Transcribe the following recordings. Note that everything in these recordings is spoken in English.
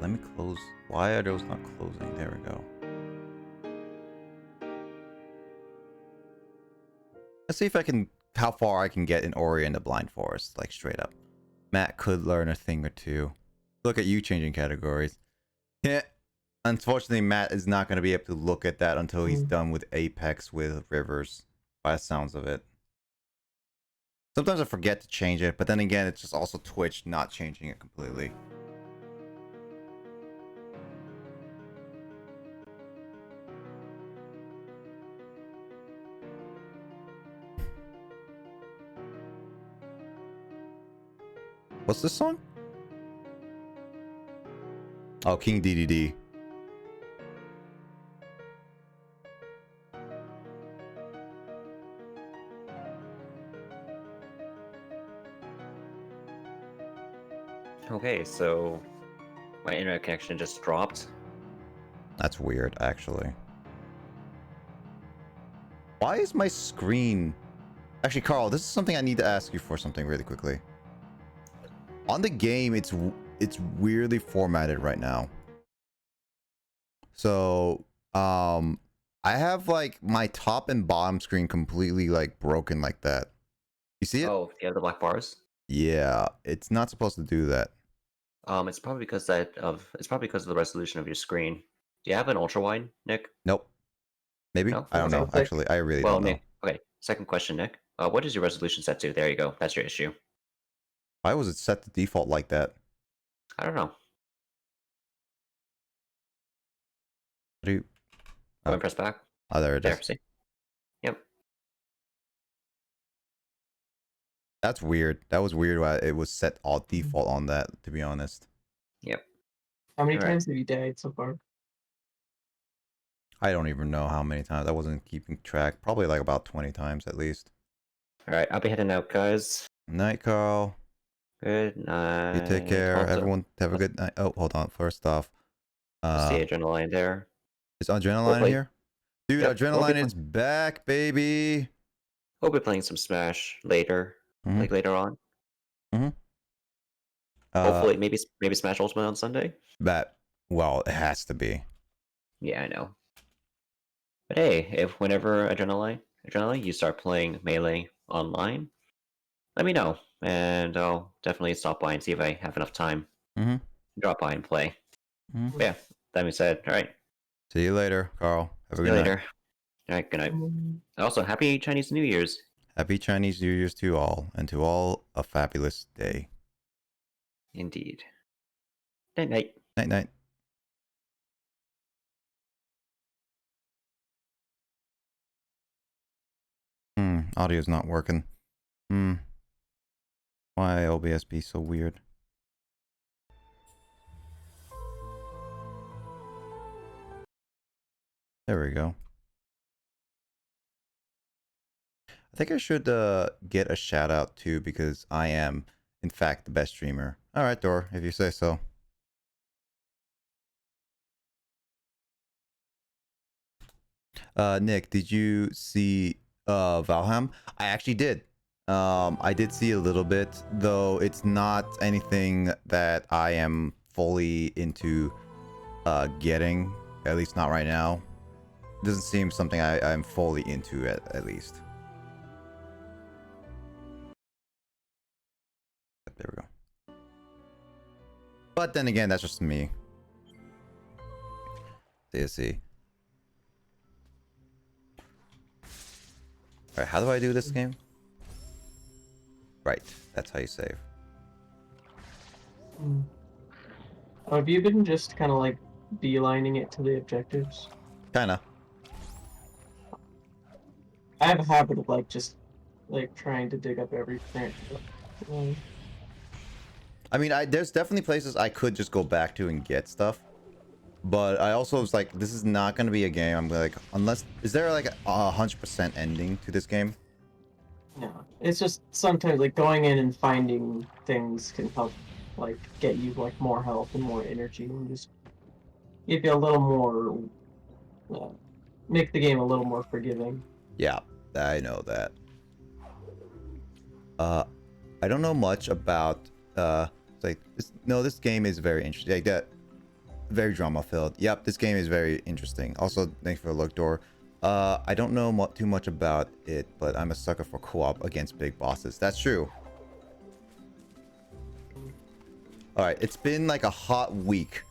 Let me close. Why are those not closing? There we go. Let's see if I can, how far I can get in Ori and the Blind Forest, like straight up. Matt could learn a thing or two. Look at you changing categories. Yeah. Unfortunately, Matt is not going to be able to look at that until he's done with Apex with Rivers, by the sounds of it. Sometimes I forget to change it, but then again, it's just also Twitch not changing it completely. What's this song? Oh, King DDD. Okay, so my internet connection just dropped. That's weird, actually. Why is my screen... Actually, Carl, this is something I need to ask you for something really quickly. On the game, it's weirdly formatted right now. So, I have like my top and bottom screen completely like broken like that. You see it? Oh, you have the black bars. Yeah, it's not supposed to do that. It's probably because of the resolution of your screen. Do you have an ultra wide, Nick? Nope. Maybe? No? I don't know. Actually, I really don't know. Nick, okay. Second question, Nick. What is your resolution set to? There you go. That's your issue. Why was it set to default like that? I don't know. How do you... Go and press back. Oh, there it is. There, see? Yep. That's weird. That was weird why it was set all default on that, to be honest. Yep. How many times have you died so far? I don't even know how many times. I wasn't keeping track. Probably like about 20 times at least. Alright, I'll be heading out, guys. Night, Carl. Good night. You take care. Everyone have a good night. Oh, hold on. First off. See Adrenaline there. Is Adrenaline here? Dude, Yep, Adrenaline is back, baby. We'll be playing some Smash later. Like later on. Hopefully, maybe Smash Ultimate on Sunday. Well, it has to be. Yeah, I know. But hey, whenever Adrenaline, you start playing Melee online, let me know, and I'll definitely stop by and see if I have enough time. Drop by and play. But yeah, that being said, all right. See you later, Carl. Have a good See you night. later. All right, good night. Also, happy Chinese New Year's. Happy Chinese New Year's to all, and to all a fabulous day. Indeed. Night night. Night night. Audio's not working. Why OBS be so weird? There we go. I think I should get a shout out too, because I am, in fact, the best streamer. All right, Dor, if you say so. Nick, did you see Valheim? I actually did. I did see a little bit, though it's not anything that I am fully into getting, at least not right now. It doesn't seem something I'm fully into at least. There we go. But then again, that's just me. See. Alright, how do I do this game? Right, that's how you save. Have you been just kind of like beelining it to the objectives? Kinda. I have a habit of like just like trying to dig up every print. I mean, there's definitely places I could just go back to and get stuff. But I also was like, this is not going to be a game. I'm like, unless... Is there like a 100% ending to this game? No. It's just sometimes like going in and finding things can help like get you like more health and more energy and just give you a little more... make the game a little more forgiving. Yeah, I know that. I don't know much about It's like this game is very interesting. Like that, very drama filled. Yep, this game is very interesting. Also, thanks for the look, door. I don't know too much about it, but I'm a sucker for co-op against big bosses. That's true. All right, it's been like a hot week,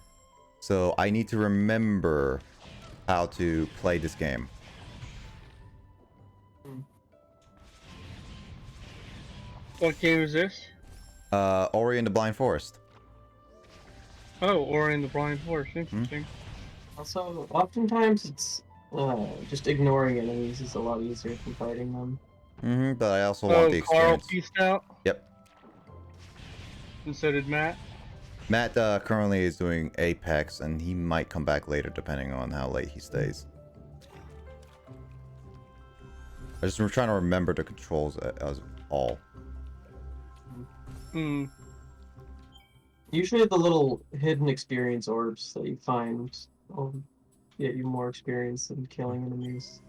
so I need to remember how to play this game. What game is this? Ori and the Blind Forest. Oh, Ori and the Blind Forest. Interesting. Also, oftentimes it's just ignoring enemies is a lot easier than fighting them. But I also want the Carl experience. pieced out, Yep. and so did Matt. Matt currently is doing Apex, and he might come back later depending on how late he stays. I just trying to remember the controls as all. Hmm. Usually the little hidden experience orbs that you find will get you more experience than killing enemies.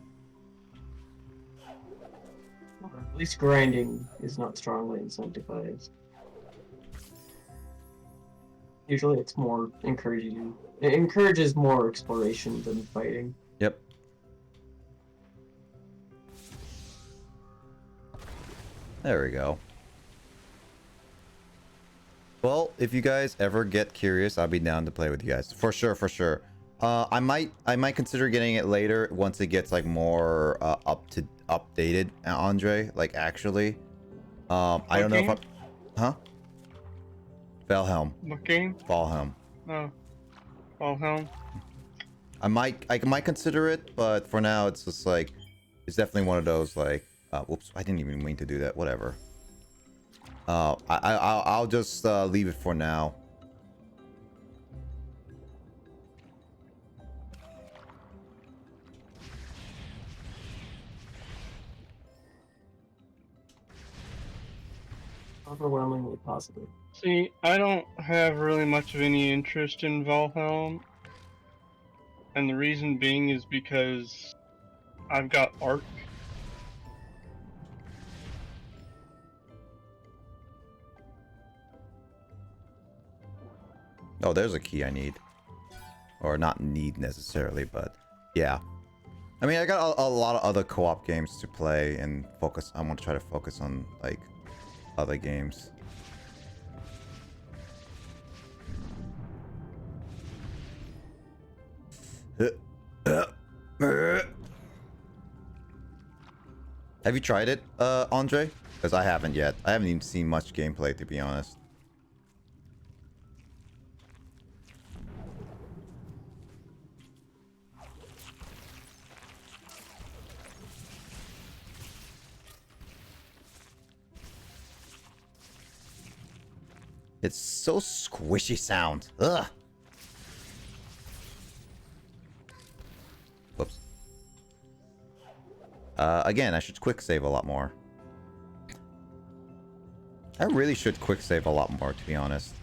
Or at least grinding is not strongly incentivized. Usually it's more encouraging. It encourages more exploration than fighting. Yep. There we go. Well, if you guys ever get curious, I'll be down to play with you guys. For sure, for sure. I might consider getting it later once it gets like more updated, Andre, like actually. I don't know if Huh? Valhelm. What game? Valhelm. Oh. Valhelm. I might consider it, but for now it's just like it's definitely one of those like whoops, I didn't even mean to do that. Whatever. I'll just leave it for now. Overwhelmingly positive. See, I don't have really much of any interest in Valhelm. And the reason being is because I've got Arc. Oh, there's a key I need. Or not need necessarily, but yeah. I mean, I got a lot of other co-op games to play and focus. I want to try to focus on like other games. Have you tried it, Andre? Because I haven't yet. I haven't even seen much gameplay, to be honest. It's so squishy sound. Ugh. Whoops. Again, I should quick save a lot more. I really should quick save a lot more, to be honest.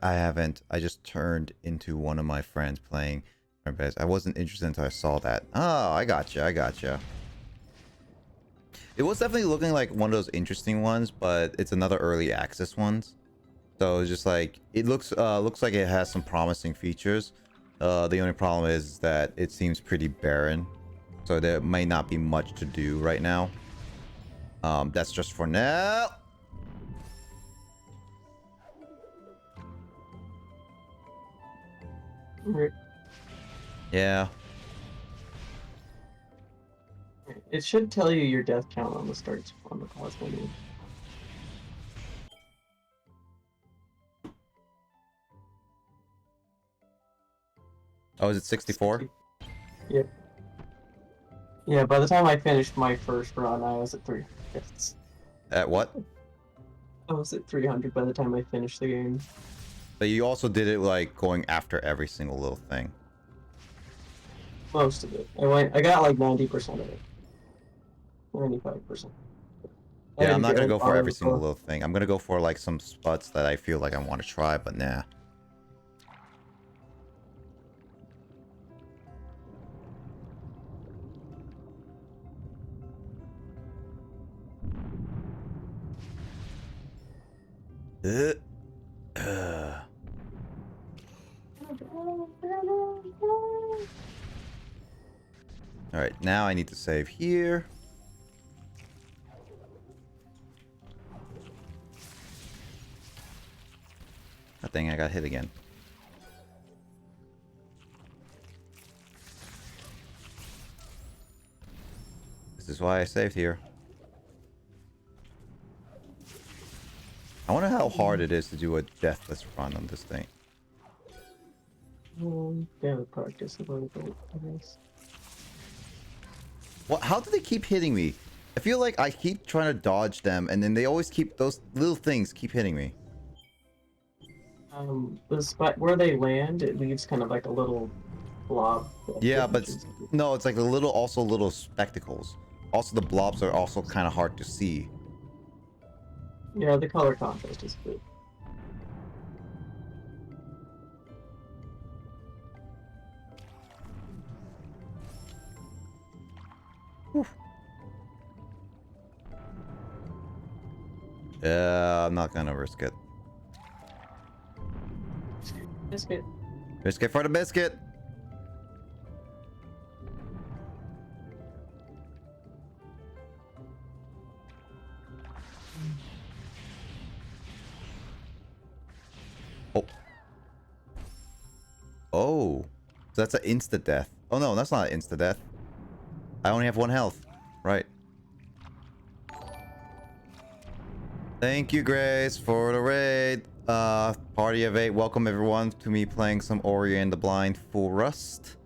I haven't. I just turned into one of my friends playing. I wasn't interested until I saw that. Oh, I gotcha. I gotcha. It was definitely looking like one of those interesting ones, but it's another early access ones. So it's just like it looks like it has some promising features. The only problem is that it seems pretty barren. So there may not be much to do right now. That's just for now. Yeah. It should tell you your death count on the start on the pause menu. Oh, is it 64? Yep. Yeah, by the time I finished my first run, I was at 300. At what? I was at 300 by the time I finished the game. But you also did it like going after every single little thing. Most of it. I got like 90% of it. 95%. Yeah, I'm not gonna get go for every ours, single so- little thing. I'm gonna go for like some spots that I feel like I want to try, but nah. Uh, uh. All right, now I need to save here. I think I got hit again. This is why I saved here. I wonder how hard it is to do a deathless run on this thing. Yeah, practice a little bit, I guess. What? How do they keep hitting me? I feel like I keep trying to dodge them, and then they always keep those little things keep hitting me. The spot where they land, it leaves kind of like a little blob. Yeah, but no, it's like the little, also little spectacles. Also, the blobs are also kind of hard to see. Yeah, the color contrast is good. Yeah, I'm not gonna risk it. Biscuit. Biscuit for the biscuit. Oh. Oh. So that's an insta death. Oh no, that's not an insta death. I only have 1 health. Right. Thank you, Grace, for the raid. Party of 8. Welcome everyone to me playing some Ori and the Blind Full Rust.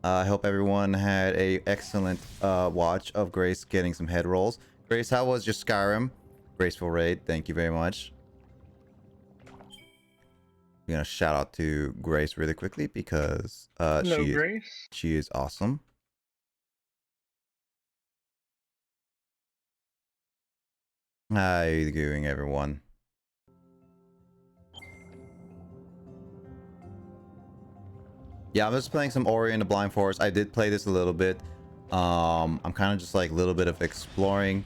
I hope everyone had a excellent watch of Grace getting some head rolls. Grace, how was your Skyrim? Graceful raid. Thank you very much. I'm gonna shout out to Grace really quickly because No, Grace. she is awesome. How you doing, everyone? Yeah, I'm just playing some Ori and the Blind Forest. I did play this a little bit. I'm kind of just like a little bit of exploring,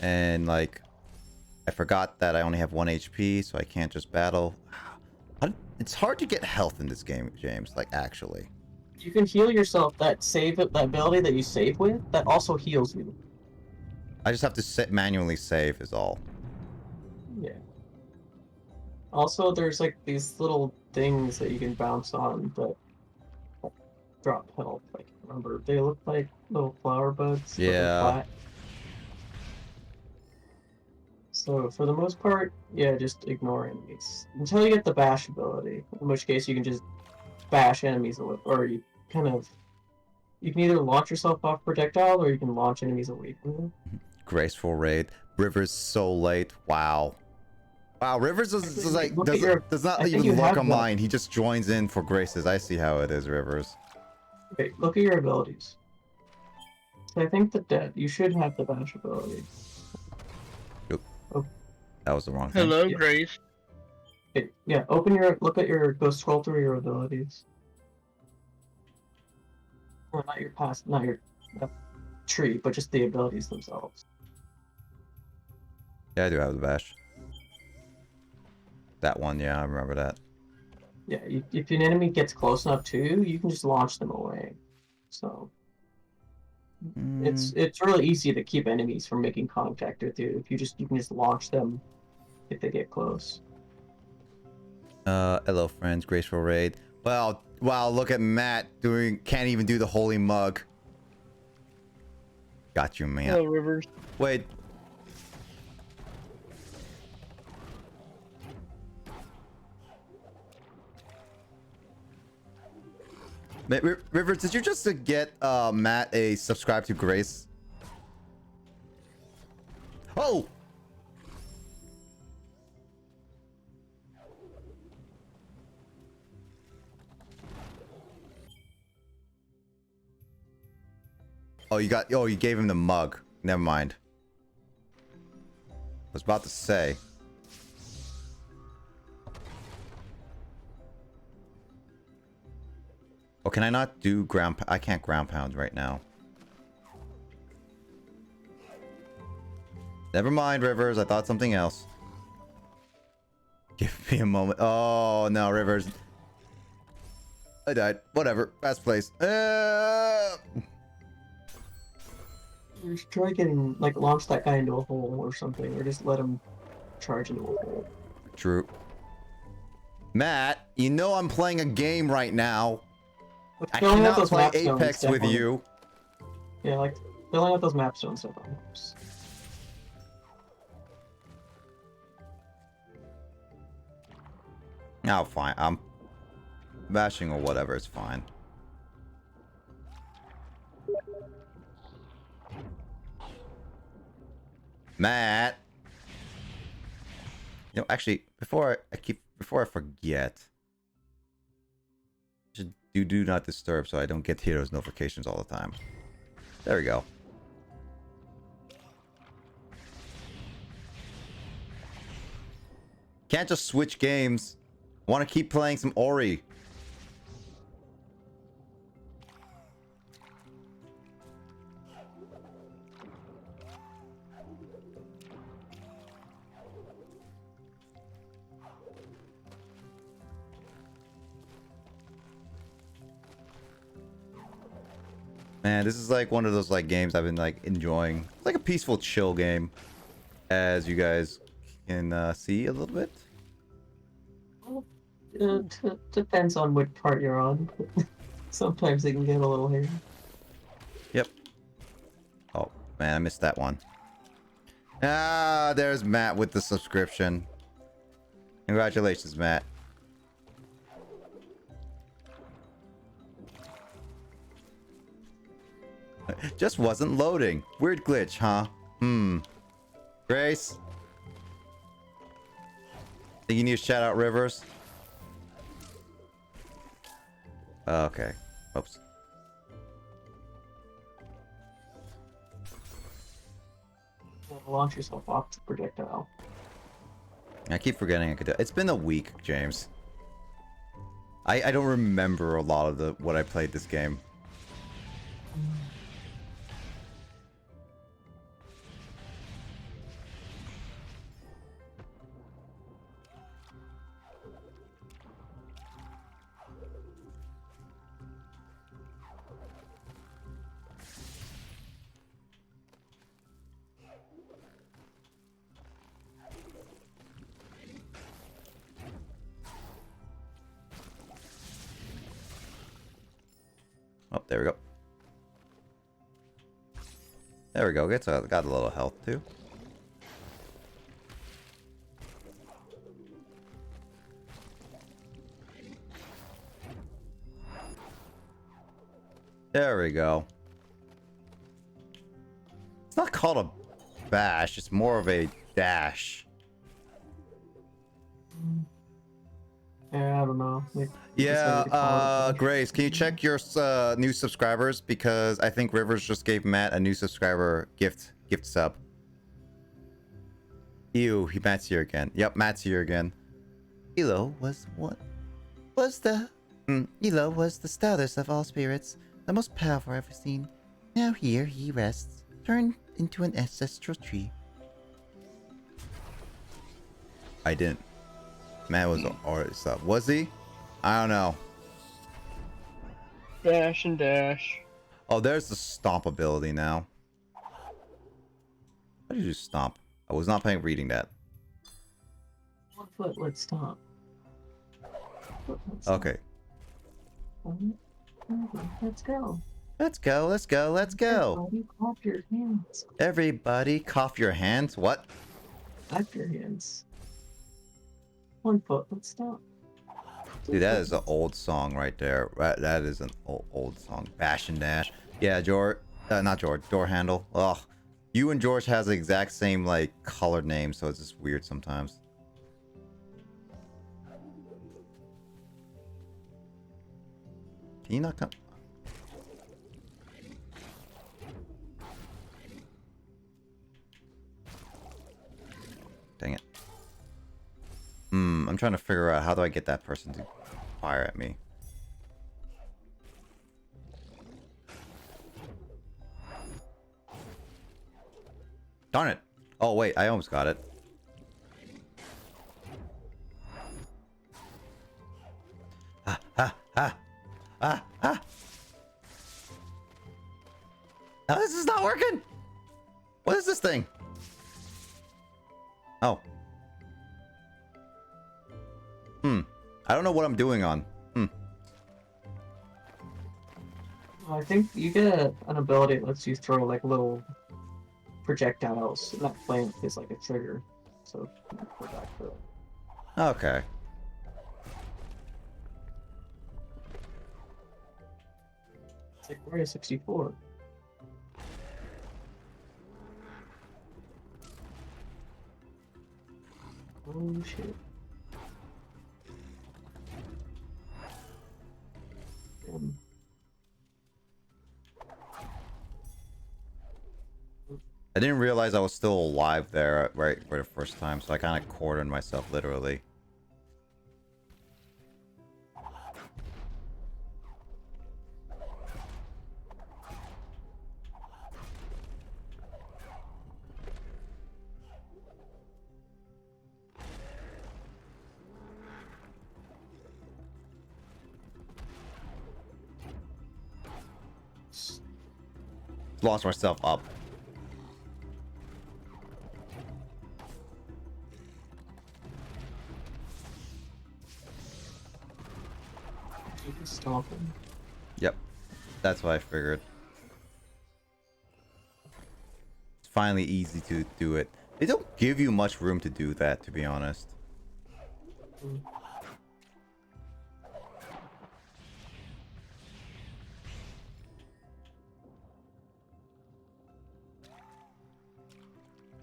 and like I forgot that I only have 1 HP, so I can't just battle. It's hard to get health in this game, James. Like actually, You can heal yourself. That ability that you save with, that also heals you. I just have to manually save is all. Yeah. Also, there's like these little things that you can bounce on that drop health. Like, remember, they look like little flower buds, but they're Yeah. flat. So for the most part, yeah, just ignore enemies until you get the bash ability. In which case, you can just bash enemies away, or you kind of you can either launch yourself off projectile, or you can launch enemies away from you. Graceful raid. Rivers so late. Wow. Wow, Rivers is like Look at your- does not I think even you look have on that. mine. He just joins in for Graces. I see how it is, Rivers. Okay, look at your abilities. So I think that you should have the bash ability. That was the wrong thing. Hello, Yeah. Grace. Okay, yeah, go scroll through your abilities. Or not your past, not your tree, but just the abilities themselves. Yeah, I do have the bash. That one, yeah, I remember that. Yeah, if an enemy gets close enough to you, you can just launch them away. So it's really easy to keep enemies from making contact with you if you can just launch them if they get close. Hello friends, Graceful Raid. Wow, look at Matt can't even do the holy mug. Got you, man. Hello, Rivers. Wait. Rivers, did you just get Matt a subscribe to Grace? Oh! Oh, you gave him the mug. Never mind. was about to say. Oh, can I not do ground? I can't ground pound right now. Never mind, Rivers. I thought something else. Give me a moment. Oh no, Rivers. I died. Whatever. Fast place. You should try getting, like, launch that guy into a hole or something, or just let him charge into a hole. True. Matt, you know I'm playing a game right now. But I filling out cannot those play map stones Apex with definitely- you. Yeah, like, filling out those map stones definitely helps. No, fine. I'm bashing or whatever. It's fine. Matt. You know, actually, before I forget, just do not disturb so I don't get to hear those notifications all the time. There we go. Can't just switch games. Want to keep playing some Ori. Man, this is like one of those like games I've been like enjoying. It's like a peaceful chill game, as you guys can see a little bit. Depends on what part you're on. Sometimes it can get a little hairy. Yep. Oh man, I missed that one. Ah, there's Matt with the subscription. Congratulations, Matt. Just wasn't loading. Weird glitch, huh? Grace? Think you need to shout out Rivers? Okay. Oops. Launch yourself off the projectile. I keep forgetting I could do it. It's been a week, James. I don't remember a lot of what I played this game. Oh, there we go. There we go. Got a little health too. There we go. It's not called a bash. It's more of a dash. Yeah, I don't know. Yeah, Grace, can you check your new subscribers? Because I think Rivers just gave Matt a new subscriber gift sub. Ew, Matt's here again. Yep, Matt's here again. Elo was the stoutest of all spirits, the most powerful I've ever seen. Now here he rests, turned into an ancestral tree. I didn't. Matt was already stuff. Was he? I don't know. Dash and dash. Oh, there's the stomp ability now. How did you stomp? I was not reading that. 1 foot, let's stop. Let's stop. Okay. Let's go. Let's go, let's go, let's go. Everybody clap your hands. Everybody cough your hands. What? Clap your hands. 1 foot, let's stop. Dude, that is an old song right there. That is an old song. Bash and dash. Yeah, George. Not George. Door handle. Ugh. You and George has the exact same, like, colored name, so it's just weird sometimes. Can you not come? I'm trying to figure out how do I get that person to fire at me. Darn it! Oh wait, I almost got it. Ah, ah, ah, ah, ah. Now this is not working! What is this thing? Oh. I don't know what I'm doing on. I think you get an ability that lets you throw like little projectiles, and that flame is like a trigger. So go back to it. Okay. It's like where is 64? Oh shit. I didn't realize I was still alive there right for the first time, so I kind of cornered myself literally. Lost myself up. You can stomp him. Yep. That's what I figured. It's finally easy to do it. They don't give you much room to do that, to be honest. Mm.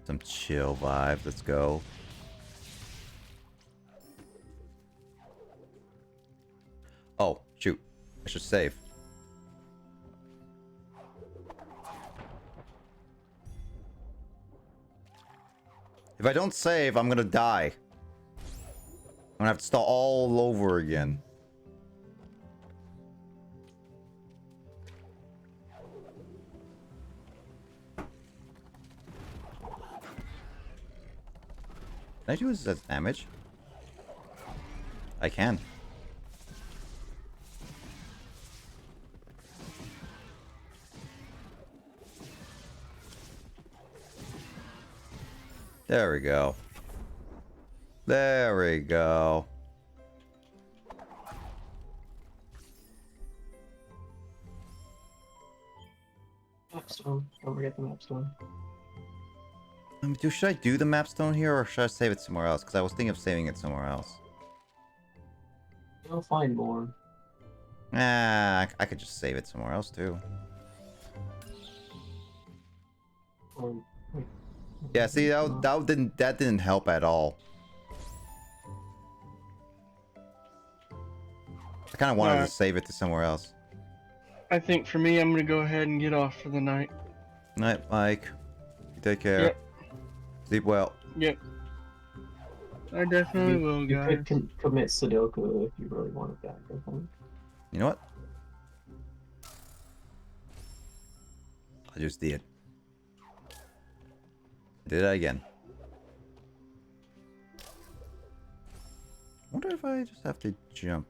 Some chill vibes. Let's go. Oh, shoot. I should save. If I don't save, I'm gonna die. I'm gonna have to start all over again. Can I do this as damage? I can. There we go. There we go. Mapstone. Don't forget the mapstone. Should I do the mapstone here or should I save it somewhere else? Because I was thinking of saving it somewhere else. You'll find more. Ah, I could just save it somewhere else too. Or, wait. Yeah, see, that didn't help at all. I kind of wanted to save it to somewhere else. I think for me, I'm gonna go ahead and get off for the night. Night, Mike. You take care. Yep. Sleep well. Yep. I definitely will, You guys. could commit Sudoku if you really wanted that, I think. You know what? I just did. Did it again. Wonder if I just have to jump.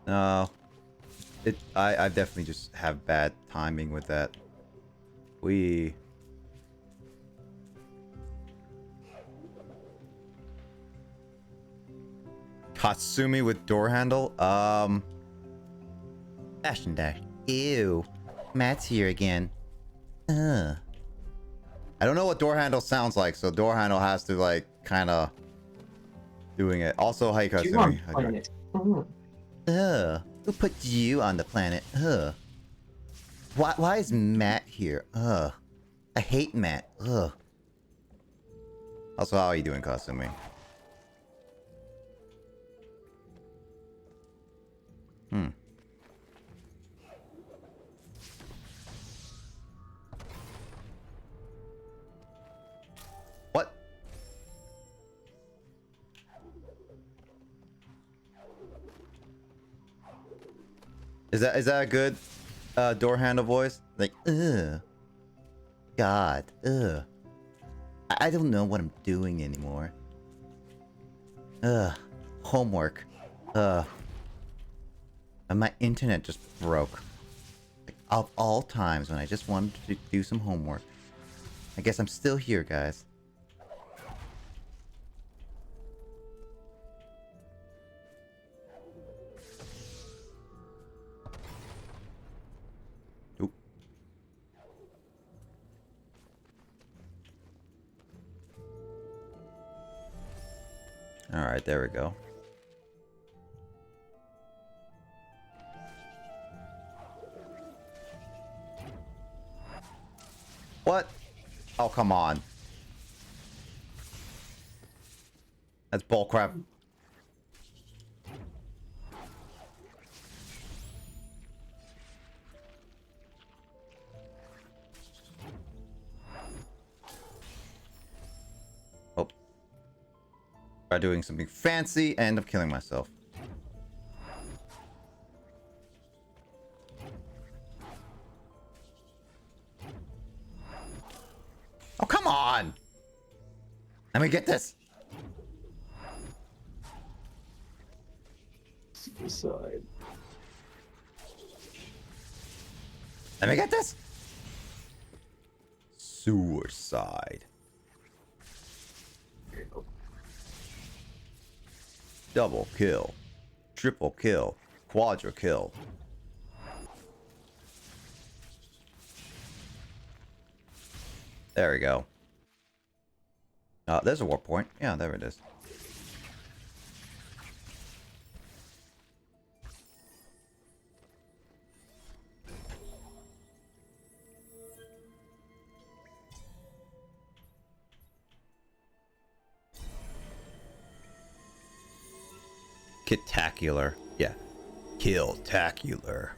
No. I definitely just have bad timing with that. Katsumi with door handle? Dash and dash. Ew. Matt's here again. I don't know what door handle sounds like, so door handle has to like kinda doing it. Also, hi You on Katsumi. planet. Who put you on the planet? Why is Matt here? I hate Matt. Also, how are you doing, Kasumi? What? Is that a good door handle voice? Like, ugh. God, ugh. I don't know what I'm doing anymore. Ugh. Homework. Ugh. And my internet just broke. Like, of all times when I just wanted to do some homework. I guess I'm still here, guys. Oop. Alright, there we go. What? Oh, come on. That's bullcrap. Oh. By doing something fancy and of killing myself. Oh, come on! Let me get this. Suicide. Let me get this. Suicide. Here you go. Double kill. Triple kill. Quadra kill. There we go. There's a warp point. Yeah, there it is. Kitacular. Yeah. Kill-tacular.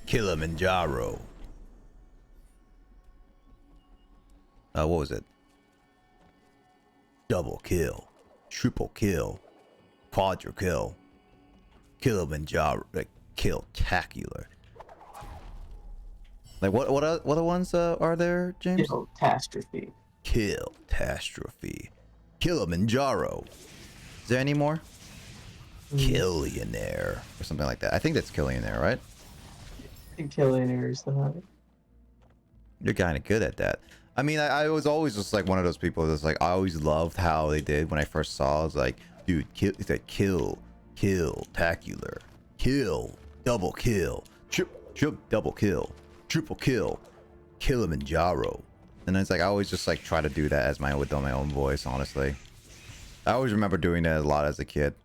Kilimanjaro. What was it? Double kill. Triple kill. Quadra kill. Kilimanjaro. Like, kill-tacular. Like, what other ones are there, James? Catastrophe. Kill-tastrophe. Kilimanjaro. Is there any more? Killionaire or something like that. I think that's Killionaire, right? I think Killionaire is the high. You're kind of good at that. I mean, I was always just like one of those people that's like, I always loved how they did when I first saw. I was like, dude, it's like kill, tacular, kill, double kill, double kill, triple kill, Kilimanjaro. And it's like I always just like try to do that as my own voice. Honestly, I always remember doing that a lot as a kid.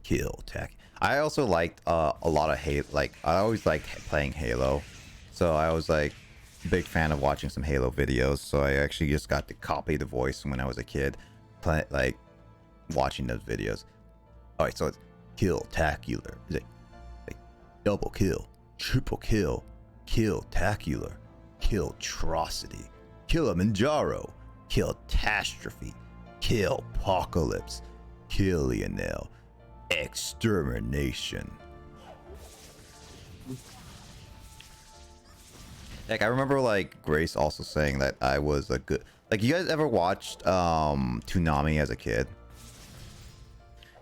Kill tac. I also liked a lot of Halo. Like I always liked playing Halo, so I was like a big fan of watching some Halo videos. So I actually just got to copy the voice when I was a kid, like watching those videos. All right, so it's kill-tacular. It's like double kill, triple kill, kill-tacular, kill-trocity, Kilimanjaro, kill-tastrophe, kill-apocalypse, Killionel. Extermination. Like I remember like Grace also saying that I was a good, like, you guys ever watched Toonami as a kid?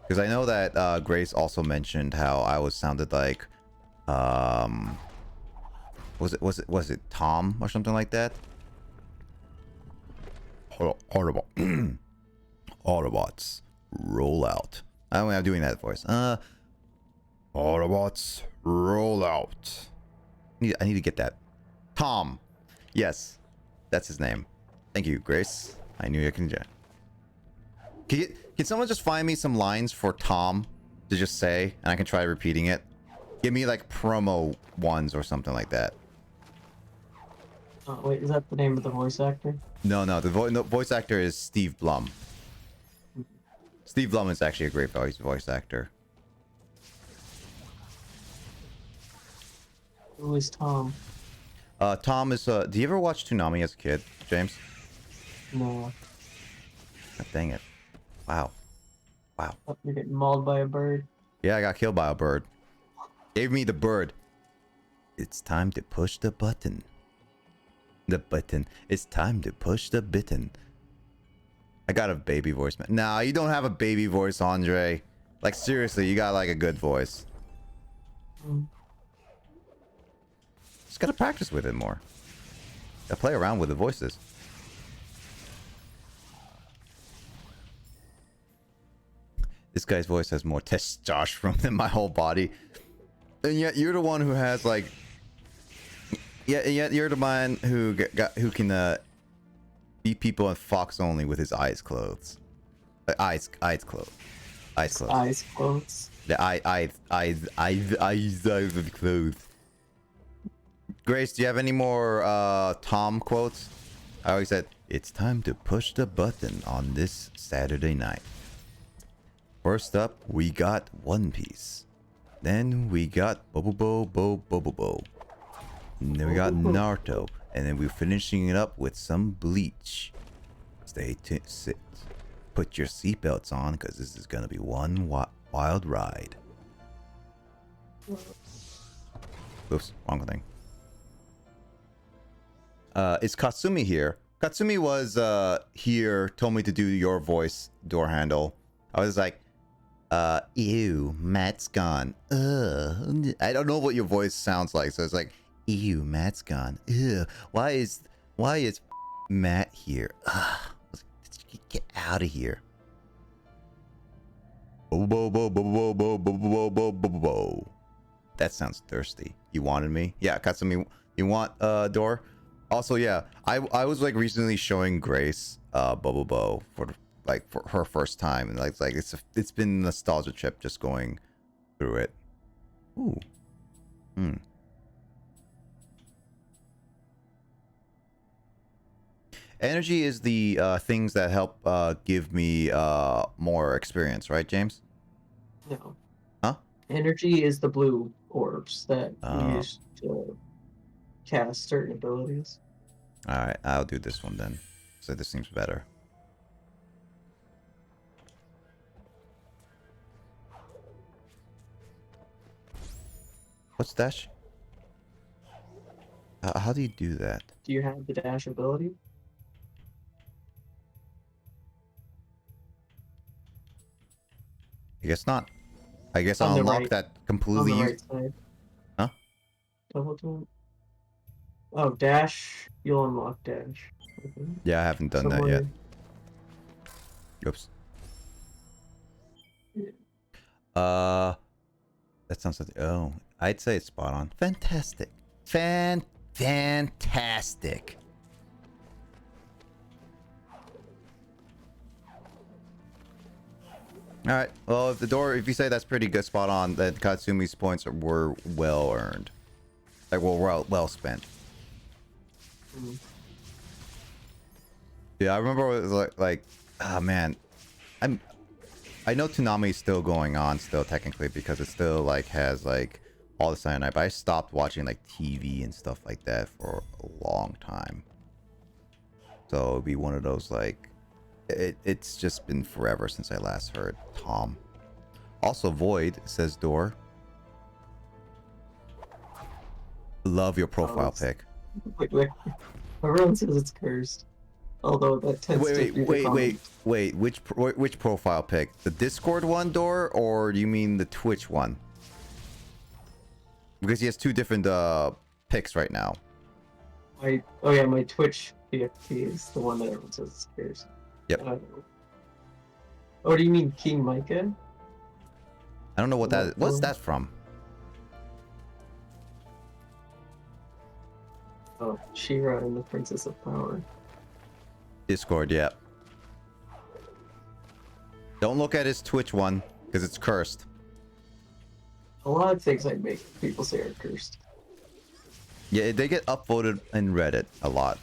Because I know that Grace also mentioned how I was sounded like was it Tom or something like that? Autobots roll out. I don't know, I'm doing that voice. Autobots, roll out. I need to get that. Tom. Yes, that's his name. Thank you, Grace. I knew you can. Can someone just find me some lines for Tom to just say, and I can try repeating it? Give me like promo ones or something like that. Wait, is that the name of the voice actor? No, the voice actor is Steve Blum. Steve Blum is actually a great voice actor. Who is Tom? Tom is. Do you ever watch Toonami as a kid, James? No. God dang it! Wow. Wow. Oh, you're getting mauled by a bird. Yeah, I got killed by a bird. Gave me the bird. It's time to push the button. The button. It's time to push the button. I got a baby voice, man. Nah, you don't have a baby voice, Andre. Like, seriously, you got like a good voice. Mm. Just gotta practice with it more. Gotta play around with the voices. This guy's voice has more testosterone than my whole body. And yet you're the one who has like... Yet you're the man who who can beat people in Fox only with his eyes closed. Eyes closed. Eyes closed. Eyes closed. The eyes closed. Grace, do you have any more Tom quotes? I always said, it's time to push the button on this Saturday night. First up, we got One Piece. Then we got Bobo. And then we got Naruto. And then we're finishing it up with some Bleach. Stay tuned. Sit. Put your seatbelts on because this is going to be one wild ride. Oops, wrong thing. Is Katsumi here? Katsumi was here, told me to do your voice door handle. I was like, ew, Matt's gone. I don't know what your voice sounds like, so it's like, ew, Matt's gone. Ew, why is Matt here? Get out of here. That sounds thirsty. You wanted me? Yeah, Katsumi, you want door? Also, yeah, I was like recently showing Grace Bobo for her first time, and like it's been a nostalgia trip just going through it. Ooh. Energy is the things that help give me more experience, right, James? No. Huh? Energy is the blue orbs that you use to cast certain abilities. Alright, I'll do this one then. So this seems better. What's dash? How do you do that? Do you have the dash ability? I guess not. I guess On I'll the unlock right. that On completely. the right side. Huh? Double jump. Oh, dash. You'll unlock dash. Okay. Yeah, I haven't done that yet. Oops. Yeah. That sounds like... Oh, I'd say it's spot on. Fantastic. Fantastic. Alright, well, if you say that's pretty good spot on, then Katsumi's points were well earned. Like, well spent. Mm. Yeah, I remember it was like, oh man, I know Toonami's still going on still technically because it still like has like all the cyanide, but I stopped watching like TV and stuff like that for a long time. So it'd be one of those like, it's just been forever since I last heard Tom. Also, Void says Door. Love your profile pic. Wait. Everyone says it's cursed. Although that tends to be the comment. Wait. Which profile pic? The Discord one, Door, or do you mean the Twitch one? Because he has two different pics right now. My Twitch PFP is the one that everyone says it's cursed. Yep. Oh, do you mean King Micah? I don't know what that. What's that from? Oh, She-Ra and the Princess of Power. Discord, yeah. Don't look at his Twitch one because it's cursed. A lot of things I make people say are cursed. Yeah, they get upvoted in Reddit a lot.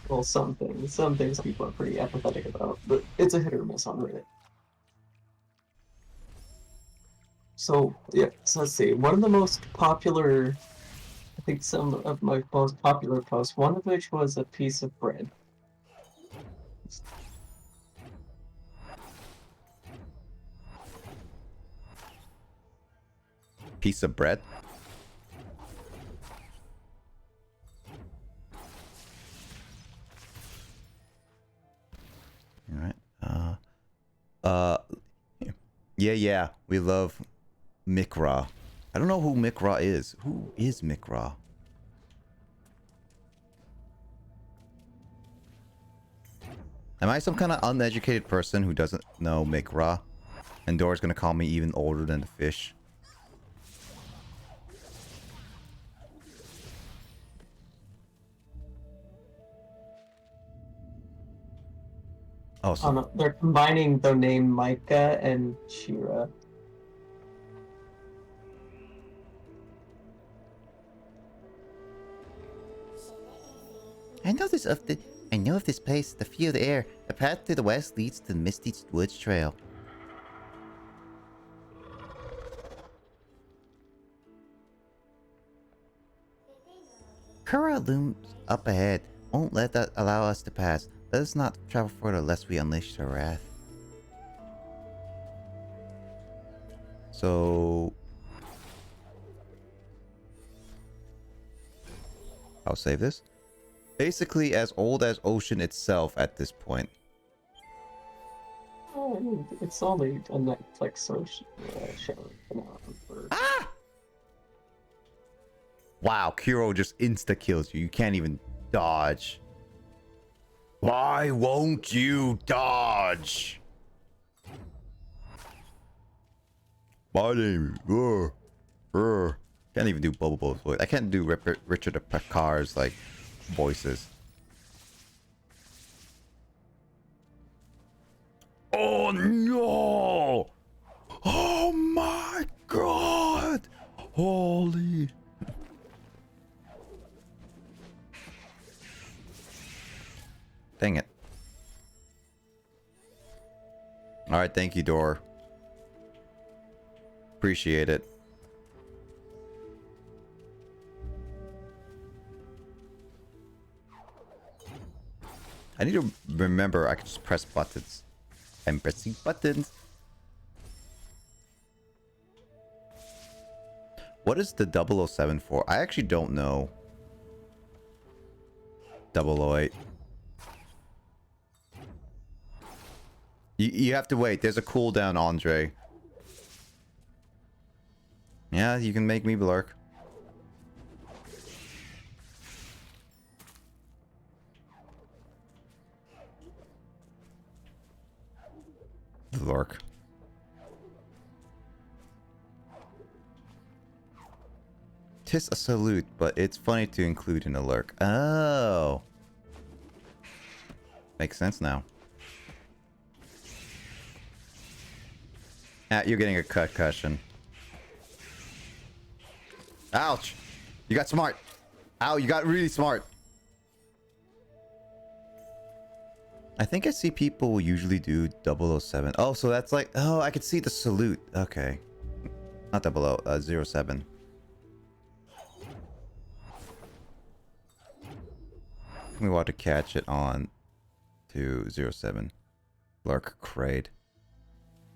Well, some things people are pretty apathetic about, but it's a hit or miss on Reddit. So let's see. One of the most popular, I think some of my most popular posts, one of which was a piece of bread. Piece of bread. All right. Yeah, we love Mikra. I don't know who Mikra is. Who is Mikra? Am I some kind of uneducated person who doesn't know Mikra? And Dora's gonna call me even older than the fish. Oh, Oh so no, they're combining the name Micah and Shira. I know of this place, the feel of the air. The path to the west leads to the Misty Woods Trail. Kura looms up ahead. Won't let that allow us to pass. Let us not travel further lest we unleash her wrath. So I'll save this. Basically as old as ocean itself at this point. Oh, I mean, it's only a Netflix show for Ah! Wow, Kuro just insta-kills you. You can't even dodge. Why won't you dodge? My name is... Can't even do Bobo Bo's voice. I can't do Richard Picard's, like, voices. Oh, no! Oh, my God! Holy... Dang it. Alright, thank you, Dor. Appreciate it. I need to remember I can just press buttons. I'm pressing buttons. What is the 007 for? I actually don't know. 008. You have to wait. There's a cooldown, Andre. Yeah, you can make me blurk. Lurk. Tis a salute, but it's funny to include in a lurk. Oh. Makes sense now. Ah, you're getting a concussion. Ouch! You got smart. Ow, you got really smart. I think I see people usually do 007. Oh, so that's like... Oh, I could see the salute. Okay. Not 07. We want to catch it on to 07. Lurk Kraid.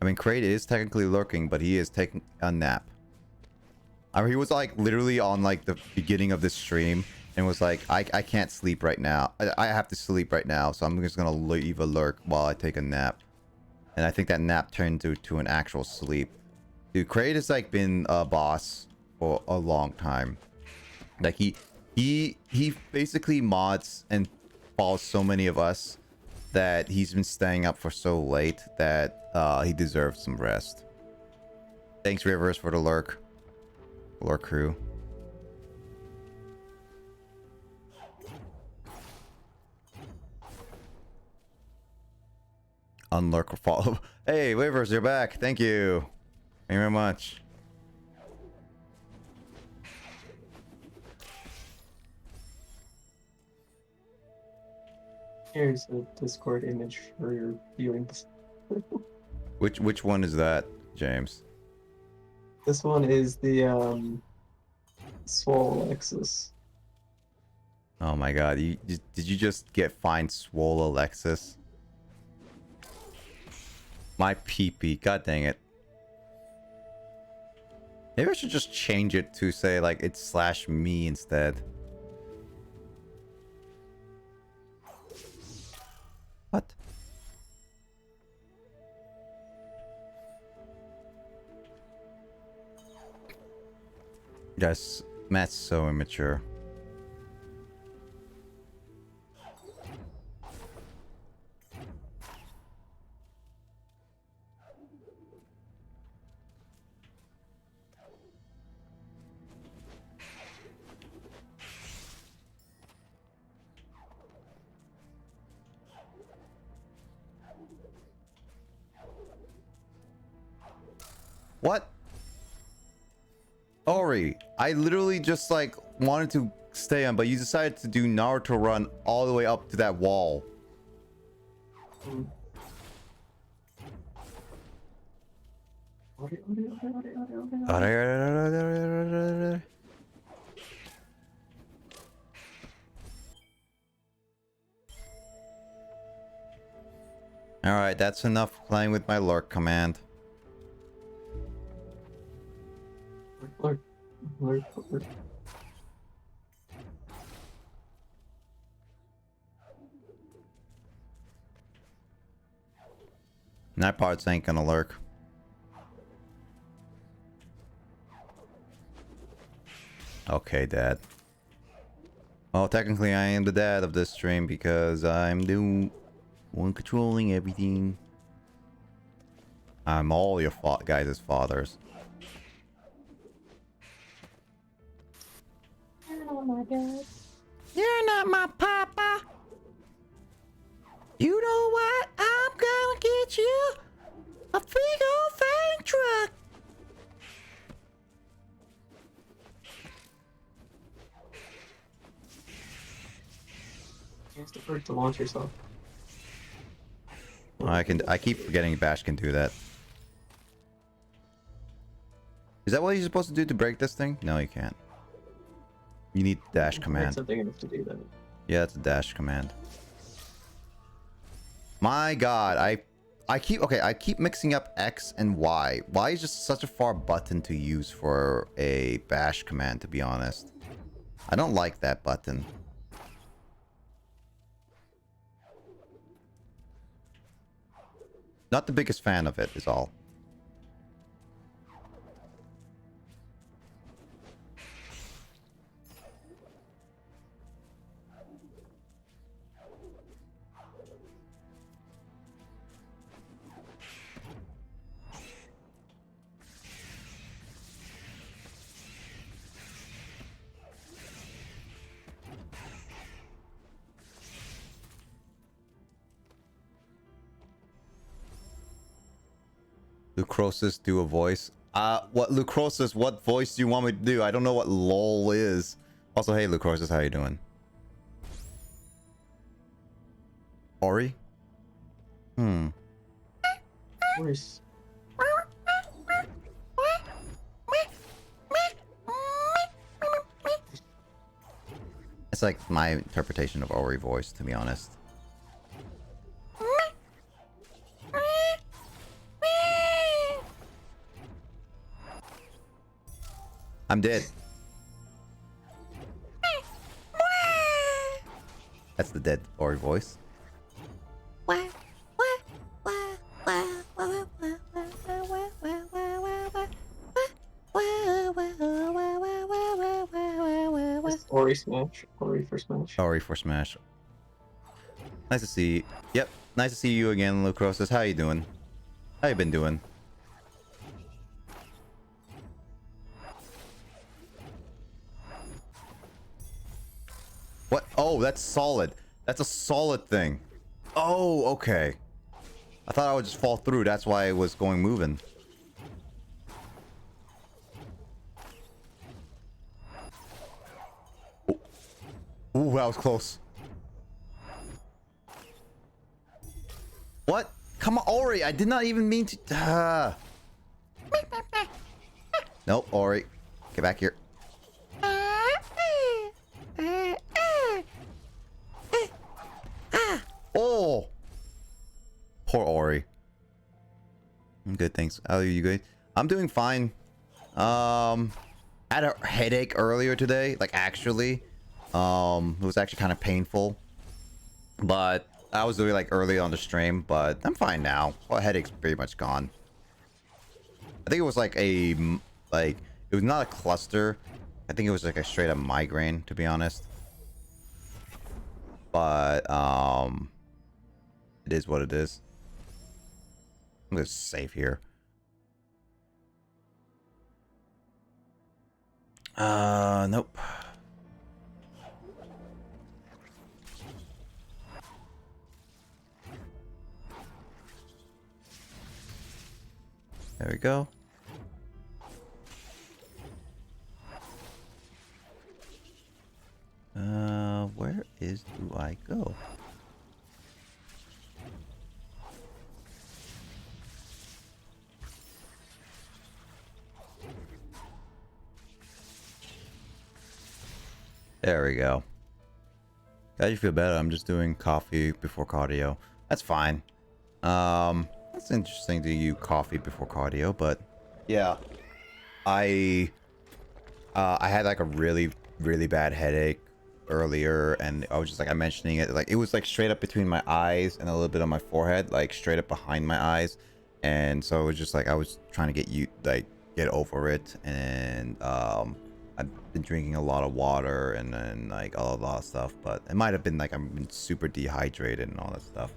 I mean, Kraid is technically lurking, but he is taking a nap. I mean, he was like literally on like the beginning of this stream and was like, I can't sleep right now. I have to sleep right now, so I'm just gonna leave a lurk while I take a nap. And I think that nap turned to an actual sleep. Dude, Kraid has like been a boss for a long time. Like he basically mods and follows so many of us that he's been staying up for so late that he deserves some rest. Thanks, Rivers, for the lurk. Lurk crew. Unlurk or follow. Hey, Rivers, you're back. Thank you. Thank you very much. Here's a Discord image for your viewing. Which one is that, James? This one is the Swole Alexis. Oh my god, did you just find Swole Alexis? My pee-pee, god dang it. Maybe I should just change it to say like it's slash me instead. What? Yes, Matt's so immature. What? Ori, I literally just like wanted to stay on, but you decided to do Naruto run all the way up to that wall. Mm. Alright, that's enough playing with my lurk command. Lurk. That parts ain't gonna lurk. Okay, Dad. Well, technically I am the dad of this stream because I'm the one controlling everything. I'm all your guys' fathers. You're not my dad. You're not my papa. You know what? I'm gonna get you a big old fang truck. You have to first to launch yourself. I keep forgetting Bash can do that. Is that what you're supposed to do to break this thing? No, you can't. You need dash command. Something enough to do that. Yeah, that's a dash command. My god, I keep mixing up X and Y. Y is just such a far button to use for a bash command, to be honest. I don't like that button. Not the biggest fan of it, is all. Lucrosis, do a voice. What Lucrosis? What voice do you want me to do? I don't know what LOL is. Also, hey Lucrosis, how you doing? Ori? Voice. It's like my interpretation of Ori voice, to be honest. I'm dead. That's the dead Ori voice. Ori Smash. Ori for Smash. Ori for Smash. Nice to see you. Yep, nice to see you again, Lucrosis. How you doing? How you been doing? What? Oh, that's solid. That's a solid thing. Oh, okay. I thought I would just fall through. That's why I was going moving. Oh. Ooh, that was close. What? Come on, Ori. I did not even mean to... Nope, Ori. Get back here. Oh! Poor Ori. I'm good, thanks. How are you good? I'm doing fine. Had a headache earlier today, like actually. It was actually kind of painful. But I was doing like early on the stream, but I'm fine now. Well, headache's pretty much gone. I think it was like it was not a cluster. I think it was like a straight up migraine, to be honest. But it is what it is. I'm gonna save here. Nope. There we go. Where do I go? There we go. Glad you feel better. I'm just doing coffee before cardio. That's fine. That's interesting to do coffee before cardio, but yeah. I had like a really bad headache earlier, and I was just like I'm mentioning it, like it was like straight up between my eyes and a little bit on my forehead, like straight up behind my eyes, and so it was just like I was trying to get over it, and I've been drinking a lot of water and then like a lot of stuff, but it might have been like I'm been super dehydrated and all that stuff.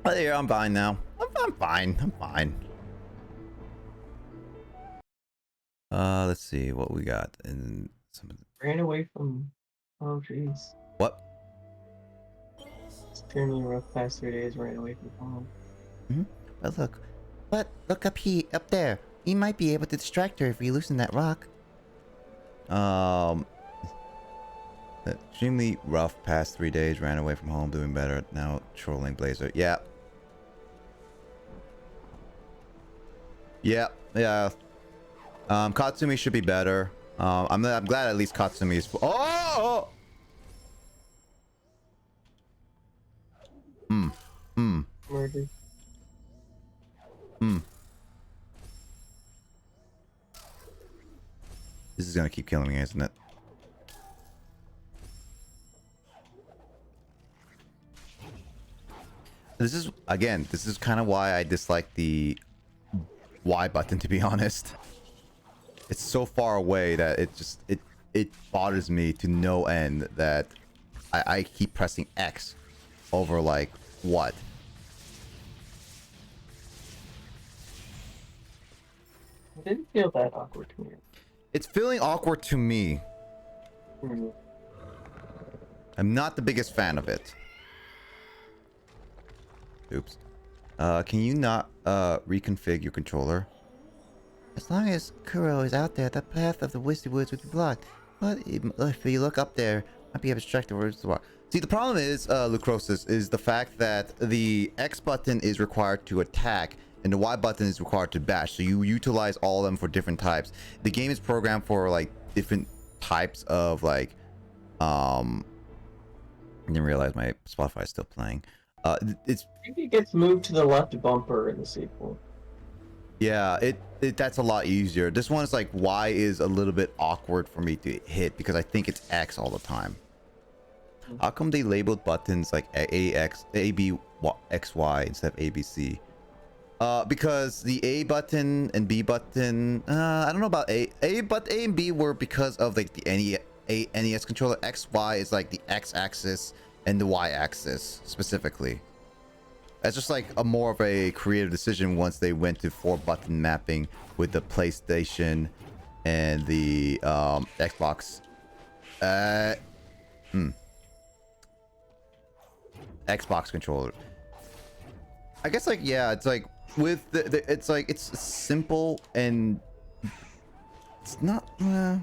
But yeah, I'm fine now. I'm fine. I'm fine. Let's see what we got in some of the... Ran away from. Oh, jeez. What? It's extremely rough past 3 days. Ran away from home. But look up there. You might be able to distract her if we loosen that rock. Extremely rough past 3 days. Ran away from home, doing better. Now trolling Blazer. Yeah. Yeah. Katsumi should be better. I'm glad at least Katsumi is. Oh! Murder. This is gonna keep killing me, isn't it? This is kind of why I dislike the Y button, to be honest. It's so far away that it bothers me to no end that I keep pressing X over like what? It didn't feel that awkward to me. It's feeling awkward to me. Hmm. I'm not the biggest fan of it. Oops. Can you not reconfigure your controller? As long as Kuro is out there, the path of the Wisty Woods would be blocked. But if you look up there, might be obstructed or blocked. See, the problem is, Lucrosis, is the fact that the X button is required to attack and the Y button is required to bash. So you utilize all of them for different types. The game is programmed for like different types of like I didn't realize my Spotify is still playing. It's Maybe it gets moved to the left bumper in the sequel. yeah, that's a lot easier. This one is like Y is a little bit awkward for me to hit because I think it's X all the time. How come they labeled buttons like A, B, X, Y instead of A, B, C? Because the A button and B button, I don't know about but A and B were because of like the NES controller. X, Y is like the X axis and the Y axis specifically. That's just like a more of a creative decision once they went to 4-button mapping with the PlayStation and the Xbox. Xbox controller. I guess like yeah, it's like with it's like it's simple and it's not. I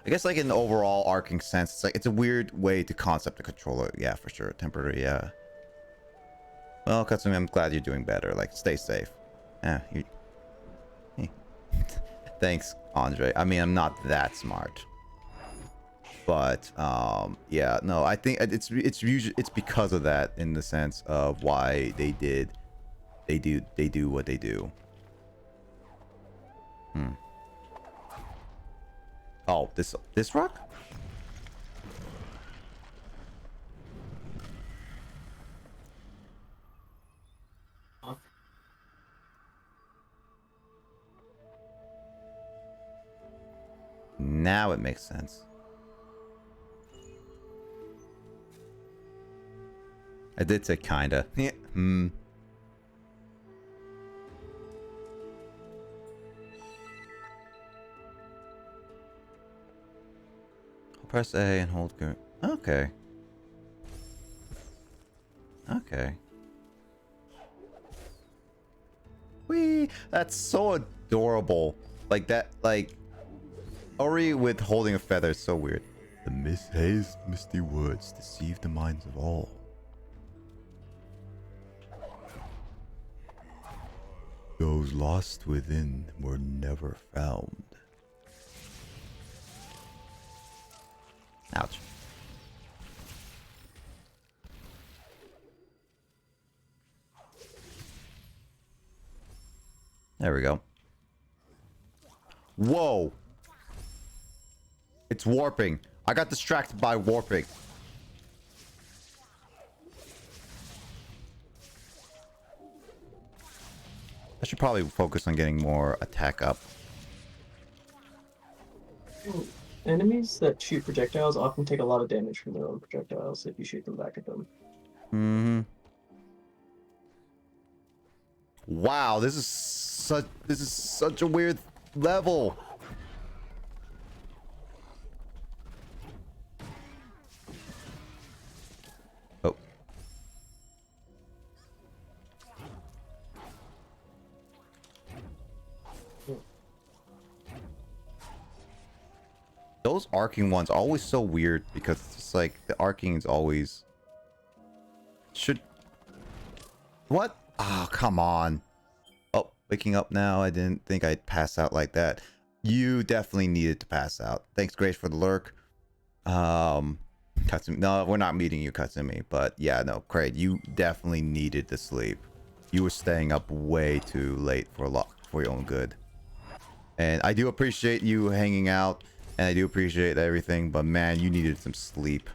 guess like in the overall arcing sense, it's like it's a weird way to concept a controller. Yeah, for sure, temporary. Yeah. Well, Katsumi, I'm glad you're doing better. Like, stay safe. Yeah. Hey. Thanks, Andre. I mean, I'm not that smart. But yeah, no, I think it's usually it's because of that in the sense of why they do what they do. Hmm. Oh, this rock? Huh? Now it makes sense. I did say kinda. Yeah. Hmm. Press A and hold go. Okay. Okay. Whee! That's so adorable. Like that, like Ori with holding a feather is so weird. The haze, misty woods deceive the minds of all. Those lost within were never found. Ouch. There we go. Whoa! It's warping. I got distracted by warping. I should probably focus on getting more attack up. Enemies that shoot projectiles often take a lot of damage from their own projectiles if you shoot them back at them. Mm-hmm. Wow, this is such a weird level. Oh. Those arcing ones are always so weird because it's just like the arcing is always should what? Oh, come on. Oh, waking up now. I didn't think I'd pass out like that. You definitely needed to pass out. Thanks, Grace, for the lurk. Katsumi. No, we're not meeting you, Katsumi. But yeah, no, Kraid, you definitely needed to sleep. You were staying up way too late for your own good. And I do appreciate you hanging out, and I do appreciate everything, but man, you needed some sleep.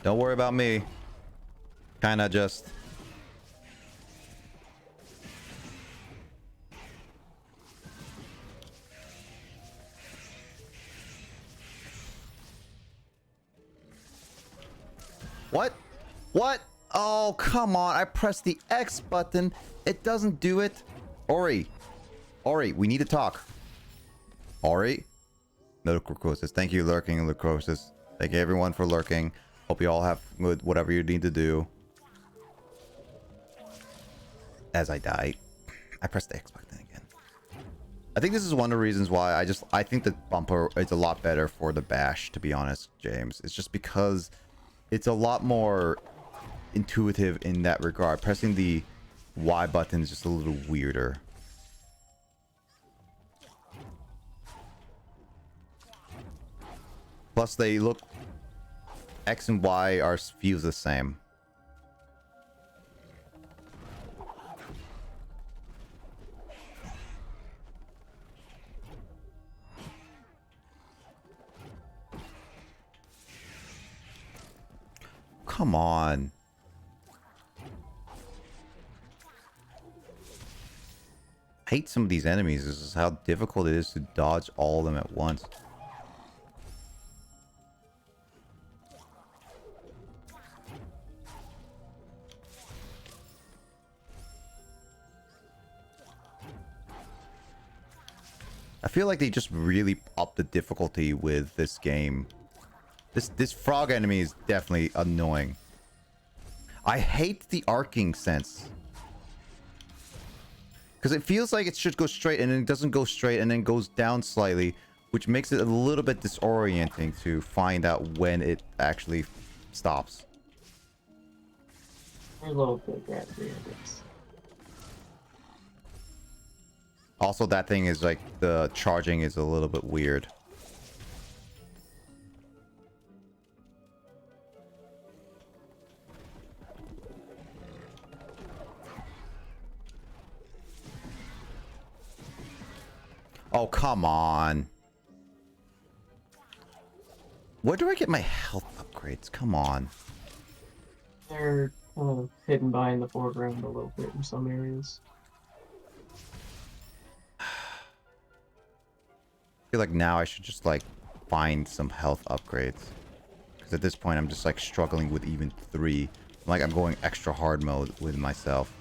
Don't worry about me. Kinda just... What? What? Oh, come on. I pressed the X button. It doesn't do it. Ori. Ori, we need to talk. Ori? No, Lucrosis. Thank you, lurking, Lucrosis. Thank you, everyone, for lurking. Hope you all have good whatever you need to do. As I die. I pressed the X button again. I think this is one of the reasons why I think the bumper is a lot better for the bash, to be honest, James. It's just because it's a lot more intuitive in that regard. Pressing the Y button is just a little weirder. Plus, they look... X and Y feels the same. Come on. I hate some of these enemies. This is how difficult it is to dodge all of them at once. I feel like they just really upped the difficulty with this game. This frog enemy is definitely annoying. I hate the arcing sense. Because it feels like it should go straight and then it doesn't go straight and then goes down slightly, which makes it a little bit disorienting to find out when it actually stops. A little bit gravity, I guess. Also, that thing is like, the charging is a little bit weird. Oh, come on. Where do I get my health upgrades? Come on. They're kind of hidden behind the foreground a little bit in some areas. I feel like now I should just like find some health upgrades. Because at this point I'm just like struggling with even 3. Like I'm going extra hard mode with myself.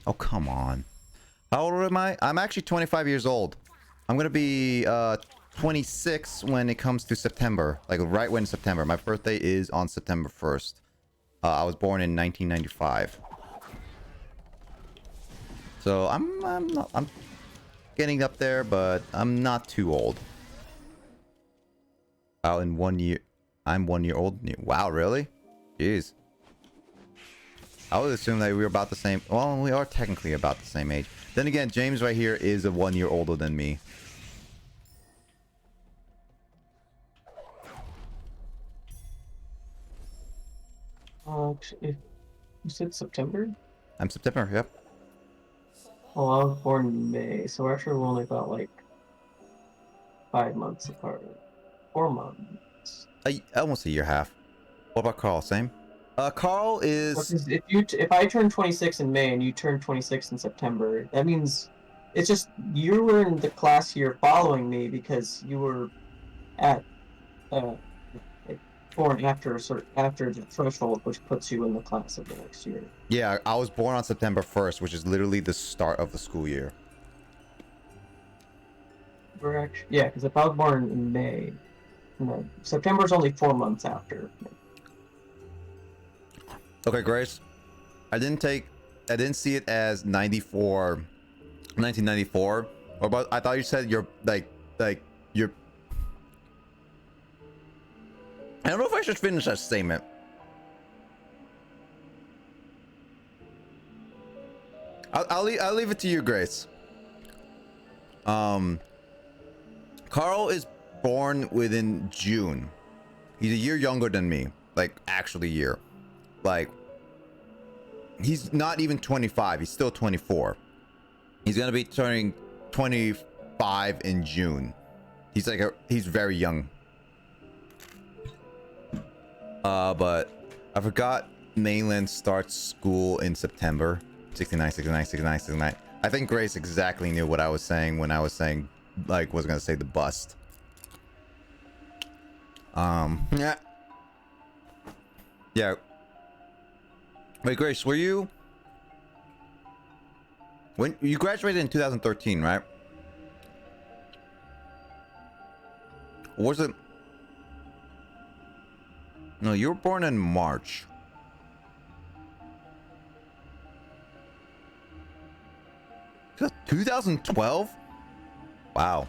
Oh, come on. How old am I? I'm actually 25 years old. I'm gonna be 26 when it comes to September. Like right when September. My birthday is on September 1st. I was born in 1995. So I'm getting up there, but I'm not too old. Wow, in 1 year. I'm 1 year old. Wow, really? Jeez. I would assume that we were about the same. Well, we are technically about the same age. Then again, James right here is a 1 year older than me. If you said September? I'm September, yep. Well, I was born in May, so we're actually only about like 5 months apart. 4 months. Almost a year half. What about Carl? Same? Carl is... Because if I turn 26 in May and you turn 26 in September, that means it's just you were in the class year following me because you were at like born after after the threshold, which puts you in the class of the next year. Yeah, I was born on September 1st, which is literally the start of the school year. We're actually because if I was born in May, no, September's only 4 months after. Okay, Grace. I didn't see it as 1994. Or about, I thought you said you're like you're... I don't know if I should finish that statement. I'll leave it to you, Grace. Carl is born within June. He's a year younger than me. Like, actually a year. Like, he's not even 25. He's still 24. He's gonna be turning 25 in June. He's like he's very young. But I forgot mainland starts school in September. 69, 69, 69, 69. I think Grace exactly knew what I was saying when I was saying, like, was gonna say the bust. Yeah. Yeah. Wait, Grace, were you... When you graduated in 2013, right? Or was it... No, you were born in March. 2012? Wow.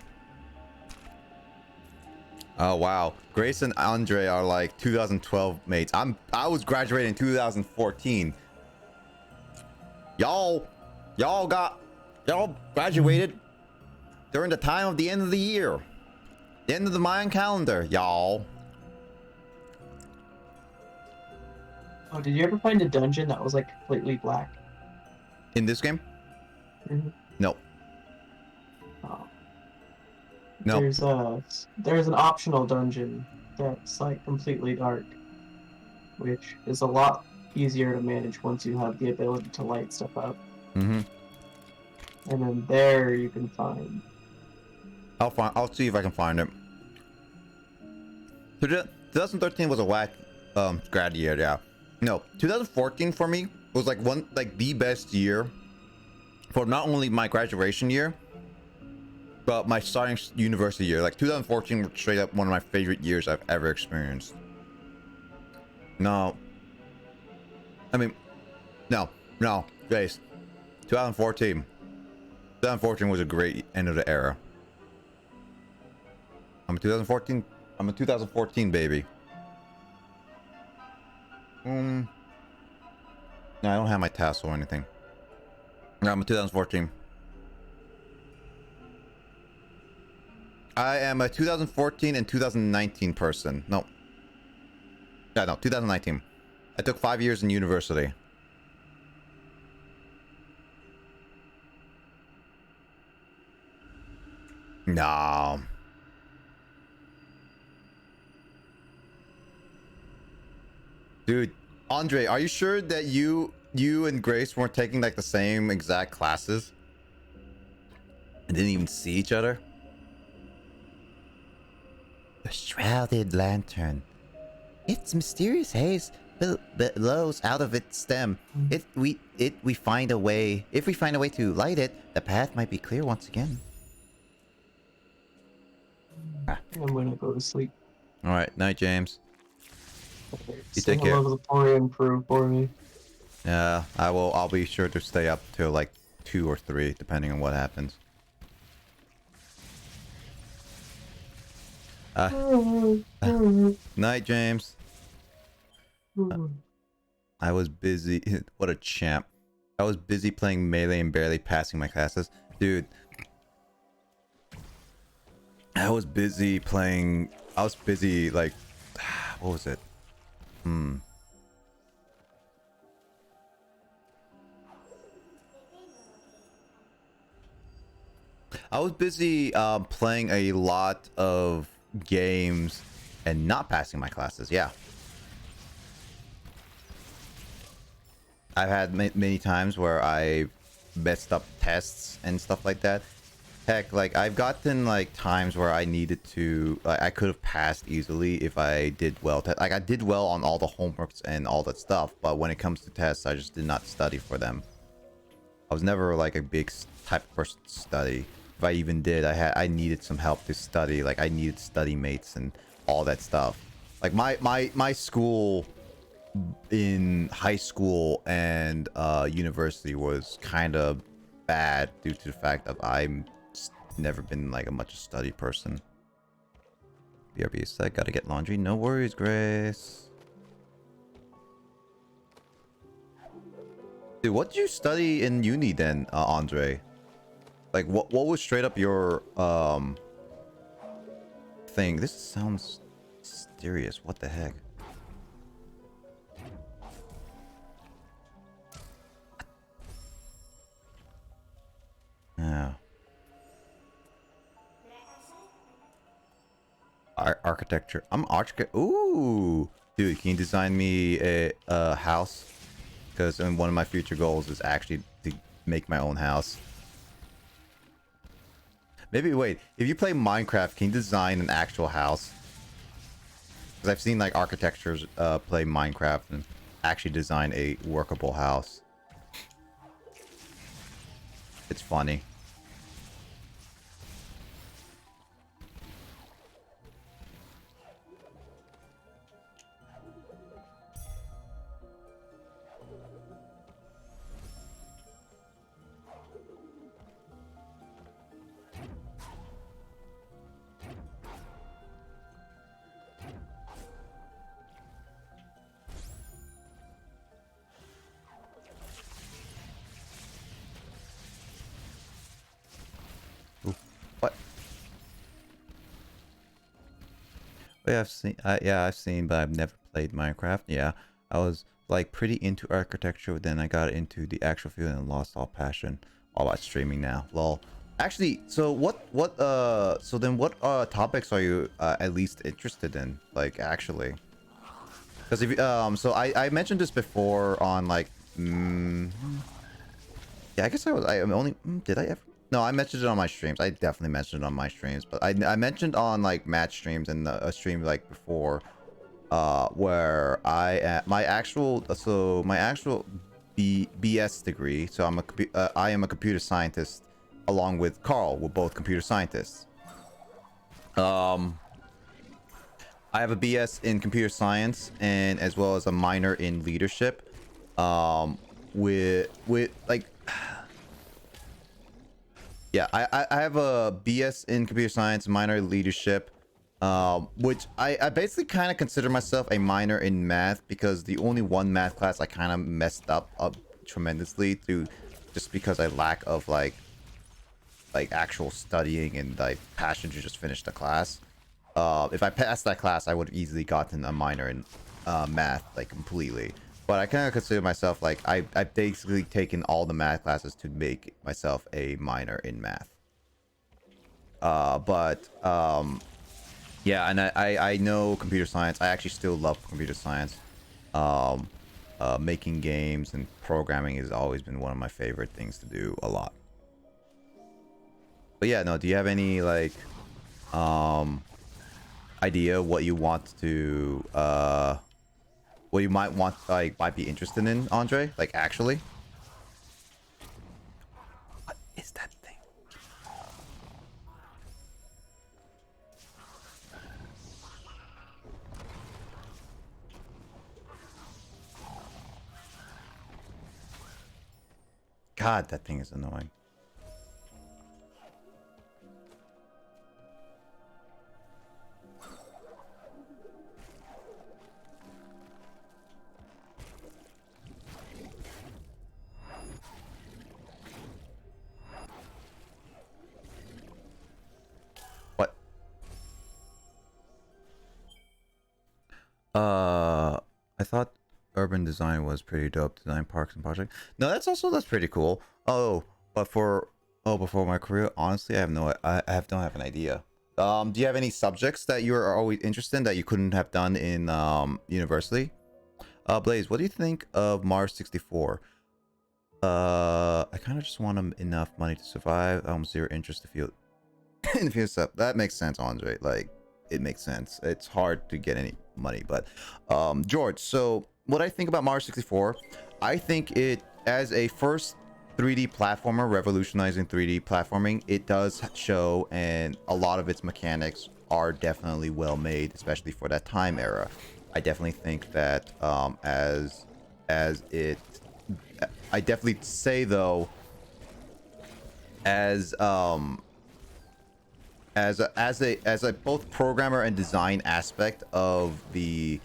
Oh wow. Grace and Andre are like 2012 mates. I was graduating in 2014. Y'all graduated during the time of the end of the year. The end of the Mayan calendar, y'all. Oh, did you ever find a dungeon that was like completely black? In this game? Mm-hmm. No. Oh. No. There's an optional dungeon that's like completely dark, which is a lot easier to manage once you have the ability to light stuff up. Mm-hmm. And then there you can find. I'll see if I can find it. 2013 was a whack grad year, yeah. No, 2014 for me was like the best year for not only my graduation year, but my starting university year. Like 2014 was straight up one of my favorite years I've ever experienced. No. I mean, no, guys. 2014 was a great end of the era. I'm a 2014 baby. No, I don't have my tassel or anything. No, I'm a 2014. I am a 2014 and 2019 person. No. Yeah, no, 2019. I took 5 years in university. No. Dude, Andre, are you sure that you and Grace weren't taking like the same exact classes? And didn't even see each other? The Shrouded Lantern. Its mysterious haze blows out of its stem. If we find a way to light it, the path might be clear once again. I'm gonna go to sleep. All right, night, James. You Say take care. hello to the Porian crew for me. Yeah, I will. I'll be sure to stay up till like 2 or 3, depending on what happens. Night, James. I was busy. What a champ. I was busy playing Melee and barely passing my classes. Dude. I was busy playing... I was busy, like... What was it? I was busy playing a lot of games and not passing my classes, yeah. I've had many times where I messed up tests and stuff like that. Heck, like I've gotten like times where I needed to, like, I could have passed easily if I did well. Like I did well on all the homeworks and all that stuff, but when it comes to tests, I just did not study for them. I was never like a big type of person to study. If I even did, I needed some help to study. Like I needed study mates and all that stuff. Like my school in high school and university was kind of bad due to the fact that I'm never been like a much study person. BRB said, gotta get laundry. No worries, Grace. Dude, what did you study in uni then, Andre? Like, what was straight up your thing? This sounds mysterious. What the heck? Yeah. Architecture. I'm architect. Ooh, dude, can you design me a house? Because one of my future goals is actually to make my own house. Maybe wait. If you play Minecraft, can you design an actual house? Because I've seen like architectures play Minecraft and actually design a workable house. It's funny. What? Yeah, I've seen, but I've never played Minecraft. Yeah, I was like pretty into architecture, but then I got into the actual field and lost all passion. All about streaming now. Lol. Actually, so what topics are you at least interested in? Like actually, because if you, so I mentioned this before on like yeah, I guess I only did I ever. No, I mentioned it on my streams. I definitely mentioned it on my streams, but I mentioned on like match streams and a stream like before, where my actual BS degree. So I am a computer scientist, along with Carl. We're both computer scientists. I have a BS in computer science and as well as a minor in leadership. With like. Yeah, I have a BS in computer science, minor in leadership, which I basically kind of consider myself a minor in math because the only one math class I kind of messed up tremendously through just because I lack of like like actual studying and like passion to just finish the class. If I passed that class, I would have easily gotten a minor in math, like completely. But I kind of consider myself like I've basically taken all the math classes to make myself a minor in math. Yeah, and I know computer science. I actually still love computer science. Making games and programming has always been one of my favorite things to do a lot. But yeah, no, do you have any like idea what you want to what you might want, like, might be interested in, Andre? Like, actually? What is that thing? God, that thing is annoying. What? I thought urban design was pretty dope. Design parks and projects. No, that's pretty cool. Oh, but for before my career, honestly, I don't have an idea. Do you have any subjects that you are always interested in that you couldn't have done in university? Blaze, what do you think of Mars 64? I kind of just want enough money to survive. Zero interest to feel in the future stuff. That makes sense, Andre. Like, it makes sense. It's hard to get any money, but George, so what I think about Mario 64, I think it, as a first 3D platformer revolutionizing 3D platforming, it does show, and a lot of its mechanics are definitely well made, especially for that time era. I definitely think that I definitely say though, as a both programmer and design aspect of the,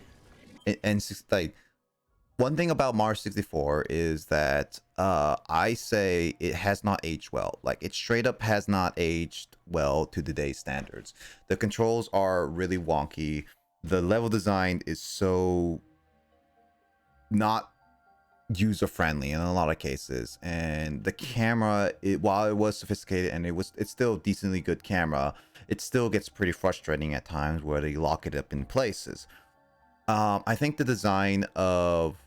and like, one thing about Mario 64 is that I say it has not aged well. Like, it straight up has not aged well to today's standards. The controls are really wonky. The level design is so not user friendly in a lot of cases, and the camera, while it was sophisticated and it's still decently good camera, it still gets pretty frustrating at times where they lock it up in places. I think the design of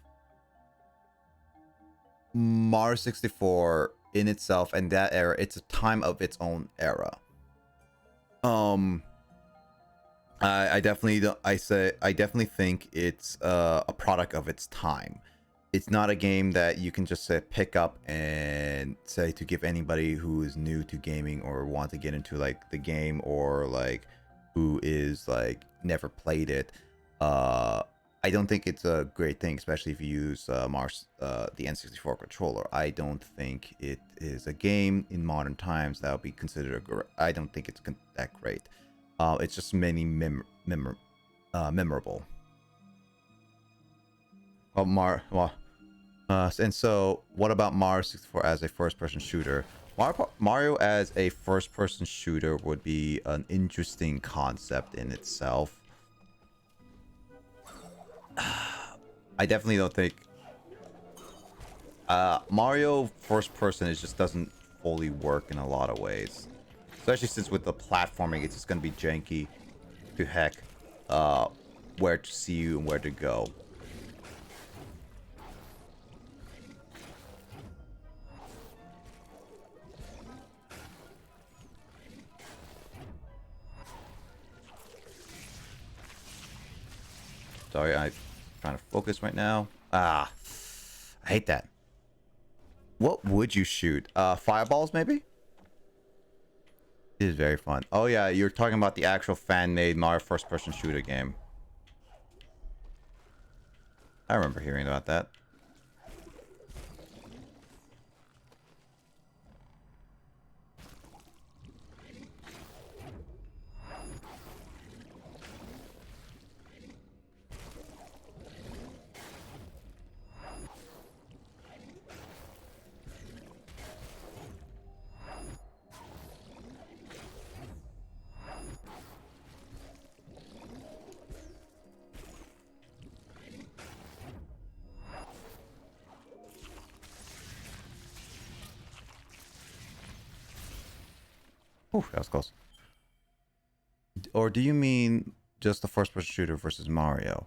Mario 64 in itself and that era, it's a time of its own era. I definitely don't, I definitely think it's a product of its time. It's not a game that you can just say pick up and say to give anybody who is new to gaming or want to get into like the game, or like who is like never played it. I don't think it's a great thing, especially if you use the N64 controller. I don't think it is a game in modern times that would be considered I don't think it's that great. It's just many memorable. And so, what about Mario 64 as a first-person shooter? Mario as a first-person shooter would be an interesting concept in itself. I definitely don't think Mario first-person just doesn't fully work in a lot of ways, especially since with the platforming, it's just gonna be janky to heck. Where to see you and where to go. Sorry, I'm trying to focus right now. I hate that. What would you shoot? Fireballs, maybe? It is very fun. Oh yeah, you're talking about the actual fan-made Mario first-person shooter game. I remember hearing about that. Ooh, that was close. Or do you mean just the first-person shooter versus Mario?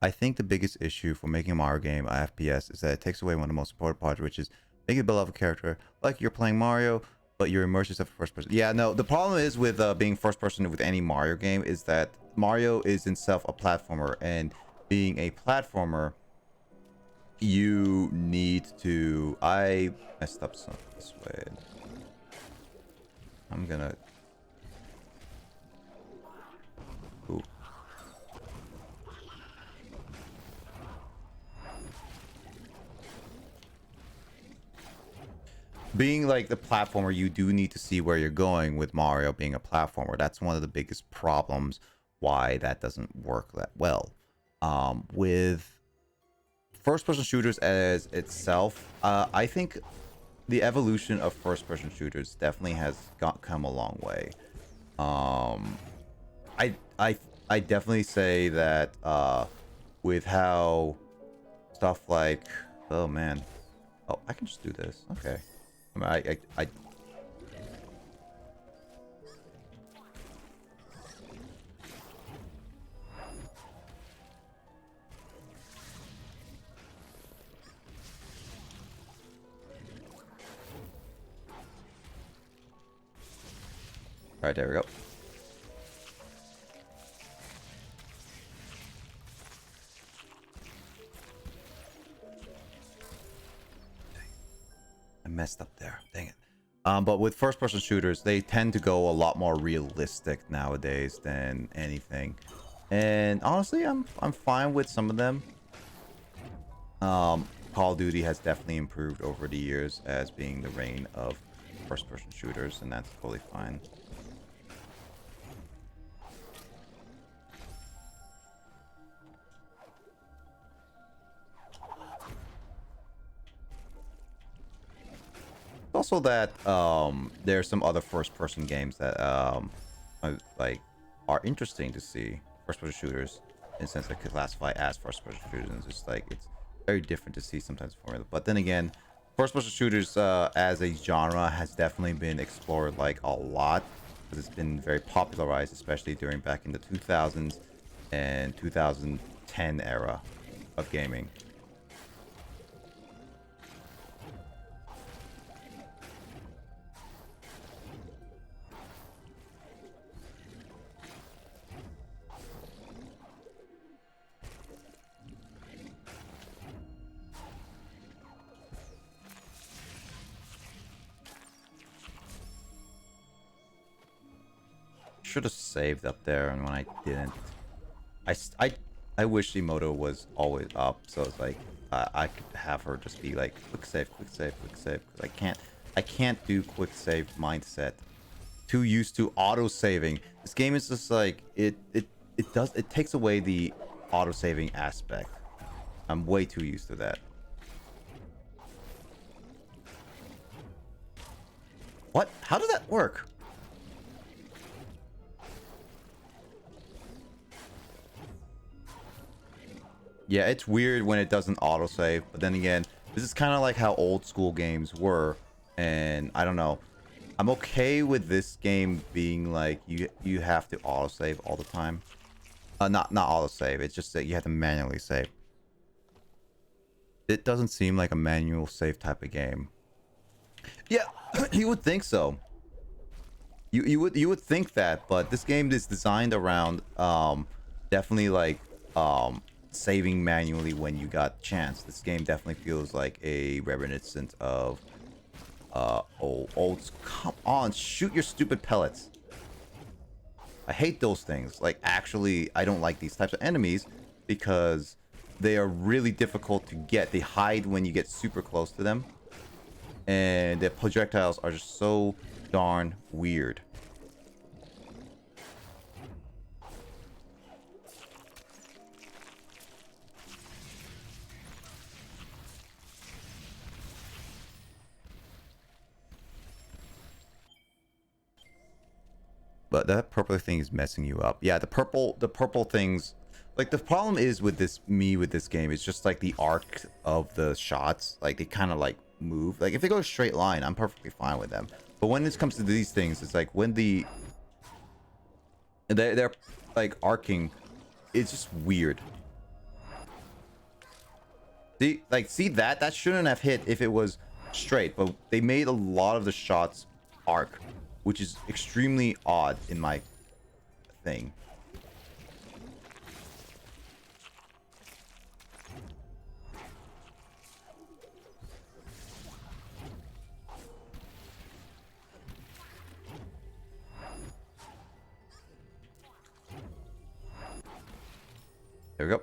I think the biggest issue for making a Mario game a FPS is that it takes away one of the most important parts, which is making a beloved character like you're playing Mario, but you're immersed yourself in first person. Yeah, no, the problem is with being first person with any Mario game is that Mario is itself a platformer, and being a platformer, you need to... I messed up some this way. I'm gonna... Ooh. Being like the platformer, you do need to see where you're going with Mario being a platformer. That's one of the biggest problems why that doesn't work that well. With first-person shooters as itself, I think the evolution of first-person shooters definitely has come a long way. I definitely say that with how stuff like, oh man, oh, I can just do this. Okay. I mean, I all right, there we go. I messed up there. Dang it. But with first-person shooters, they tend to go a lot more realistic nowadays than anything. And honestly, I'm fine with some of them. Call of Duty has definitely improved over the years as being the reign of first-person shooters, and that's totally fine. Also that there's some other first-person games that are interesting to see. First-person shooters, in a sense, that could classify as first-person shooters, and it's just like it's very different to see sometimes formula. But then again, first-person shooters as a genre has definitely been explored like a lot, because it's been very popularized, especially during back in the 2000s and 2010 era of gaming. Should have saved up there, and when I didn't, I wish the moto was always up, so it's like I could have her just be like quick save, quick save, quick save. Cause I can't do quick save mindset. Too used to auto saving. This game is just like it takes away the auto saving aspect. I'm way too used to that. What? How did that work? Yeah, it's weird when it doesn't autosave, but then again, this is kind of like how old school games were, and I don't know. I'm okay with this game being like you have to autosave all the time. Not autosave, it's just that you have to manually save. It doesn't seem like a manual save type of game. Yeah, you would think so. You would think that, but this game is designed around definitely like saving manually when you got chance. This game definitely feels like a reminiscent of old. Come on, shoot your stupid pellets. I hate those things. Like, actually, I don't like these types of enemies because they are really difficult to get. They hide when you get super close to them, and their projectiles are just so darn weird. But that purple thing is messing you up. Yeah, the purple things, like the problem is with this game, it's just like the arc of the shots. Like they kind of like move. Like if they go a straight line, I'm perfectly fine with them. But when it comes to these things, it's like when they're like arcing, it's just weird. See that shouldn't have hit if it was straight, but they made a lot of the shots arc, which is extremely odd in my thing. There we go.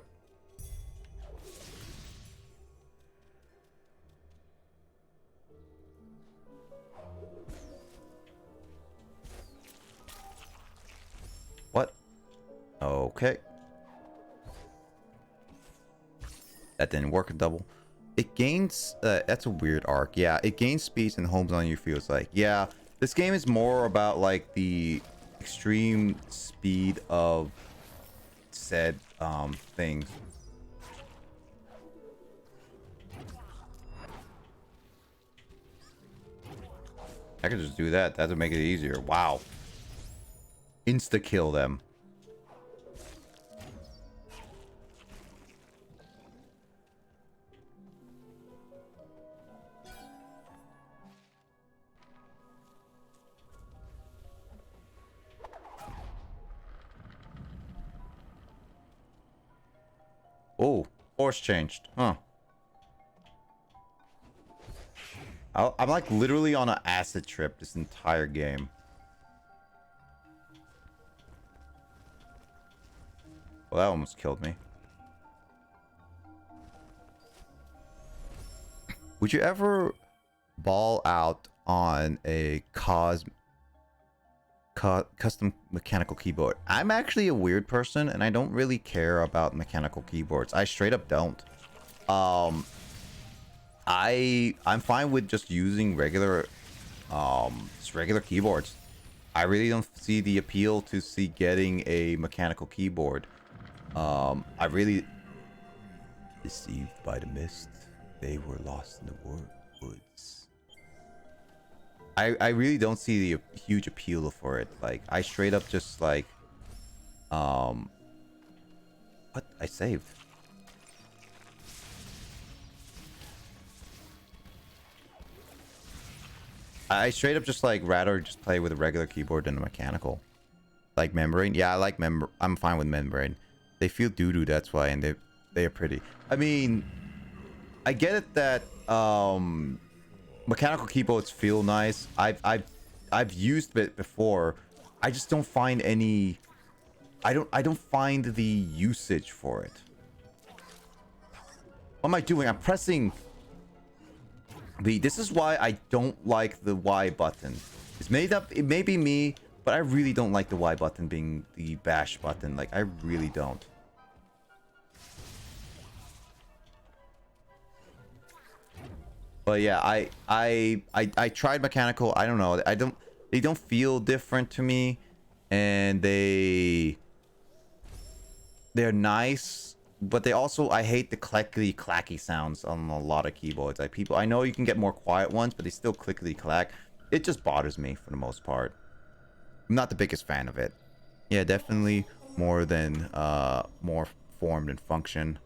What? Okay. That didn't work a double. It gains, that's a weird arc. Yeah, it gains speed and homes on you feels like. Yeah, this game is more about like the extreme speed of said things. I could just do that. That would make it easier. Wow. Insta kill them. Oh, force changed. Huh. I'm like literally on an acid trip this entire game. Well, that almost killed me. Would you ever ball out on a custom mechanical keyboard? I'm actually a weird person and I don't really care about mechanical keyboards. I straight up don't. I'm fine with just using regular keyboards. I really don't see the appeal to getting a mechanical keyboard. I really deceived by the mist. They were lost in the woods. I really don't see the huge appeal for it. Like I straight up just like what? I saved. I straight up just like rather just play with a regular keyboard than a mechanical. Like membrane. Yeah, I like I'm fine with membrane. They feel doo-doo, that's why, and they're pretty. I mean, I get it that mechanical keyboards feel nice. I've used it before. I just don't find any. I don't find the usage for it. What am I doing? I'm pressing B. This is why I don't like the Y button. It's made up. It may be me, but I really don't like the Y button being the bash button. Like I really don't. But yeah, I tried mechanical. I don't know. They don't feel different to me, and they're nice, but they also, I hate the clickety clacky sounds on a lot of keyboards. Like I know you can get more quiet ones, but they still clickety clack. It just bothers me for the most part. I'm not the biggest fan of it. Yeah, definitely more form than function.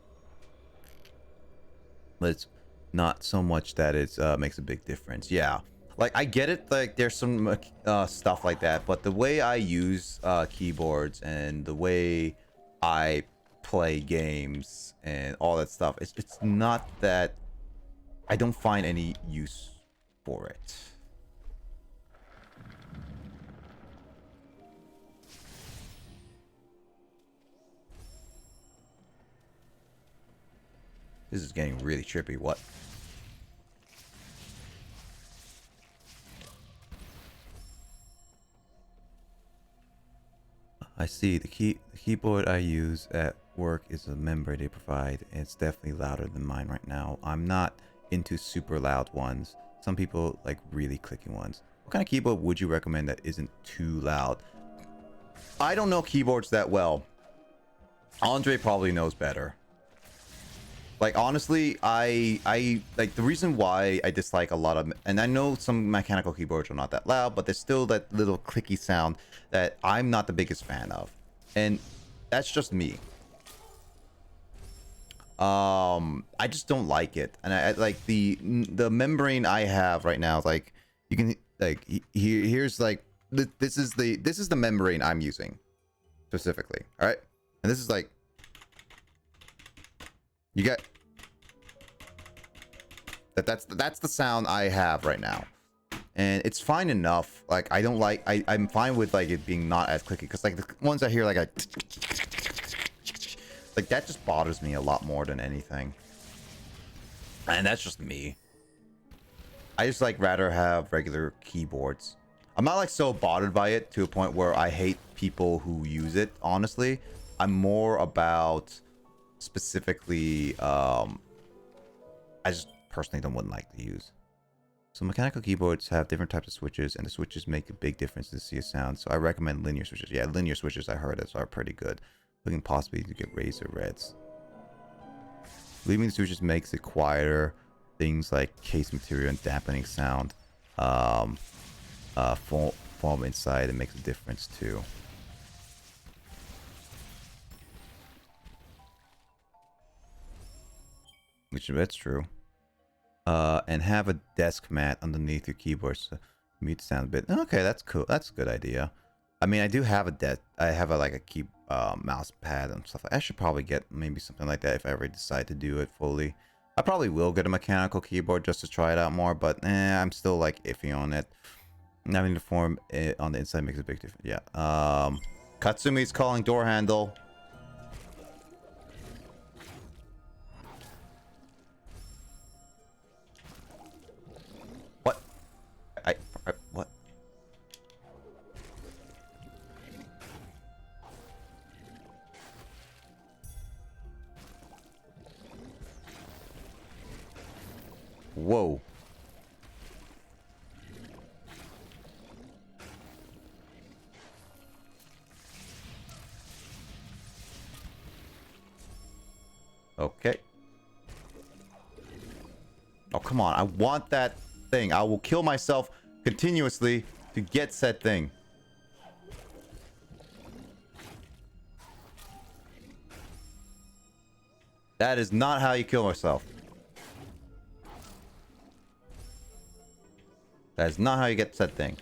But it's not so much that it makes a big difference. Yeah, like I get it, like there's some stuff like that, but the way I use keyboards and the way I play games and all that stuff, it's not that I don't find any use for it. This is getting really trippy. What? I see. The keyboard I use at work is a membrane they provide, and it's definitely louder than mine right now. I'm not into super loud ones. Some people like really clicking ones. What kind of keyboard would you recommend that isn't too loud? I don't know keyboards that well. Andre probably knows better. Like honestly, I like the reason why I dislike a lot of, and I know some mechanical keyboards are not that loud, but there's still that little clicky sound that I'm not the biggest fan of, and that's just me. I just don't like it, and I like the membrane I have right now. Like you can like here's like this is the membrane I'm using specifically. All right, and this is like. You get that's the sound I have right now, and it's fine enough. Like I don't like I'm fine with like it being not as clicky, because like the ones I hear like like that just bothers me a lot more than anything, and that's just me. I just like rather have regular keyboards. I'm not like so bothered by it to a point where I hate people who use it. Honestly, I'm more about specifically I just personally wouldn't like to use. So mechanical keyboards have different types of switches, and the switches make a big difference to see a sound. So I recommend linear switches. Yeah, linear switches I heard are pretty good. Looking possibly to get razor reds. Leaving the switches makes it quieter. Things like case material and dampening sound. Foam inside, it makes a difference too. Which that's true. And have a desk mat underneath your keyboard so mute sound a bit. Okay, that's cool. That's a good idea. I mean, I do have a desk. I have a like a key mouse pad and stuff. I should probably get maybe something like that if I ever decide to do it fully. I probably will get a mechanical keyboard just to try it out more, but I'm still like iffy on it. Having the form on the inside makes a big difference. Yeah. Katsumi's calling door handle. What? What? Whoa. Okay. Oh, come on. I want that thing. I will kill myself continuously to get said thing. That is not how you kill yourself. That is not how you get said thing.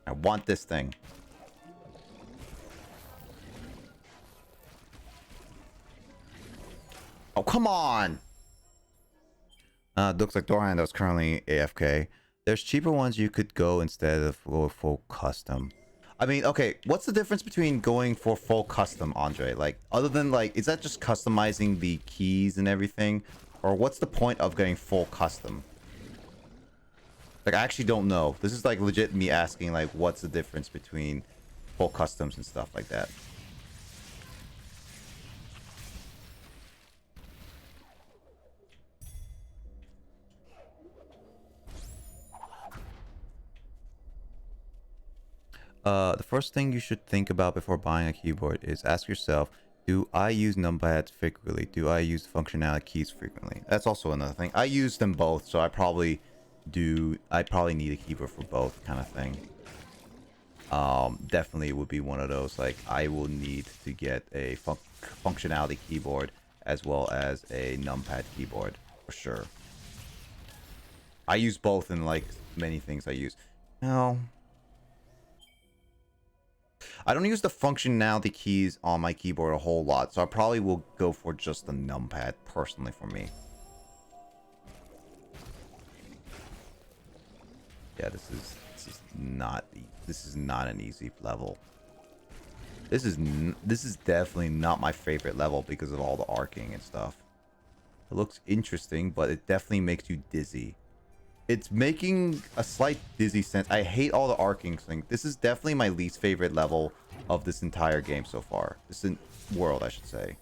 I want this thing. Oh, come on! Looks like door handle is currently AFK. There's cheaper ones you could go instead of go full custom. I mean, okay, what's the difference between going for full custom, Andre? Like, other than like, is that just customizing the keys and everything? Or what's the point of getting full custom? Like, I actually don't know. This is like legit me asking like, what's the difference between full customs and stuff like that? The first thing you should think about before buying a keyboard is ask yourself, do I use numpads frequently? Do I use functionality keys frequently? That's also another thing. I use them both, so I probably need a keyboard for both kind of thing. Definitely would be one of those, like, I will need to get a functionality keyboard as well as a numpad keyboard, for sure. I use both in, like, many things I use. No. I don't use the functionality keys on my keyboard a whole lot, so I probably will go for just the numpad, personally, for me. Yeah, this is not an easy level. This is definitely not my favorite level because of all the arcing and stuff. It looks interesting, but it definitely makes you dizzy. It's making a slight dizzy sense. I hate all the arcing thing. This is definitely my least favorite level of this entire game so far. This world, I should say.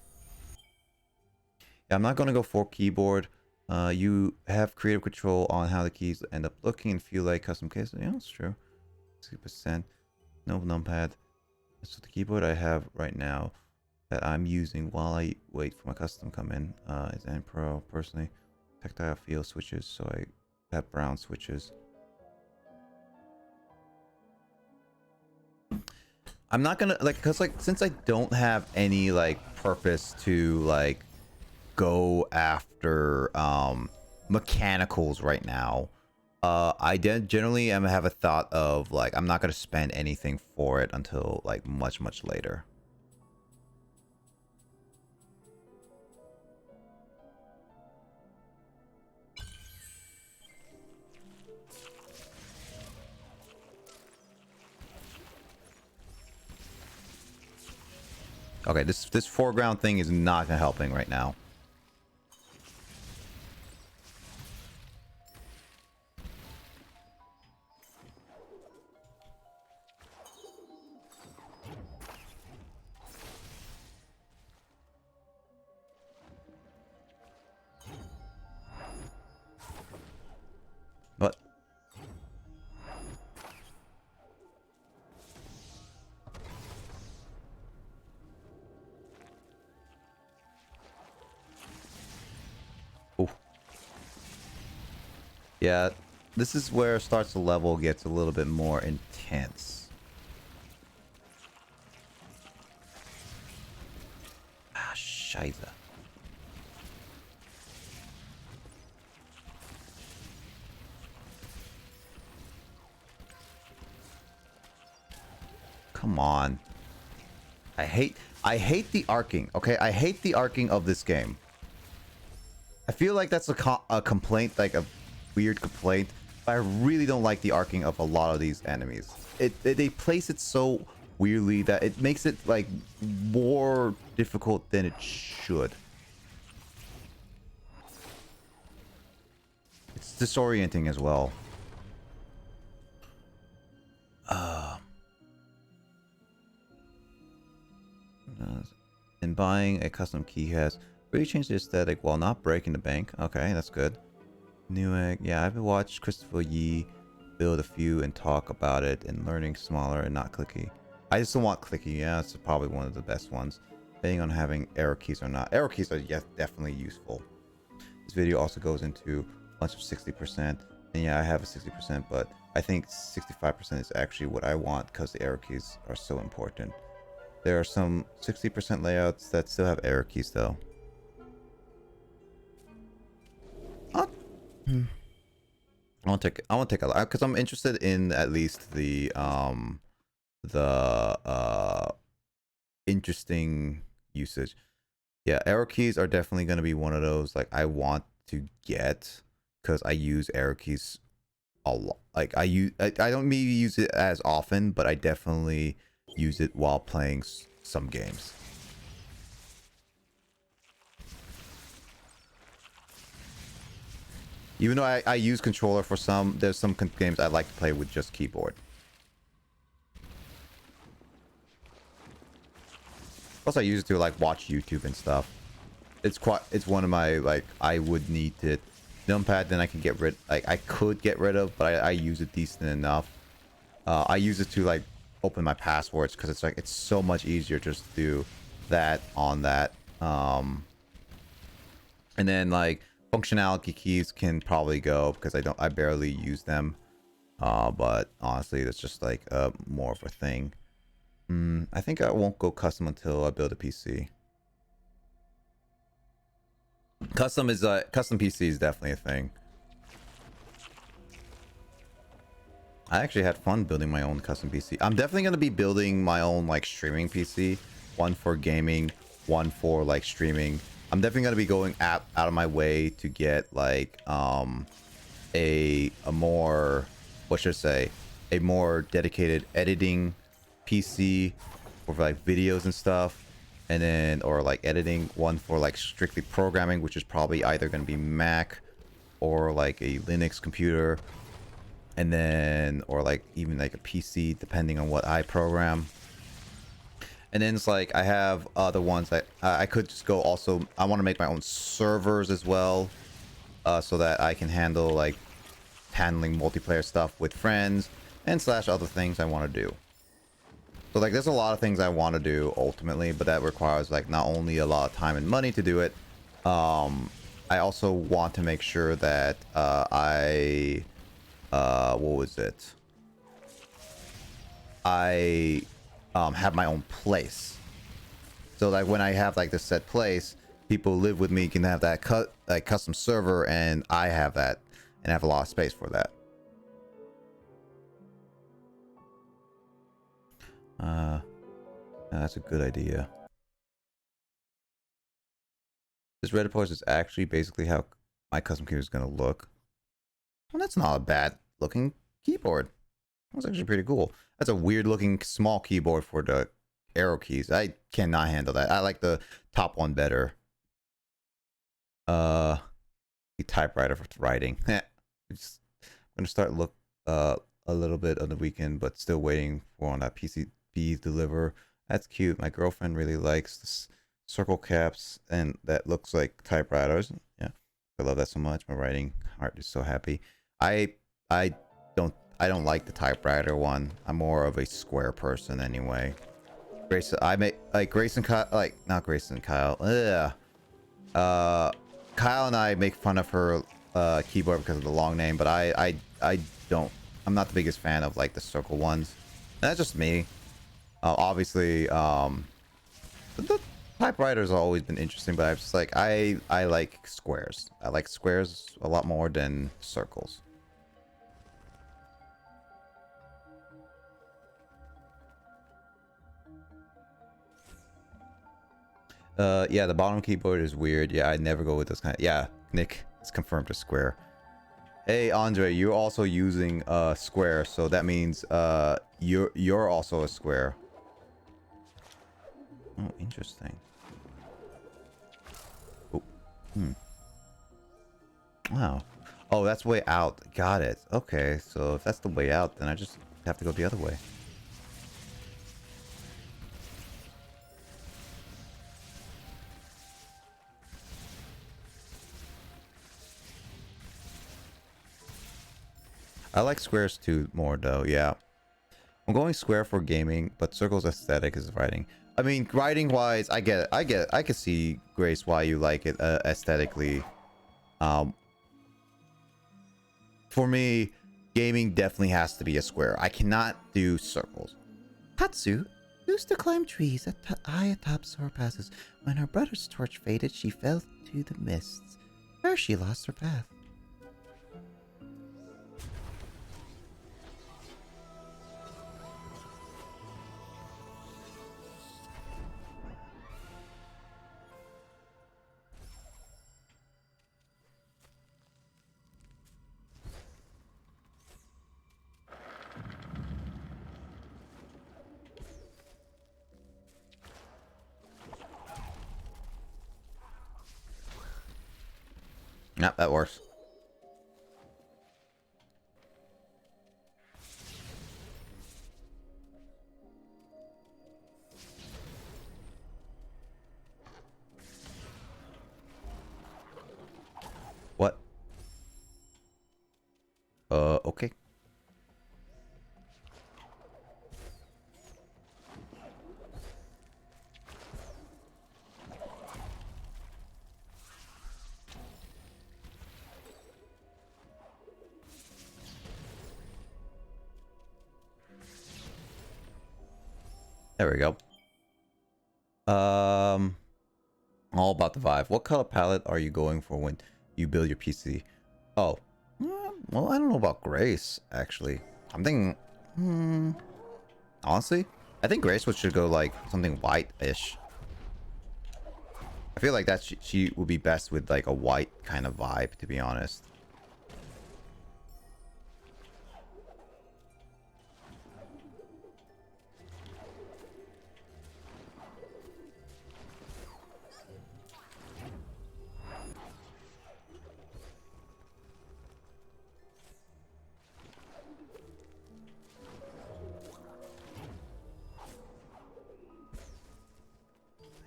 Yeah, I'm not gonna go for keyboard. You have creative control on how the keys end up looking and feel like custom cases. Yeah, that's true. 60%. No numpad. So the keyboard I have right now that I'm using while I wait for my custom to come in is N Pro. Personally, tactile feel switches, so I have brown switches. I'm not gonna like, cause like since I don't have any like purpose to like go after mechanicals right now, I generally am have a thought of like I'm not gonna spend anything for it until like much later. Okay, this foreground thing is not helping right now. But ooh. Yeah, this is where starts the level gets a little bit more intense. Ah, scheiße. Come on. I hate the arcing. Okay, I hate the arcing of this game. I feel like that's a complaint, like a weird complaint. But I really don't like the arcing of a lot of these enemies. They place it so weirdly that it makes it like more difficult than it should. It's disorienting as well. And buying a custom key has really changed the aesthetic while not breaking the bank. Okay, that's good. Newegg, yeah, I've watched Christopher Yee build a few and talk about it and learning smaller and not clicky. I just don't want clicky. Yeah, it's probably one of the best ones. Depending on having arrow keys or not. Arrow keys are, yes, definitely useful. This video also goes into a bunch of 60%. And yeah, I have a 60%, but I think 65% is actually what I want because the arrow keys are so important. There are some 60% layouts that still have arrow keys though. I want to take a look because I'm interested in at least the interesting usage. Yeah, arrow keys are definitely going to be one of those like I want to get because I use arrow keys a lot. Like I don't maybe use it as often, but I definitely use it while playing some games. Even though I use controller for some, there's some games I like to play with just keyboard. Plus I use it to like watch YouTube and stuff. It's one of my like I would need it. Numpad then I can get rid, like I could get rid of, but I use it decent enough. I use it to like open my passwords because it's like it's so much easier just to do that on that. And then like functionality keys can probably go because I barely use them. But honestly, that's just like more of a thing. I think I won't go custom until I build a PC. Custom PC is definitely a thing. I actually had fun building my own custom PC. I'm definitely going to be building my own like streaming PC. One for gaming, one for like streaming. I'm definitely going to be going out of my way to get like a more, what should I say, a more dedicated editing PC for like videos and stuff. And then, or like editing, one for like strictly programming, which is probably either going to be Mac or like a Linux computer. And then, or like even like a PC, depending on what I program. And then it's like I have other ones that I could just go also. I want to make my own servers as well. so that I can handle like handling multiplayer stuff with friends and slash other things I want to do. So like there's a lot of things I want to do ultimately, but that requires like not only a lot of time and money to do it. I also want to make sure that what was it? I have my own place. So like when I have like this set place, people live with me can have that custom server, and I have that and have a lot of space for that. That's a good idea. This Reddit post is actually basically how my custom keyboard is going to look. Well, that's not a bad looking keyboard. That's actually pretty cool. That's a weird looking small keyboard for the arrow keys. I cannot handle that. I like the top one better. The typewriter for writing. I'm gonna start look a little bit on the weekend, but still waiting for on that PCB deliver. That's cute. My girlfriend really likes this circle caps, and that looks like typewriters. Yeah, I love that so much. My writing heart is so happy. I don't like the typewriter one. I'm more of a square person anyway. I make like Grayson Kyle, like not Grayson Kyle. Kyle and I make fun of her keyboard because of the long name, but I don't. I'm not the biggest fan of like the circle ones. That's just me. Obviously, the typewriters have always been interesting, but I'm just like I like squares. I like squares a lot more than circles. Yeah, the bottom keyboard is weird. Yeah, I never go with this kind of... Yeah, Nick, it's confirmed a square. Hey, Andre, you're also using square, so that means you're also a square. Oh, interesting. Oh, wow. Oh, that's way out. Got it. Okay, so if that's the way out, then I just have to go the other way. I like squares too more though, yeah. I'm going square for gaming, but circles aesthetic is writing. I mean, writing wise, I get it. I can see, Grace, why you like it aesthetically. For me, gaming definitely has to be a square. I cannot do circles. Tatsu used to climb trees high atop soar passes. When her brother's torch faded, she fell to the mists, where she lost her path. Yep, that works. What? Okay. There we go. All about the vibe. What color palette are you going for when you build your PC? Oh, well, I don't know about Grace, actually. I'm thinking, honestly, I think Grace should go like something white-ish. I feel like that she would be best with like a white kind of vibe, to be honest.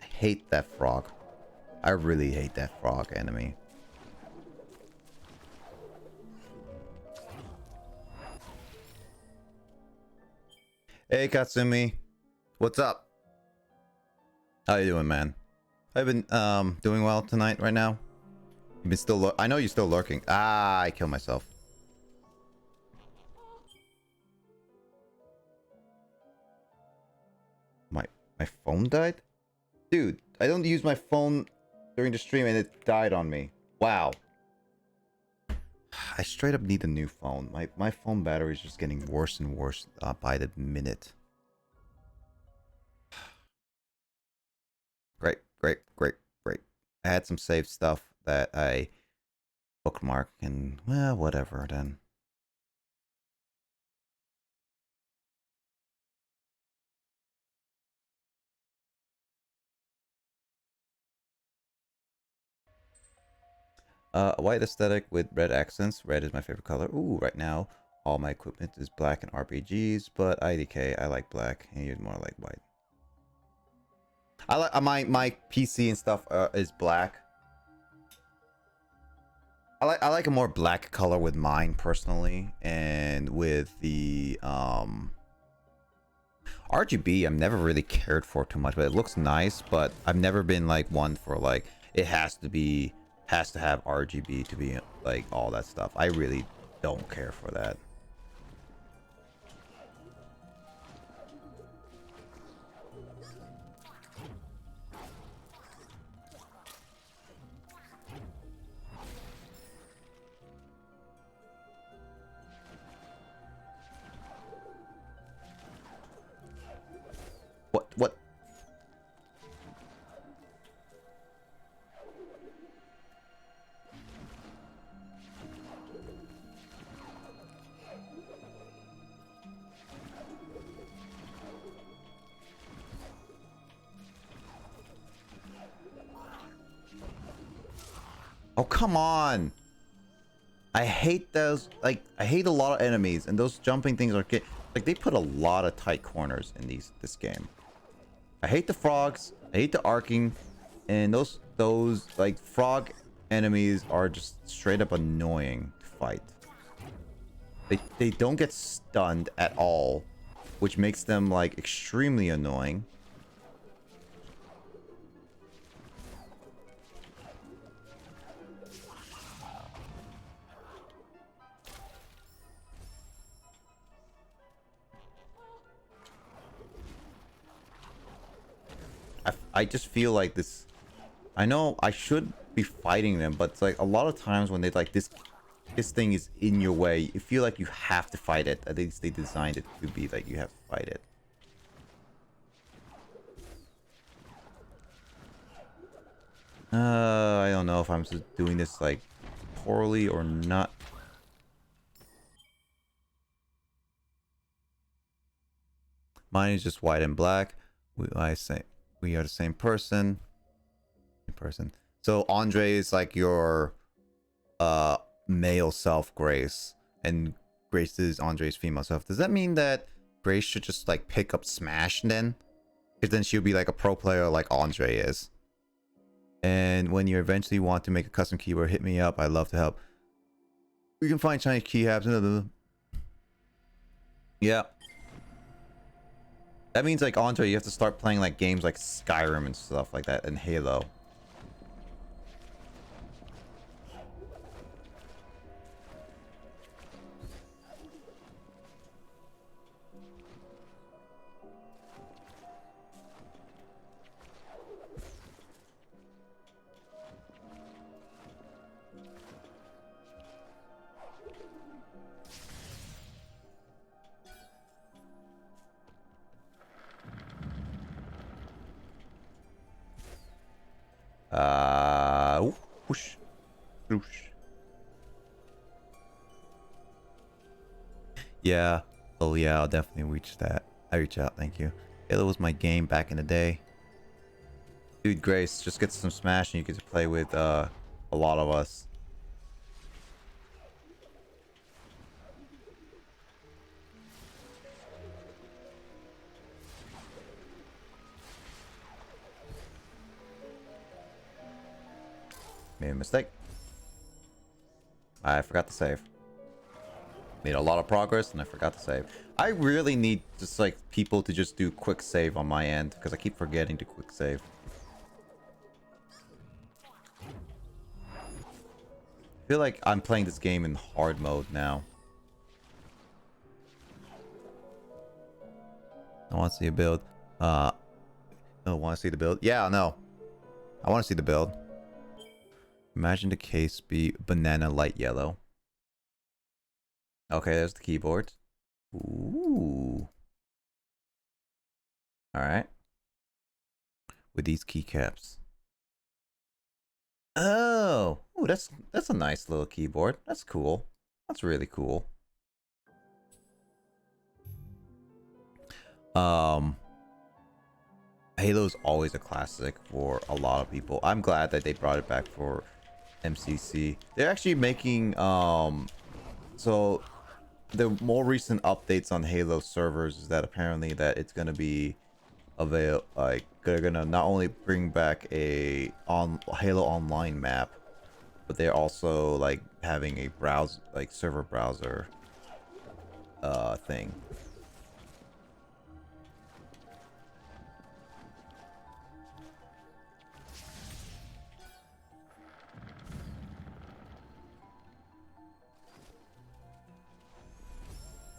I hate that frog. I really hate that frog enemy. Hey Katsumi, what's up? How you doing, man? I've been doing well tonight right now. You've been still I know you're still lurking. Ah, I killed myself. My phone died? Dude, I don't use my phone during the stream and it died on me. Wow. I straight up need a new phone. My phone battery is just getting worse and worse by the minute. Great, great, great, great. I had some saved stuff that I bookmark and, well, whatever then. White aesthetic with red accents. Red is my favorite color. Ooh, right now all my equipment is black and RPGs, but IDK I like black and you're more like white. I like my PC and stuff is black. I like a more black color with mine personally, and with the RGB I'm never really cared for too much, but it looks nice. But I've never been like one for like it has to have RGB to be like all that stuff. I really don't care for that. What? Oh, come on. I hate those, like, I hate a lot of enemies, and those jumping things are like, they put a lot of tight corners in this game. I hate the frogs, I hate the arcing, and those like frog enemies are just straight up annoying to fight. They don't get stunned at all, which makes them like extremely annoying. I just feel like this. I know I should be fighting them, but it's like a lot of times when they like this thing is in your way, you feel like you have to fight it. At least they designed it to be like you have to fight it. I don't know if I'm just doing this like poorly or not. Mine is just white and black. I say we are the same person. So Andre is like your male self, Grace, and Grace is Andre's female self. Does that mean that Grace should just like pick up Smash then? Because then she'll be like a pro player like Andre is. And when you eventually want to make a custom keyboard, hit me up. I'd love to help. We can find Chinese keycaps. Yeah. That means like Andre, you have to start playing like games like Skyrim and stuff like that, and Halo. Whoosh. Whoosh. Yeah. Oh yeah, I'll definitely reach that. I reach out, thank you. Halo was my game back in the day. Dude, Grace, just get some Smash and you get to play with a lot of us. Made a mistake. I forgot to save. Made a lot of progress and I forgot to save. I really need just like people to just do quick save on my end because I keep forgetting to quick save. I feel like I'm playing this game in hard mode now. I want to see a build. I want to see the build. Yeah, no. I want to see the build. Imagine the case be banana light yellow. Okay, there's the keyboard. Ooh. Alright. With these keycaps. Oh. Ooh, that's a nice little keyboard. That's cool. That's really cool. Halo's always a classic for a lot of people. I'm glad that they brought it back for MCC. They're actually making so the more recent updates on Halo servers is that apparently that it's gonna be like they're gonna not only bring back a Halo Online map, but they're also like having a server browser thing.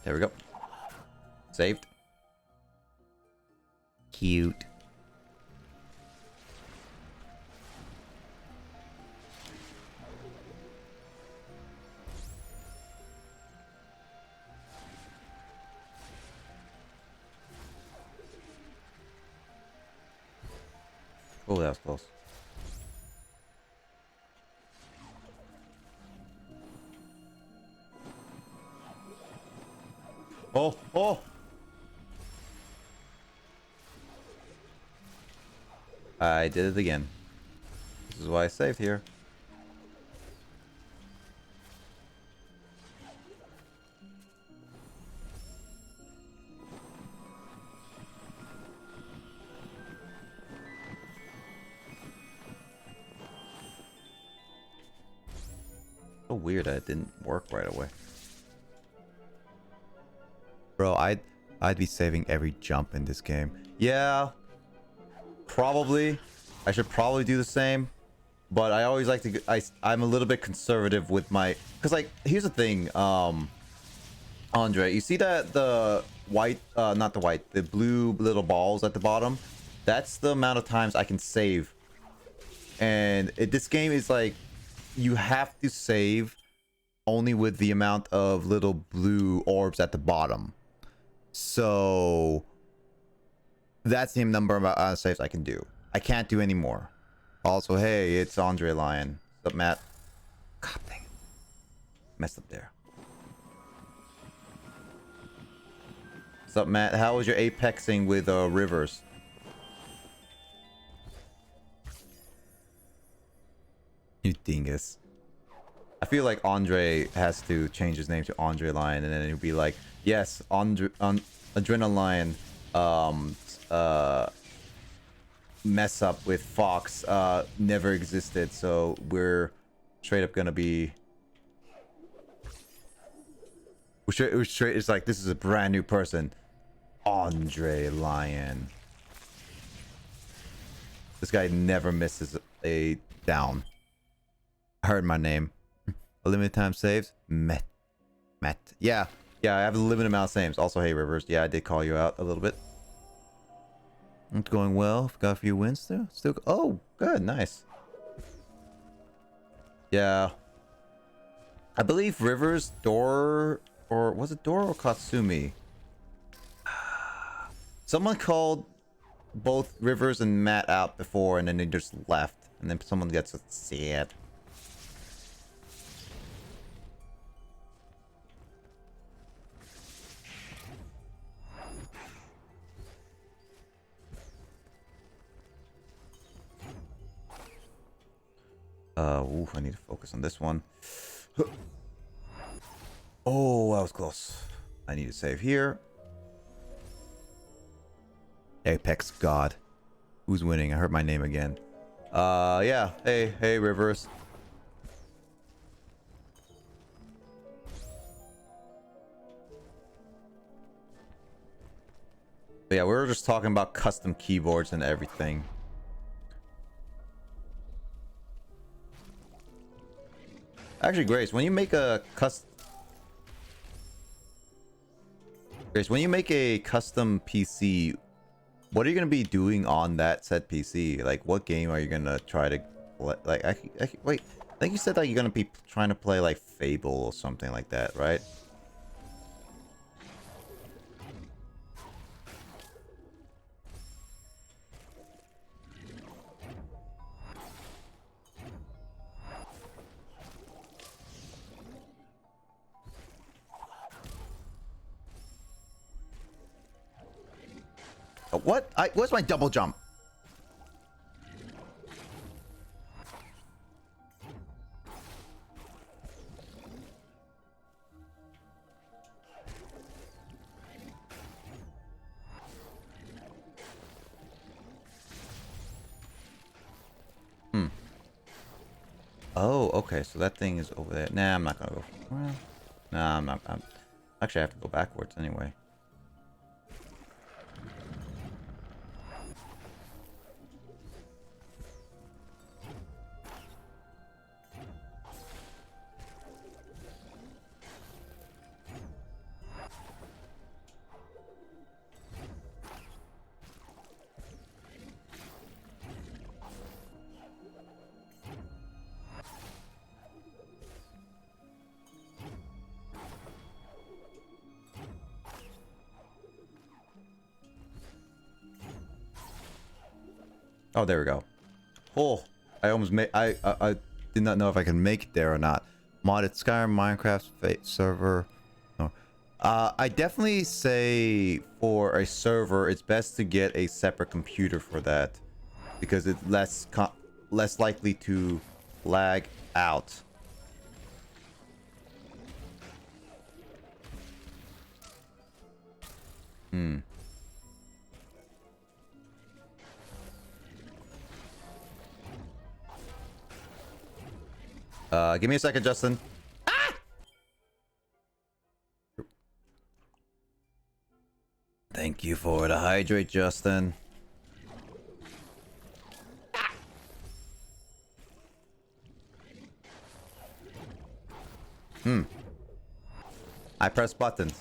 There we go. Saved. Cute. Oh, that was close. Oh, oh! I did it again. This is why I saved here. So weird that it didn't work right away. Bro, I'd be saving every jump in this game. Yeah. Probably. I should probably do the same. But I always like to I'm a little bit conservative with my cuz like here's the thing, Andre, you see that the white not the white, the blue little balls at the bottom? That's the amount of times I can save. And this game is like you have to save only with the amount of little blue orbs at the bottom. So that's the number of saves I can do. I can't do any more. Also, hey, it's Andre Lion. What's up, Matt? God dang it. Messed up there. What's up, Matt? How was your apexing with Rivers? You dingus. I feel like Andre has to change his name to Andre Lion, and then he'll be like, yes, Adrenaline mess up with Fox never existed, so we're straight up gonna be it's like this is a brand new person. Andre Lion. This guy never misses a down. I heard my name. A limited time saves? Met. Yeah, I have a limited amount of saves. Also, hey Rivers, yeah, I did call you out a little bit. It's going well. Got a few wins there. Still, oh, good, nice. Yeah, I believe Rivers, Dor, or was it Dor or Katsumi? Someone called both Rivers and Matt out before, and then they just left, and then someone gets sad. Ooh, I need to focus on this one. Oh, that was close. I need to save here. Apex God. Who's winning? I heard my name again. Yeah. Hey, Rivers. But yeah, we were just talking about custom keyboards and everything. Actually, Grace, when you make a custom PC, what are you gonna be doing on that said PC? Like, what game are you gonna try to like? Wait, I think you said that you're gonna be trying to play like Fable or something like that, right? What? Where's my double jump? Oh, okay. So that thing is over there. Nah, I'm not gonna go. Well, nah, I'm not. Actually, I have to go backwards anyway. Oh, there we go. Oh, I almost made. I did not know if I could make it there or not. Modded Skyrim, Minecraft, Fate server. No. I definitely say for a server, it's best to get a separate computer for that, because it's less likely to lag out. Give me a second, Justin. Ah! Thank you for the hydrate, Justin. I press buttons.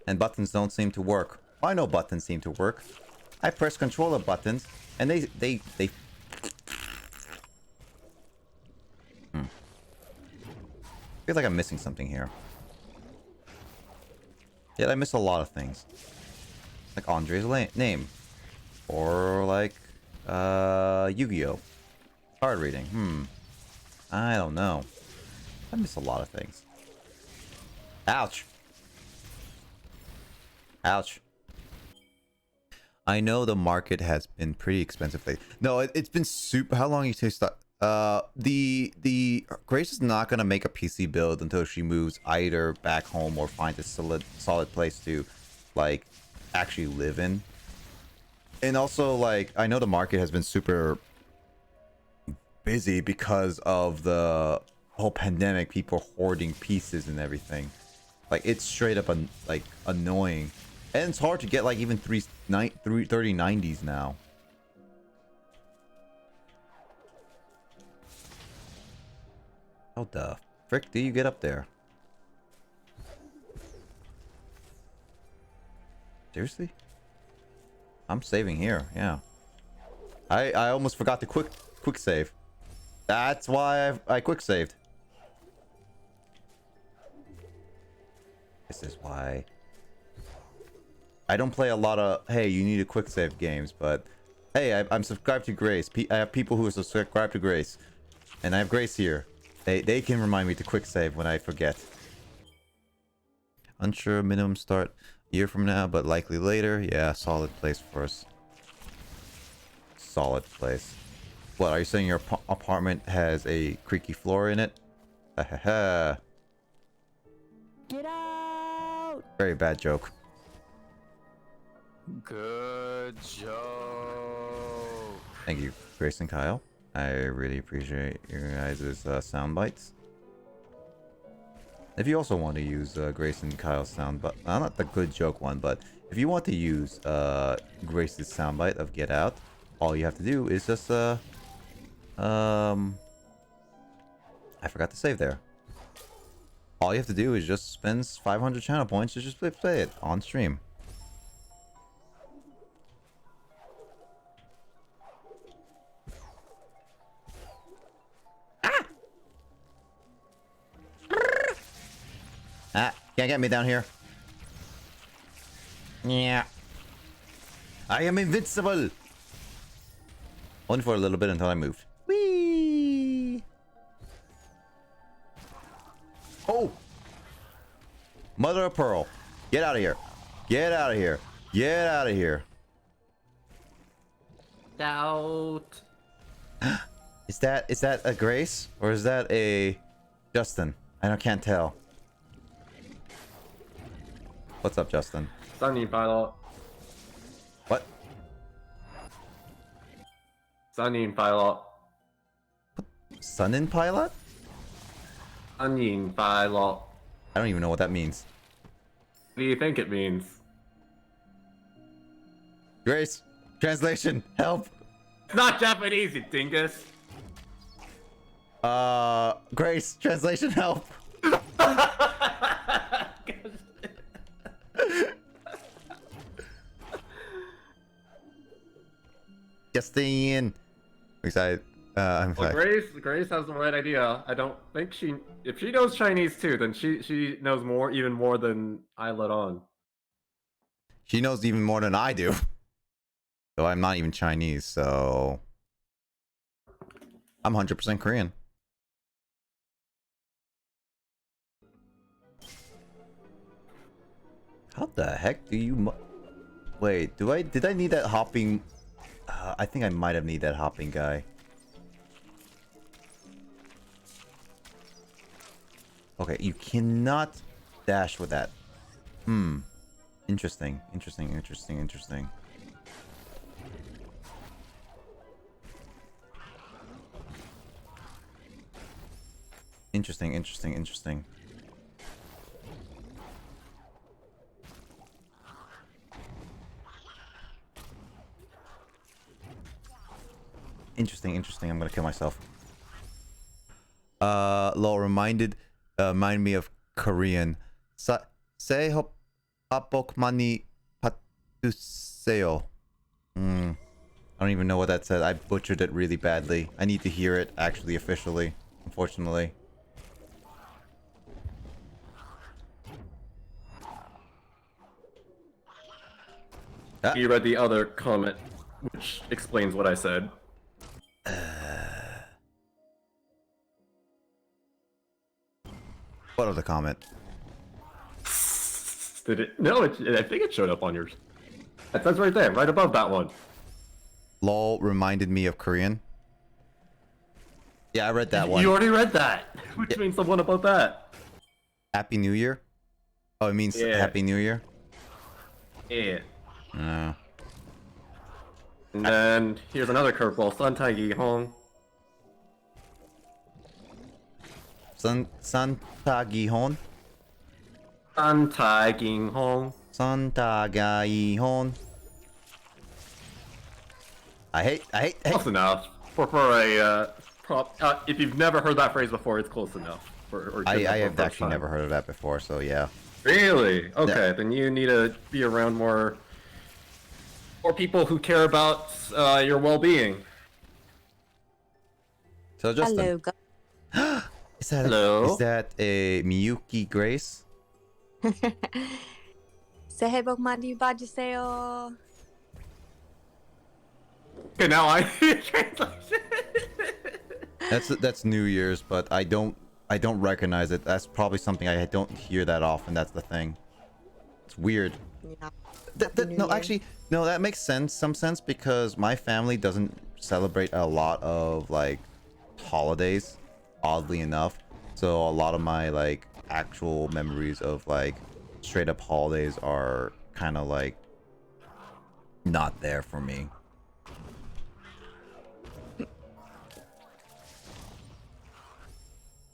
And buttons don't seem to work. Why no buttons seem to work? I press controller buttons and they I feel like I'm missing something here. Yeah, I miss a lot of things. Like Andre's name. Or like Yu-Gi-Oh! Card reading. I don't know. I miss a lot of things. Ouch. Ouch. I know the market has been pretty expensive lately. No, it's been super. How long you take start? The Grace is not gonna make a PC build until she moves either back home or finds a solid place to like actually live in. And also, like, I know the market has been super busy because of the whole pandemic, people hoarding pieces and everything. Like, it's straight up like annoying. And it's hard to get like even 3090s now. How the frick do you get up there? Seriously? I'm saving here, yeah. I almost forgot to quick save. That's why I quick saved. This is why I don't play a lot of, hey, you need a quick save games, but hey, I'm subscribed to Grace. I have people who are subscribed to Grace, and I have Grace here. They can remind me to quick save when I forget. Unsure minimum start a year from now, but likely later. Yeah, solid place for us. Solid place. What, are you saying your apartment has a creaky floor in it? Get out! Very bad joke. Good joke. Thank you, Grace and Kyle. I really appreciate your guys' sound bites. If you also want to use Grace and Kyle's sound, but not the good joke one, but if you want to use Grace's soundbite of Get Out, all you have to do is just I forgot to save there. All you have to do is just spend 500 channel points to just play it on stream. Ah, can't get me down here. Yeah. I am invincible. Only for a little bit until I moved. Whee! Oh! Mother of pearl. Get out of here. Get out of here. Get out of here. Doubt. Is that a Grace or is that a Justin? Can't tell. What's up, Justin? Sunny pilot. What? Sunny pilot. Sun in pilot? Sunny pilot. I don't even know what that means. What do you think it means? Grace, translation, help. It's not Japanese, you dingus. Grace, translation, help. Justin. Excited. I'm Well, sorry. Grace has the right idea. I don't think if she knows Chinese too, then she knows even more than I let on. She knows even more than I do. So I'm not even Chinese, so I'm 100% Korean. How the heck do you wait, did I need that hopping? I think I might have need that hopping guy. Okay, you cannot dash with that. Interesting. Interesting. Interesting. I'm gonna kill myself. Lol reminded me of Korean. Say hopok mani patuseo. I don't even know what that said. I butchered it really badly. I need to hear it actually officially, unfortunately. Ah. You read the other comment, which explains what I said. What of the comment? Did it? No, I think it showed up on yours. That's right there, right above that one. Lol reminded me of Korean. Yeah, I read that one. You already read that, which means the one above that. Happy New Year? Oh, it means Yeah. Happy New Year? Yeah. No. And then here's another curveball. Santai Gihong. Santa Gihon? Santai Gihong. Santa Gihon. I hate. Close enough. For a prop. If you've never heard that phrase before, it's close enough. I have actually never heard of that before, so yeah. Really? Okay, then you need to be around more people who care about your well-being. So Justin. Hello, guys. Hello? Is that a Miyuki Grace? 새해 복 많이 받으세요. Okay, now I That's New Year's, but I don't recognize it. That's probably something I don't hear that often. That's the thing. It's weird. Yeah. No, actually, no, that makes some sense because my family doesn't celebrate a lot of like holidays, oddly enough. So a lot of my like actual memories of like straight up holidays are kind of like not there for me.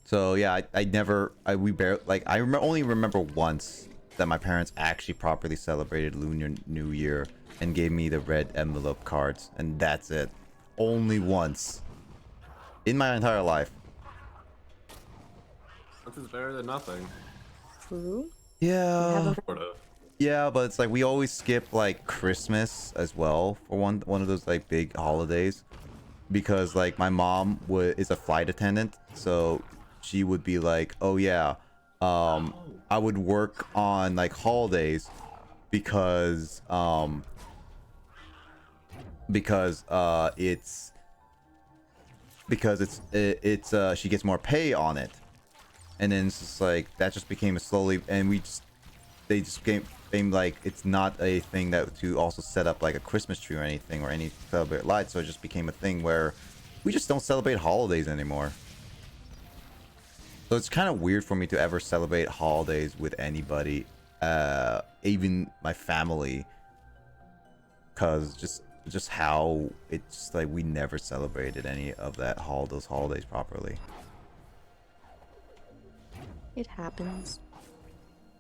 So yeah, I never, we barely, like, I only remember once that my parents actually properly celebrated Lunar New Year and gave me the red envelope cards, and that's it. Only once in my entire life. This is better than nothing. True. Yeah. haven't- Sorta. Yeah, but it's like we always skip like Christmas as well for one of those like big holidays, because like my mom is a flight attendant, so she would be like, oh yeah, I would work on like holidays because it's she gets more pay on it. And then it's just like that just became a slowly, and they just became like it's not a thing that to also set up like a Christmas tree or anything or any celebrate lights, so it just became a thing where we just don't celebrate holidays anymore. So it's kind of weird for me to ever celebrate holidays with anybody, even my family, cause just how it's like we never celebrated any of those holidays properly. It happens.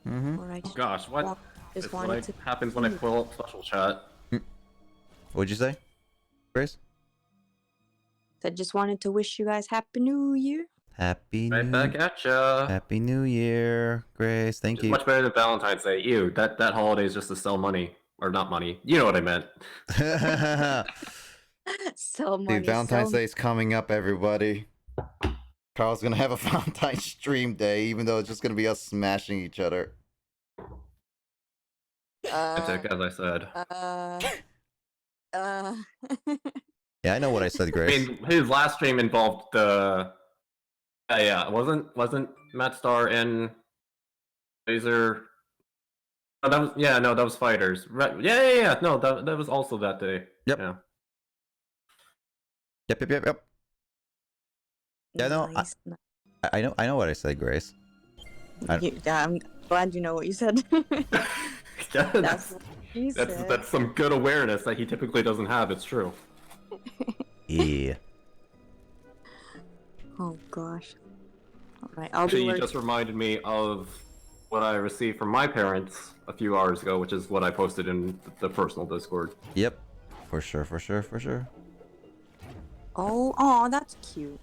Mm-hmm. Or I Oh gosh, what? just It's wanted what to. happens when I pull up special chat. What'd you say, Grace? I just wanted to wish you guys Happy New Year. Happy Right back at ya. Happy New Year, Grace. Thank It's you. much better than Valentine's Day. Ew, that holiday is just to sell money. Or not money. You know what I meant. So money. Dude, Valentine's so... Day is coming up, everybody. Carl's gonna have a Valentine's stream day, even though it's just gonna be us smashing each other. Romantic, as I said. Yeah, I know what I said, I Grace. mean, his last stream involved the. Yeah, wasn't Matt Star and Laser. Oh, that was that was Fighters. Right? Yeah. No, that was also that day. Yep. Yeah. Yep. Yeah, no, Nice. I know what I said, Grace. Yeah, I'm glad you know what you said. Yeah, That's what you said. that's some good awareness that he typically doesn't have. It's true. Yeah. Oh gosh. All right, I'll Actually, be you working. just reminded me of what I received from my parents a few hours ago, which is what I posted in the personal Discord. Yep. For sure. Oh, that's cute.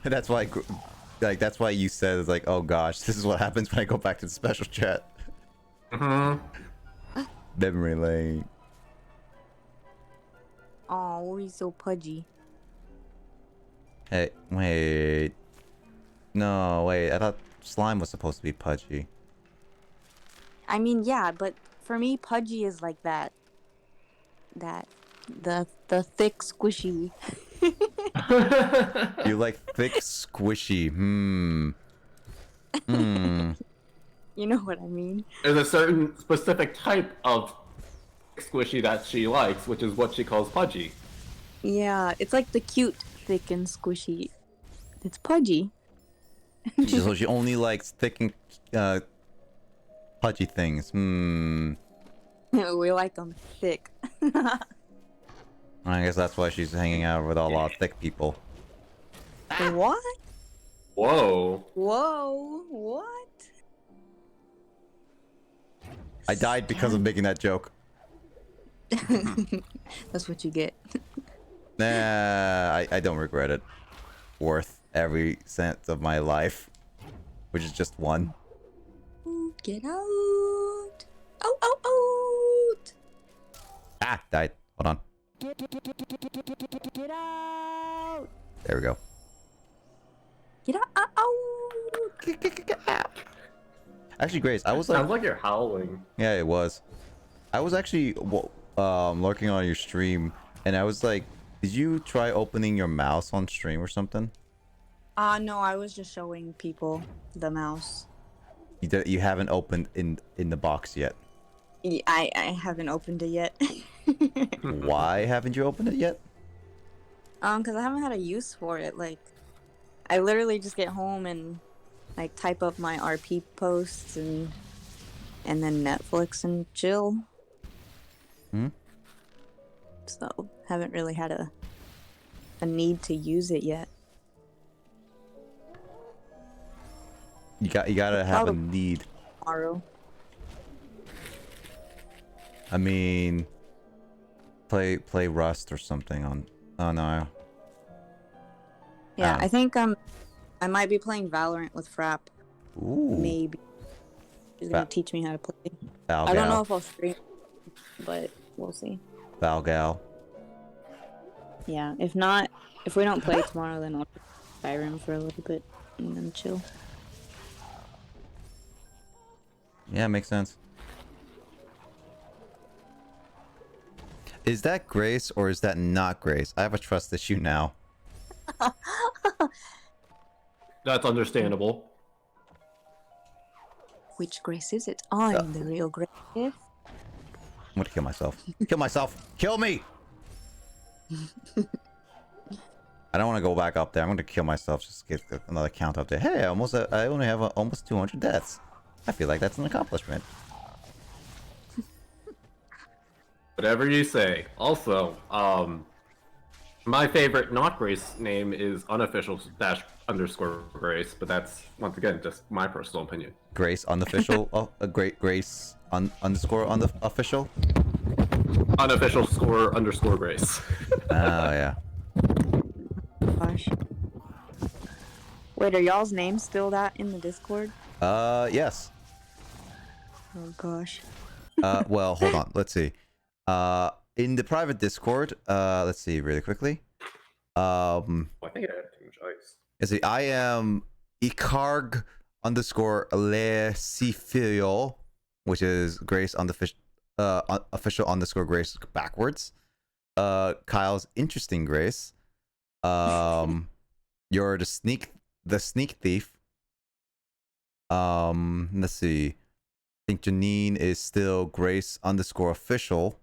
That's why, that's why you said it's like, oh gosh, this is what happens when I go back to the special chat. Memory lane. Oh, he's so pudgy. Hey, wait. No, wait. I thought slime was supposed to be pudgy. I mean, yeah, but for me, pudgy is like that. The thick, squishy. You like thick, squishy. You know what I mean? There's a certain specific type of squishy that she likes, which is what she calls pudgy. Yeah, it's like the cute, thick, and squishy. It's pudgy. So she only likes thick and pudgy things. We like them thick. I guess that's why she's hanging out with a lot of thick people. What? Whoa. Whoa, what? I died because of making that joke. That's what you get. Nah, I don't regret it. Worth every cent of my life, which is just one. Get out! Out! Ah, died. Hold on. Get out! There we go. Get out! Actually, Grace, I was like, Sounds like you're howling. yeah, it was. I was actually lurking on your stream, and I was like, did you try opening your mouse on stream or something? No, I was just showing people the mouse. You haven't opened in the box yet. I haven't opened it yet. Why haven't you opened it yet? Because I haven't had a use for it. Like, I literally just get home and like type up my RP posts and then Netflix and chill. So haven't really had a need to use it yet. You gotta have a Probably. need. Tomorrow. I mean, play Rust or something on. Oh no. Yeah, Um, I think I might be playing Valorant with Frap. Ooh. Maybe. She's gonna Va- teach me how to play. Val I don't know Gal. if I'll stream, but we'll see. Val Gal. Yeah, if not, if we don't play tomorrow, then I'll play Skyrim for a little bit and then chill. Yeah, makes sense. Is that Grace or is that not Grace? I have a trust issue now. That's understandable. Which Grace is it? I'm the real Grace. I'm gonna kill myself. Kill myself. Kill me. I don't want to go back up there. I'm gonna kill myself just to get another count up there. Hey, I only have almost 200 deaths. I feel like that's an accomplishment. Whatever you say. Also, my favorite not Grace name is unofficial _ Grace, but that's once again just my personal opinion. Grace unofficial. Grace underscore on the official. Unofficial _ Grace. Oh yeah. Gosh. Wait, are y'all's names still that in the Discord? Yes. Oh gosh. Well, hold on. Let's see. In the private Discord, let's see really quickly. I think I had too much ice. Let's see. I am Icarg underscore Lecifio, which is Grace on the official underscore Grace backwards. Kyle's interesting Grace. You're the sneak thief. Let's see. I think Janine is still Grace underscore official.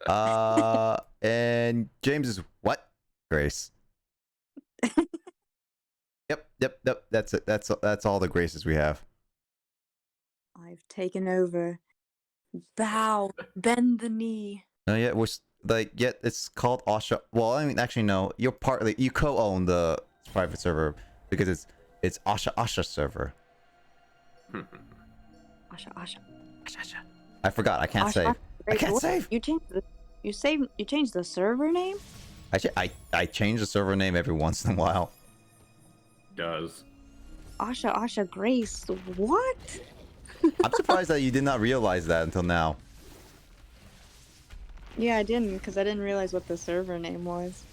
And James is what? Grace. Yep. That's it. That's all the Graces we have. I've taken over. Bow. Bend the knee. Oh yeah, it's called Asha. Well, I mean, actually, no. You co-own the private server because it's Asha server. Asha. I forgot. I can't Asha. save. I Wait, can't what? save. You changed the server name? I change the server name every once in a while. Does. Asha Grace. What? I'm surprised that you did not realize that until now. Yeah, I didn't, because I didn't realize what the server name was.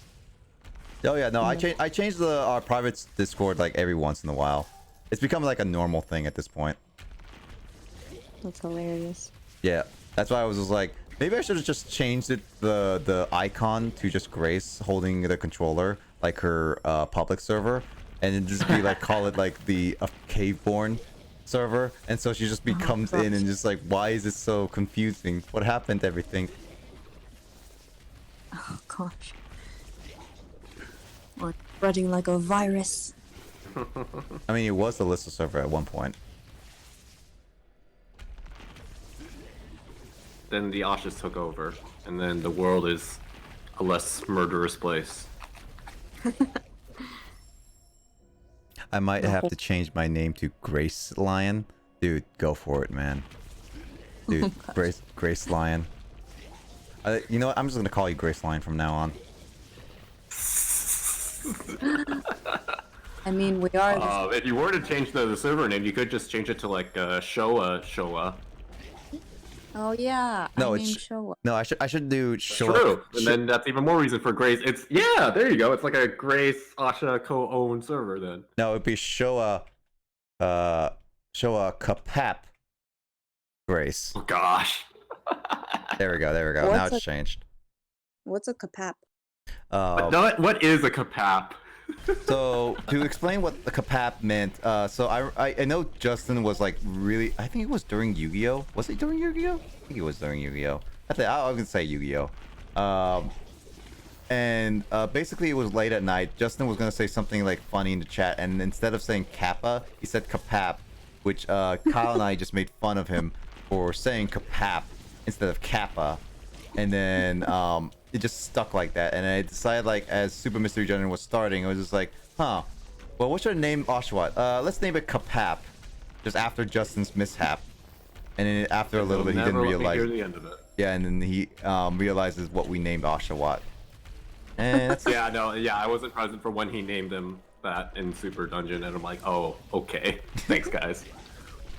Oh yeah, no, I changed our private Discord like every once in a while. It's become like a normal thing at this point. That's hilarious. Yeah, that's why I was just like, maybe I should have just changed the icon to just Grace holding the controller, like her public server, and then just be like, call it like the Caveborn server, and so she just comes in and just like, why is it so confusing? What happened to everything? Oh gosh. Or spreading like a virus. I mean, it was the Lissa server at one point. Then the Ashas took over, and then the world is a less murderous place. I might have to change my name to Grace Lion. Dude, go for it, man. Dude, Grace Lion. You know what? I'm just gonna call you Grace Lion from now on. I mean, we are. If you were to change the server name, you could just change it to like Showa. Oh yeah. No, I it's named Showa. no. I should do Showa. True, and then that's even more reason for Grace. It's there you go. It's like a Grace Asha co-owned server then. No, it'd be Showa. Showa Kapap. Grace. Oh gosh. There we go. Now it's changed. What's a kapap? What is a kapap? So to explain what the kapap meant, so I know Justin was like really. I think it was during Yu-Gi-Oh. Was it during Yu-Gi-Oh? I think it was during Yu-Gi-Oh. I was gonna say Yu-Gi-Oh. And basically it was late at night. Justin was gonna say something like funny in the chat, and instead of saying kappa, he said kapap, which Kyle and I just made fun of him for saying kapap instead of kappa, and then it just stuck like that. And I decided, like, as Super Mystery Dungeon was starting, I was just like, huh, Well, what should I name Oshawott? Let's name it Kapap, just after Justin's mishap. And then after a little bit, he didn't realize. Hear the end of it. Yeah, and then he realizes what we named Oshawott. And that's Yeah, no, yeah, I wasn't present for when he named him that in Super Dungeon, and I'm like, oh, okay. Thanks, guys.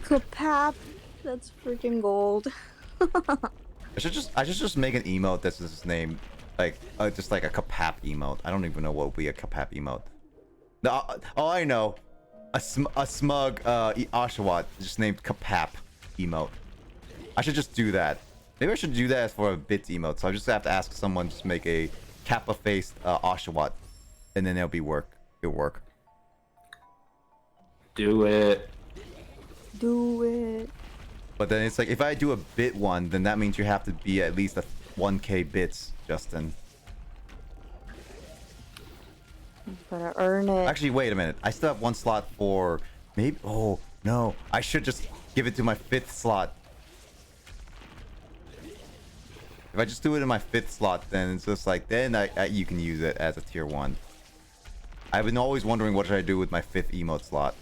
Kapap. That's freaking gold. I should just make an emote that's his name, like just like a Kapap emote. I don't even know what would be a Kapap emote. No, oh, I know, a smug Oshawott just named Kapap emote. I should just do that. Maybe I should do that for a bits emote. So I just have to ask someone to just make a Kappa-faced Oshawott, and then it'll work. It'll work. Do it. Do it. But then it's like, if I do a bit one, then that means you have to be at least a 1k bits, Justin. Gotta earn it. Actually, wait a minute. I still have one slot for maybe. Oh no! I should just give it to my 5th slot. If I just do it in my 5th slot, then it's just like you can use it as a tier 1. I've been always wondering what should I do with my 5th emote slot.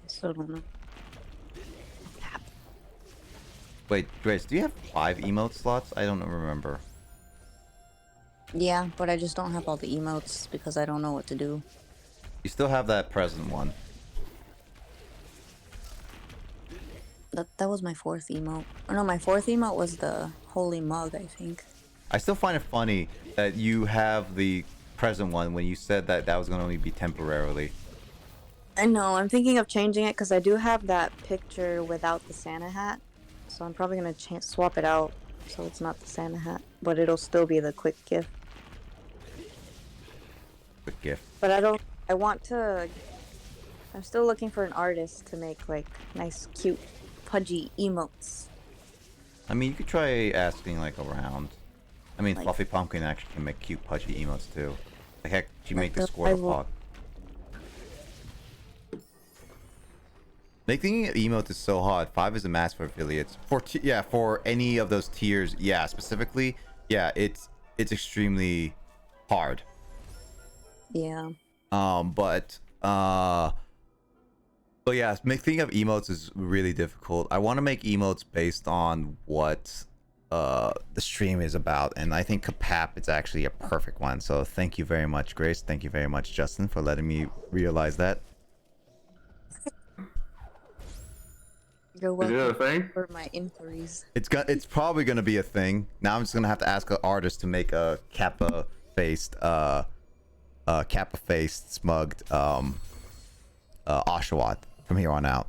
Still don't know. Wait, Grace, do you have 5 emote slots? I don't remember. Yeah, but I just don't have all the emotes because I don't know what to do. You still have that present one. That was my 4th emote. Or no, my 4th emote was the holy mug, I think. I still find it funny that you have the present one when you said that that was going to only be temporarily. I know, I'm thinking of changing it because I do have that picture without the Santa hat. So I'm probably going to swap it out so it's not the Santa hat. But it'll still be the quick gift. Quick gift. But I want to... I'm still looking for an artist to make like nice, cute, pudgy emotes. I mean, you could try asking like around. I mean, Like- Fluffy Pumpkin actually can make cute pudgy emotes too. The heck, she Like make the the Squirtle rival- Pog. Making an emote is so hard. 5 is a max for affiliates. For any of those tiers, yeah, specifically, yeah, it's extremely hard. Yeah. But yeah, making of emotes is really difficult. I want to make emotes based on what the stream is about, and I think Kapap is actually a perfect one. So thank you very much, Grace. Thank you very much, Justin, for letting me realize that. You're Is it a welcome thing? for my inquiries. It's probably gonna be a thing. Now I'm just gonna have to ask an artist to make a Kappa-faced smugged Oshawott from here on out.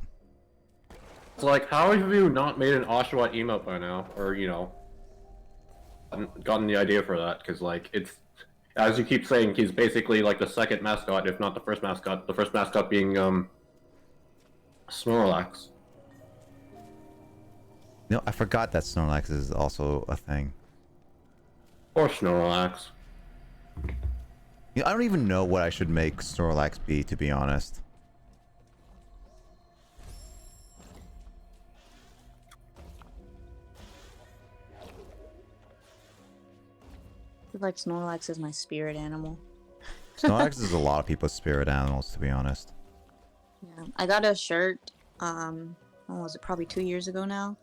It's like, how have you not made an Oshawott emote by now? Or, you know, gotten the idea for that? Because, like, it's, as you keep saying, he's basically like the second mascot, if not the first mascot. The first mascot being, Snorlax. No, I forgot that Snorlax is also a thing. Or Snorlax. You know, I don't even know what I should make Snorlax be, to be honest. I feel like Snorlax is my spirit animal. Snorlax is a lot of people's spirit animals, to be honest. Yeah. I got a shirt, what was it, probably 2 years ago now,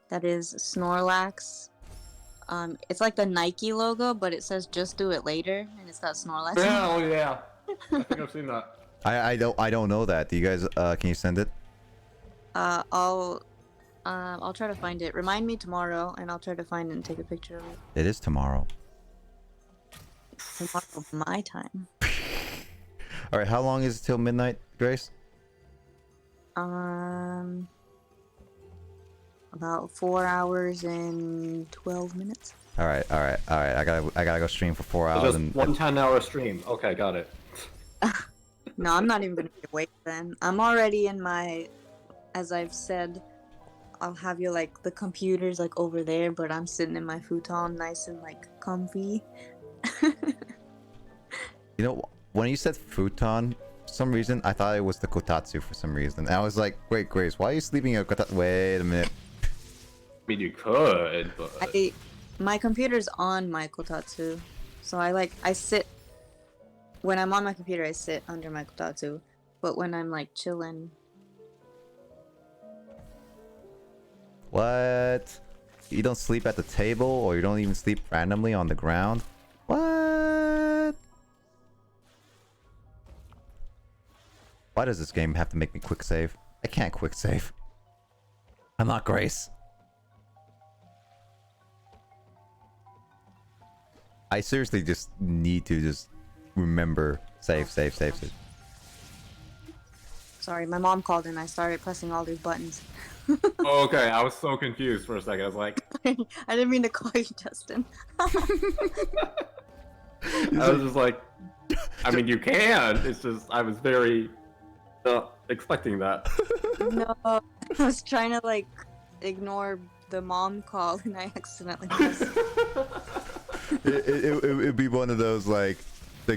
that is Snorlax. It's like the Nike logo, but it says "Just do it later," and it's got Snorlax. Yeah, oh yeah. I think I've seen that. I don't know that. Do you guys can you send it? I'll try to find it. Remind me tomorrow, and I'll try to find it and take a picture of it. It is tomorrow. Tomorrow, my time. All right, how long is it till midnight, Grace? About 4 hours and 12 minutes. All right. I gotta go stream for 4 So hours just and 1 10-hour stream. Okay, got it. No, I'm not even gonna be awake then. I'm already in my, as I've said, I'll have you like the computer's like over there, but I'm sitting in my futon, nice and like comfy. You know, when you said futon, for some reason I thought it was the kotatsu for some reason. And I was like, wait, Grace, why are you sleeping in a kotatsu? Wait a minute. mean, you could, but My computer's on my kotatsu, so I sit. When I'm on my computer, I sit under my kotatsu, but when I'm like chilling, What? You don't sleep at the table, or you don't even sleep randomly on the ground? What? Why does this game have to make me quick save? I can't quick save. I'm not Grace. I seriously just need to just remember save. sorry, my mom called and I started pressing all these buttons. oh, okay. I was so confused for a second. I was like, I didn't mean to call you Justin. I was just like, I mean, you can. It's just I was very expecting that. No, I was trying to like ignore the mom call and I accidentally pressed. It'd be one of those like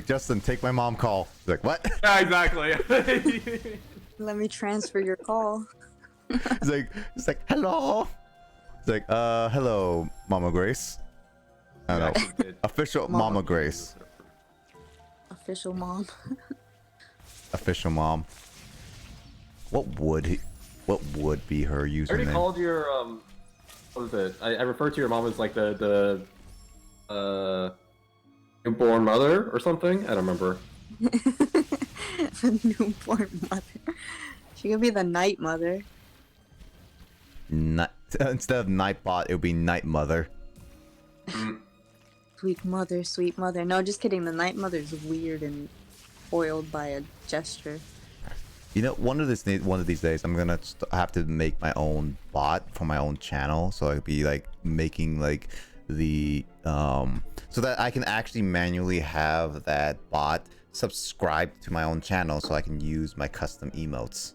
Justin, take my mom call. Like what? Yeah, exactly. Let me transfer your call. It's like hello. It's like hello, Mama Grace. I don't know. Official Mama Grace. Official mom. Official mom. What would be her I already username? called your what was it? I referred to your mom as like the newborn mother or something. I don't remember. The newborn mother. She could be the night mother. Instead of Nightbot, it would be Night Mother. Sweet mother, sweet mother. No, just kidding. The night mother's weird and foiled by a gesture. You know, one of these days, I'm gonna have to make my own bot for my own channel, so I'd be like making like the so that I can actually manually have that bot subscribe to my own channel, so I can use my custom emotes.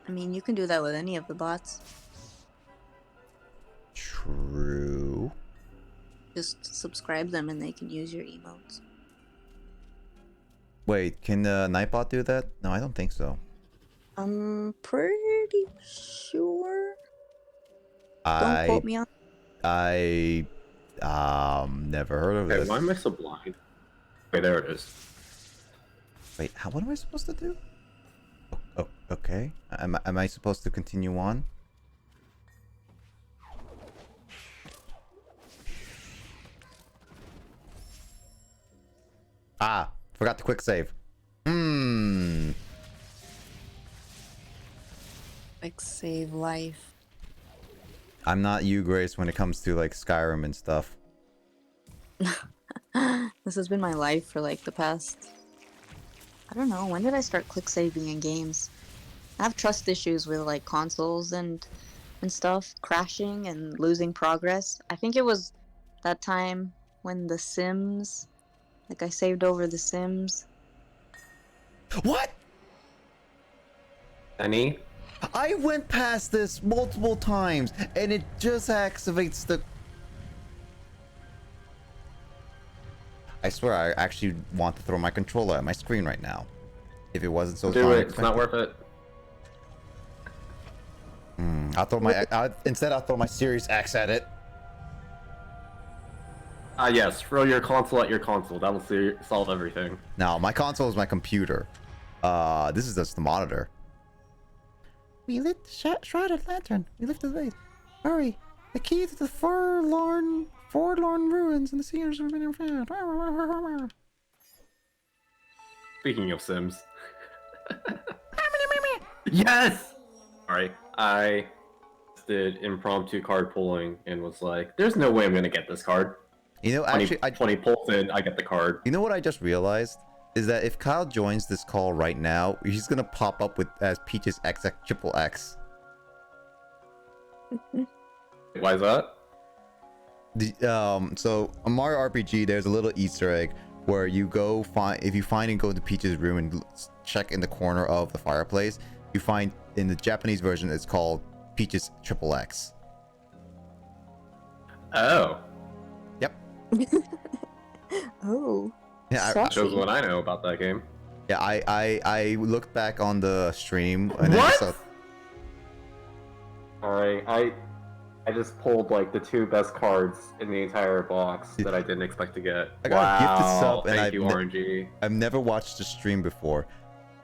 I mean, you can do that with any of the bots. True. Just subscribe them and they can use your emotes. Wait, can the Nightbot do that? No, I don't think so. I'm pretty sure. Don't quote me on. I never heard of Okay, this. why am I so blind? Okay, there it is. Wait, what am I supposed to do? Oh, okay. Am I supposed to continue on? Ah, forgot to quick save. Like save life. I'm not you, Grace, when it comes to like Skyrim and stuff. This has been my life for like the past. I don't know. When did I start click saving in games? I have trust issues with like consoles and stuff crashing and losing progress. I think it was that time when The Sims, like I saved over The Sims. What? Any? I went past this multiple times and it just activates the... I swear I actually want to throw my controller at my screen right now. If it wasn't so Do it. It's not worth it. I'll throw my Series X at it. Yes, throw your console at your console. That will solve everything. Now, my console is my computer. This is just the monitor. We lit the shrouded lantern. We lifted the weight. Hurry! The key to the forlorn ruins and the seniors have been found. Speaking of Sims. Yes! Sorry, I did impromptu card pulling and was like, there's no way I'm gonna get this card. You know, 20, actually, 20 pulls in, I get the card. You know what I just realized? Is that if Kyle joins this call right now, he's gonna pop up with as Peaches XXXX. Why is that? So on Mario RPG, there's a little Easter egg where you go if you find and go into Peach's room and check in the corner of the fireplace, you find in the Japanese version it's called Peaches XXX. Oh. Yep. Oh. Yeah, That shows what I know about that game. I looked back on the stream and What? I saw... story. I just pulled like the 2 best cards in the entire box that I didn't expect to get. I got a gifted sub, and thank you, RNG. I've never watched the stream before.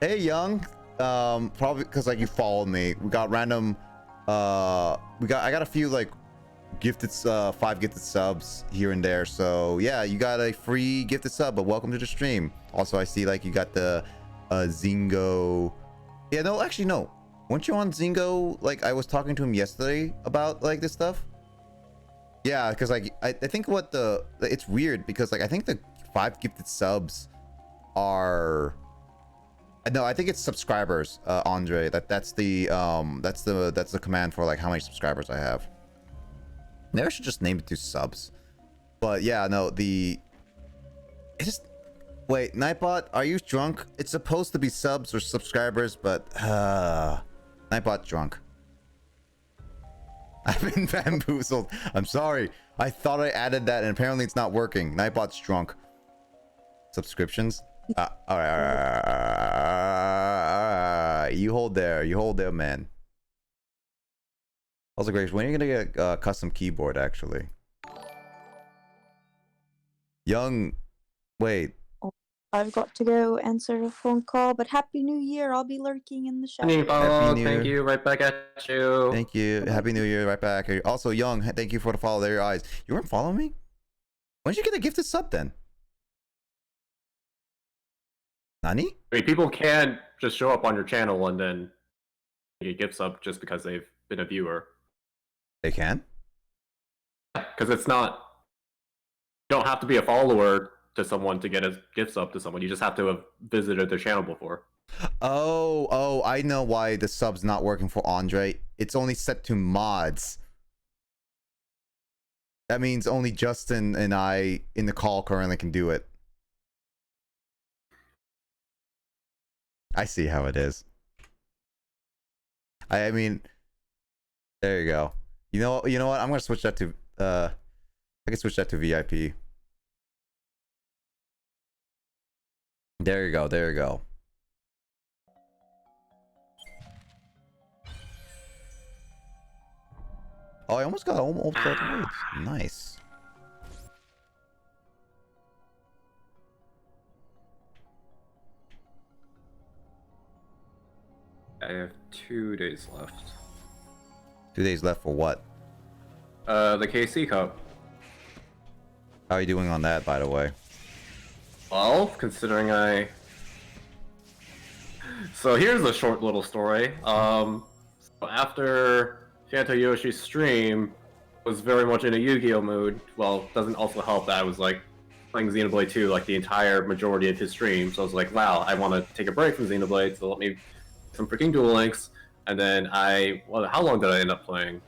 Hey, Young. Probably because like you followed me. We got random. I got a few like gifted 5 gifted subs here and there. So yeah, you got a free gifted sub. But welcome to the stream. Also, I see like you got the Zingo. Yeah, no, actually no. Weren't you on Zingo? Like I was talking to him yesterday about like this stuff. Yeah, because like I think it's weird because like I think the 5 gifted subs are. No, I think it's subscribers, Andre. That's the command for like how many subscribers I have. Maybe I should just name it to subs. But yeah, no, it's just wait, Nightbot, are you drunk? It's supposed to be subs or subscribers, but Nightbot's drunk. I've been bamboozled. I'm sorry. I thought I added that and apparently it's not working. Nightbot's drunk. Subscriptions? All right. You hold there, man. Also, Grace, when are you gonna get a custom keyboard? Actually, Young, wait. I've got to go answer a phone call, but Happy New Year. I'll be lurking in the shadows. Happy New Thank Year. you. Right back at you. Thank you. Happy New Year. Right back. Also, Young, thank you for the follow. There, your eyes. You weren't following me. When did you get a gifted sub then? Nani? I mean, people can just show up on your channel and then get gifts up just because they've been a viewer. They can? Because it's not. You don't have to be a follower to someone to get a gift sub to someone. You just have to have visited their channel before. Oh, I know why the sub's not working for Andre. It's only set to mods. That means only Justin and I in the call currently can do it. I see how it is. I mean, there you go. You know what? I'm gonna switch that to I can switch that to VIP. There you go. Oh, I almost got almost all the words. Nice. I have 2 days left. 2 days left for what? The KC Cup. How are you doing on that, by the way? Well, considering So here's a short little story. So after Shanto Yoshi's stream, was very much in a Yu-Gi-Oh mood. Well, doesn't also help that I was like playing Xenoblade 2 like the entire majority of his stream. So I was like, wow, I want to take a break from Xenoblade, so let me some freaking Duel Links. And then how long did I end up playing?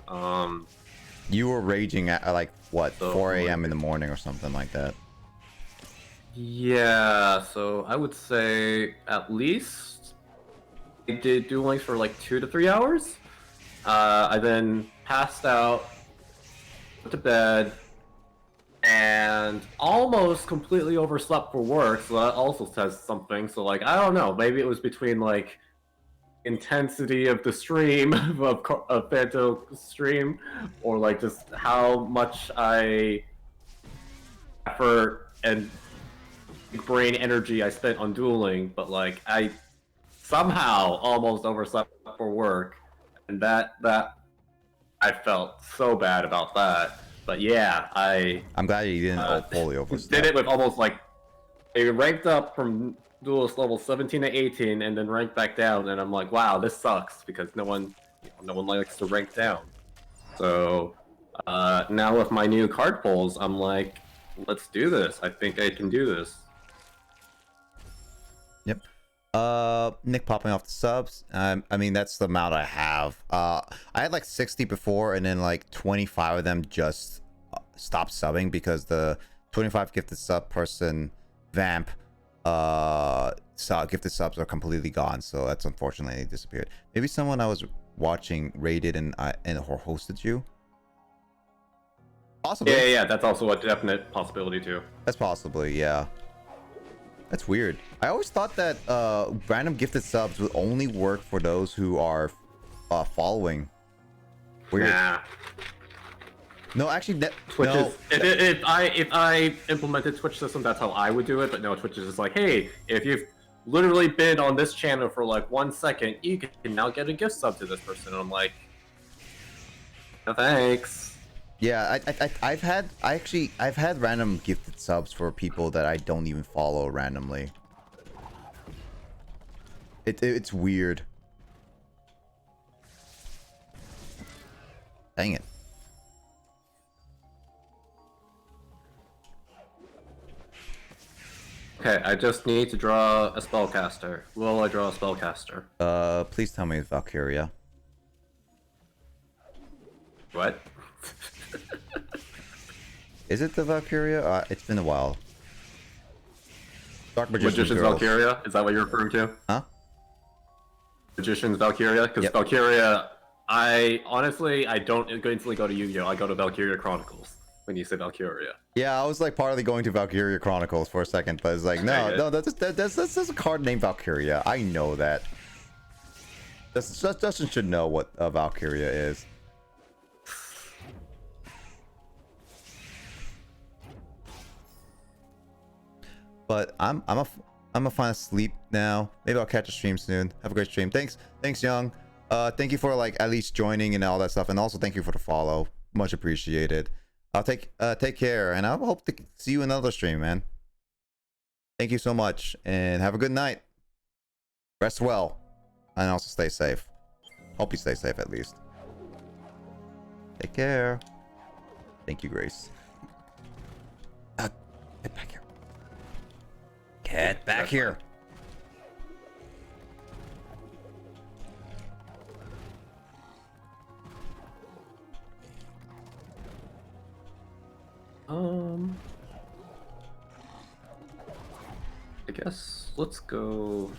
You were raging at like what, So 4 a.m. in the morning or something like that. Yeah, so I would say at least I did Duel Links for like 2 to 3 hours. I then passed out, went to bed, and almost completely overslept for work, so that also says something. So like, I don't know, maybe it was between like intensity of the stream of Phantom stream, or like just how much effort and brain energy I spent on dueling, but like I somehow almost overslept for work, and that I felt so bad about that. But yeah, I'm glad you didn't fully overstep. did it with almost like it ranked up from duelist level 17 to 18 and then ranked back down, and I'm like, wow, this sucks because no one likes to rank down. So now with my new card pulls, I'm like, let's do this. I think I can do this. Yep. Nick popping off the subs. I mean, that's the amount I have. I had like 60 before, and then like 25 of them just stopped subbing because the 25 gifted sub person vamp gifted subs are completely gone. So that's unfortunately disappeared. Maybe someone I was watching raided and or hosted you. Possibly. Yeah. That's also a definite possibility too. That's possibly, yeah. That's weird. I always thought that random gifted subs would only work for those who are following Weird. Nah. No, actually, Twitch no. is if I implemented Twitch system, that's how I would do it. But no, Twitch is just like, hey, if you've literally been on this channel for like 1 second, you can now get a gift sub to this person. And I'm like, no thanks. Yeah, I've had random gifted subs for people that I don't even follow randomly. It's weird. Dang it. Okay, I just need to draw a spellcaster. Will I draw a spellcaster? Please tell me it's Valkyria. What? Is it the Valkyria? It's been a while. Dark Magician's Girls. Valkyria? Is that what you're referring to? Huh? Magician's Valkyria? Because Yep. Valkyria, I don't instantly go to Yu-Gi-Oh! I go to Valkyria Chronicles when you say Valkyria. Yeah, I was like partly going to Valkyria Chronicles for a second, but it's like, no, that's a card named Valkyria. I know that. Justin should know what a Valkyria is. But I'm gonna find a sleep now. Maybe I'll catch a stream soon. Have a great stream. Thanks, Young. Thank you for like at least joining and all that stuff, and also thank you for the follow. Much appreciated. I'll take care, and I hope to see you in another stream, man. Thank you so much, and have a good night. Rest well, and also stay safe. Hope you stay safe at least. Take care. Thank you, Grace. Get back here. Get back here. I guess let's go.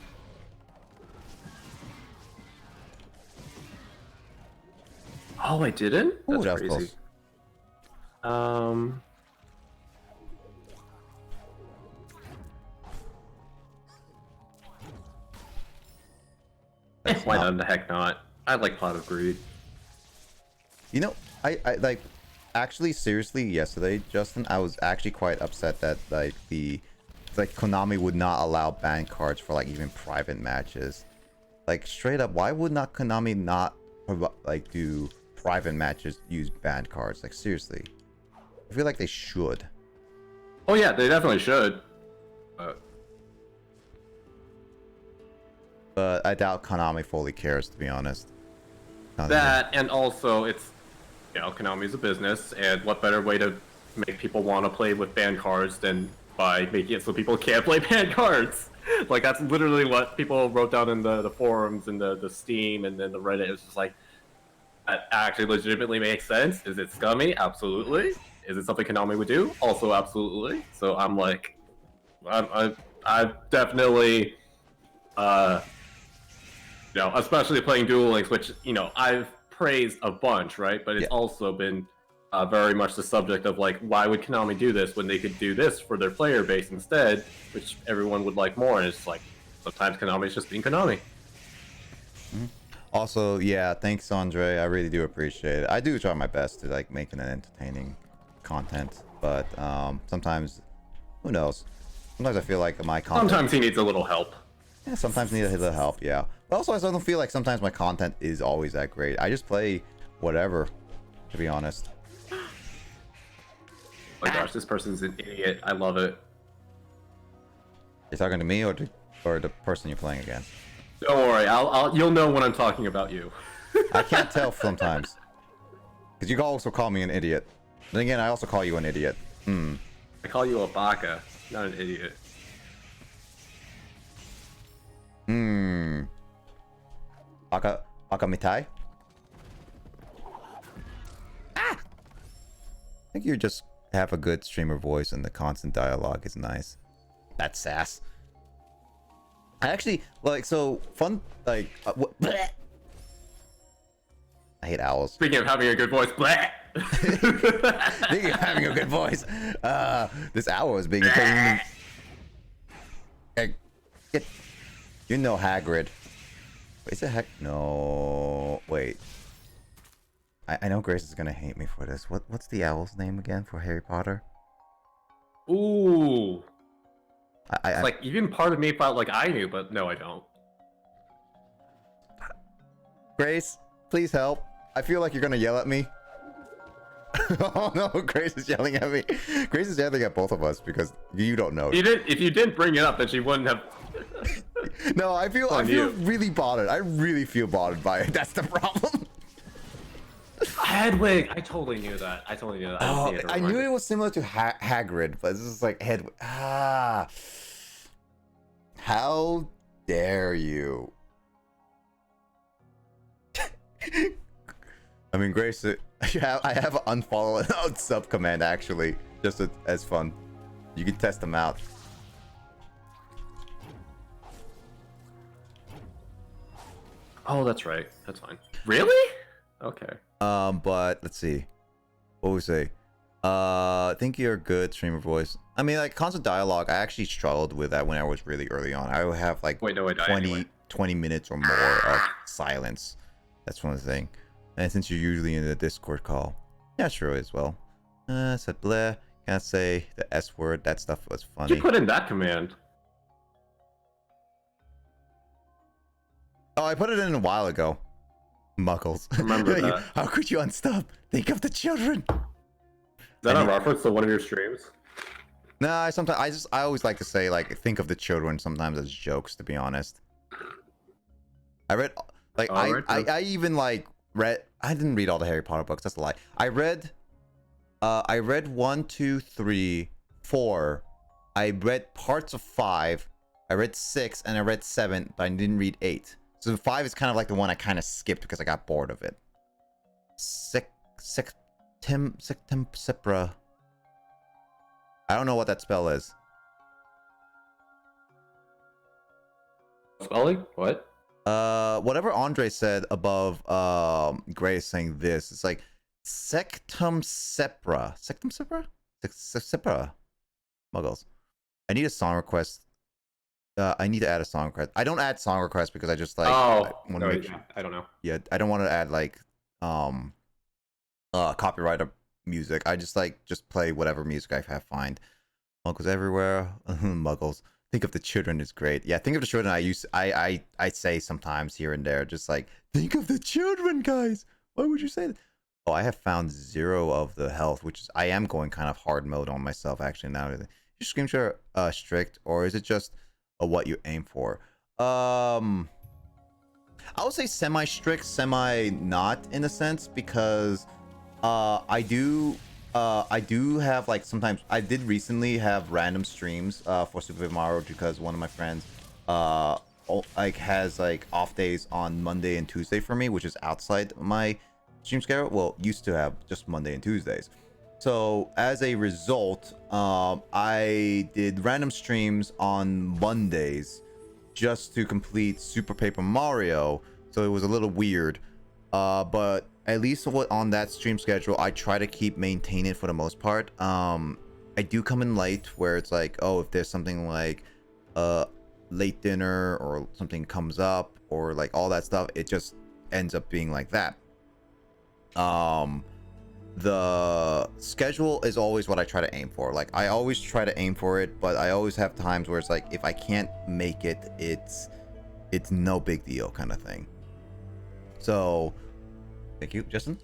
Oh, I didn't? Ooh, That's that was crazy. close. Why not? The heck not? I like Pot of Greed. You know, I like actually seriously yesterday, Justin, I was actually quite upset that like Konami would not allow ban cards for like even private matches. Like straight up, why would not Konami not like do private matches use banned cards? Like seriously, I feel like they should. Oh yeah, they definitely should. But I doubt Konami fully cares, to be honest. That, and also it's, you know, Konami's a business, and what better way to make people want to play with banned cards than by making it so people can't play banned cards? Like, that's literally what people wrote down in the forums and the Steam and then the Reddit. It was just like, that actually legitimately makes sense. Is it scummy? Absolutely. Is it something Konami would do? Also absolutely. So I'm like, I've definitely, you know, especially playing Duel Links, which, you know, I've praised a bunch, right? But it's also been very much the subject of, like, why would Konami do this when they could do this for their player base instead, which everyone would like more, and it's like, sometimes Konami's just being Konami. Also, yeah, thanks, Andre. I really do appreciate it. I do try my best to, like, make an entertaining content, but sometimes, who knows? Sometimes I feel like my content... Sometimes he needs a little help. Yeah, sometimes need a little help, yeah. But also, I don't feel like sometimes my content is always that great. I just play whatever, to be honest. Oh my gosh, this person's an idiot. I love it. You're talking to me or the person you're playing against? Don't worry, you'll know when I'm talking about you. I can't tell sometimes. Because you also call me an idiot. Then again, I also call you an idiot. I call you a baka, not an idiot. Baka mitai? Ah! I think you just have a good streamer voice and the constant dialogue is nice. That's sass. I actually, like, so, fun, like, I hate owls. Speaking of having a good voice, bleh! Speaking of having a good voice, this owl is being pain. Get, you know Hagrid. Wait, is it Hag? No, wait. I know Grace is gonna hate me for this. What's the owl's name again for Harry Potter? Ooh. I It's like even part of me felt like I knew, but no, I don't. Grace, please help. I feel like you're gonna yell at me. Oh no, Grace is yelling at me. Grace is yelling at both of us because you don't know. If you didn't bring it up, then she wouldn't have. No, I feel really bothered. I really feel bothered by it. That's the problem. Hedwig. I totally knew that. I totally knew that. Oh, I knew it was similar to Hagrid, but this is like Hedwig. Ah, how dare you? I mean, Grace, I have an unfollow and out sub command actually, just as fun. You can test them out. Oh, that's right. That's fine. Really? Okay. But let's see. What would we say? Think you're good streamer voice. I mean, like constant dialogue. I actually struggled with that when I was really early on. I would have like Wait, no, I died 20, anyway. 20 minutes or more of silence. That's one thing. And since you're usually in the Discord call, yeah, sure as well. Said bleh. Can't say the S word. That stuff was funny. Did you put in that command? Oh, I put it in a while ago. Muggles. Remember that. How could you unstop? Think of the children. Is that a reference to one of your streams? Nah, I always like to say like think of the children sometimes as jokes, to be honest. I read like I even like read I didn't read all the Harry Potter books, that's a lie. I read 1, 2, 3, 4. I read parts of 5. I read 6 and I read 7, but I didn't read 8. So 5 is kind of like the one I kind of skipped because I got bored of it. Sepra. I don't know what that spell is. Spelling? What? Whatever Andre said above Grace saying this, it's like Sectum Sepra. Sectum Sepra? Sepra. Muggles. I need a song request. I need to add a song request. I don't add song requests because I just like Oh, I want to no, make sure. I don't know. Yeah, I don't want to add like copyright music. I just play whatever music I find. Muggles everywhere. Muggles. Think of the children is great. Yeah, think of the children. I say sometimes here and there, just like think of the children, guys. Why would you say that? Oh, I have found 0 of the health, which is I am going kind of hard mode on myself actually now. Your screams are strict, or is it just what you aim for? I would say semi-strict, semi-not in a sense, because I do have like sometimes I did recently have random streams for Super Mario because one of my friends like has like off days on Monday and Tuesday for me, which is outside my stream schedule. Well, used to have just Monday and Tuesdays. So as a result, I did random streams on Mondays just to complete Super Paper Mario. So it was a little weird, but at least on that stream schedule, I try to keep maintain it for the most part. I do come in late where it's like, oh, if there's something like late dinner or something comes up or like all that stuff, it just ends up being like that. The schedule is always what I try to aim for. Like I always try to aim for it, but I always have times where it's like if I can't make it, it's no big deal kind of thing. So thank you, Justin.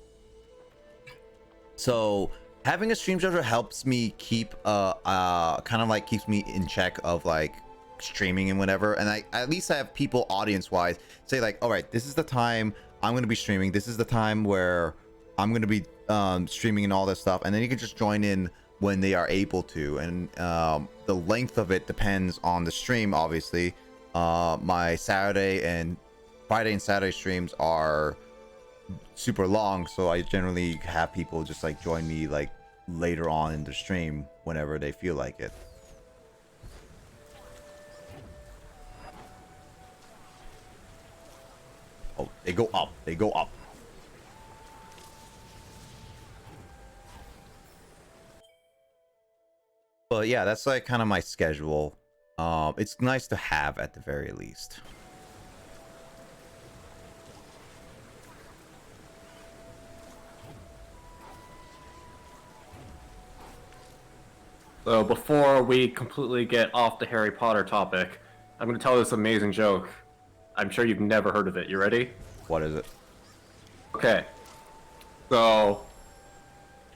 So having a stream schedule helps me keep kind of like keeps me in check of like streaming and whatever, and I at least have people audience wise say like, all right, this is the time I'm going to be streaming, this is the time where I'm going to be streaming and all this stuff, and then you can just join in when they are able to, and the length of it depends on the stream. Obviously my Friday and Saturday streams are super long, so I generally have people just like join me like later on in the stream whenever they feel like it. Oh, they go up, but yeah, that's like kind of my schedule. It's nice to have at the very least. So before we completely get off the Harry Potter topic, I'm going to tell this amazing joke. I'm sure you've never heard of it. You ready? What is it? Okay. So,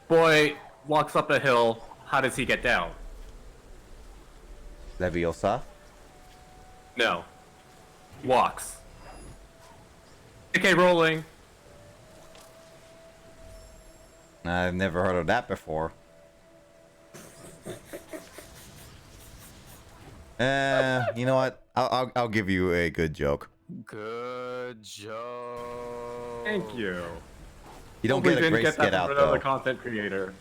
boy walks up a hill. How does he get down? Leviosa? No. Walks. Okay, rolling. I've never heard of that before. You know what? I'll give you a good joke. Good joke. Thank you. You don't Hopefully get a didn't grace that get from out another though. content creator.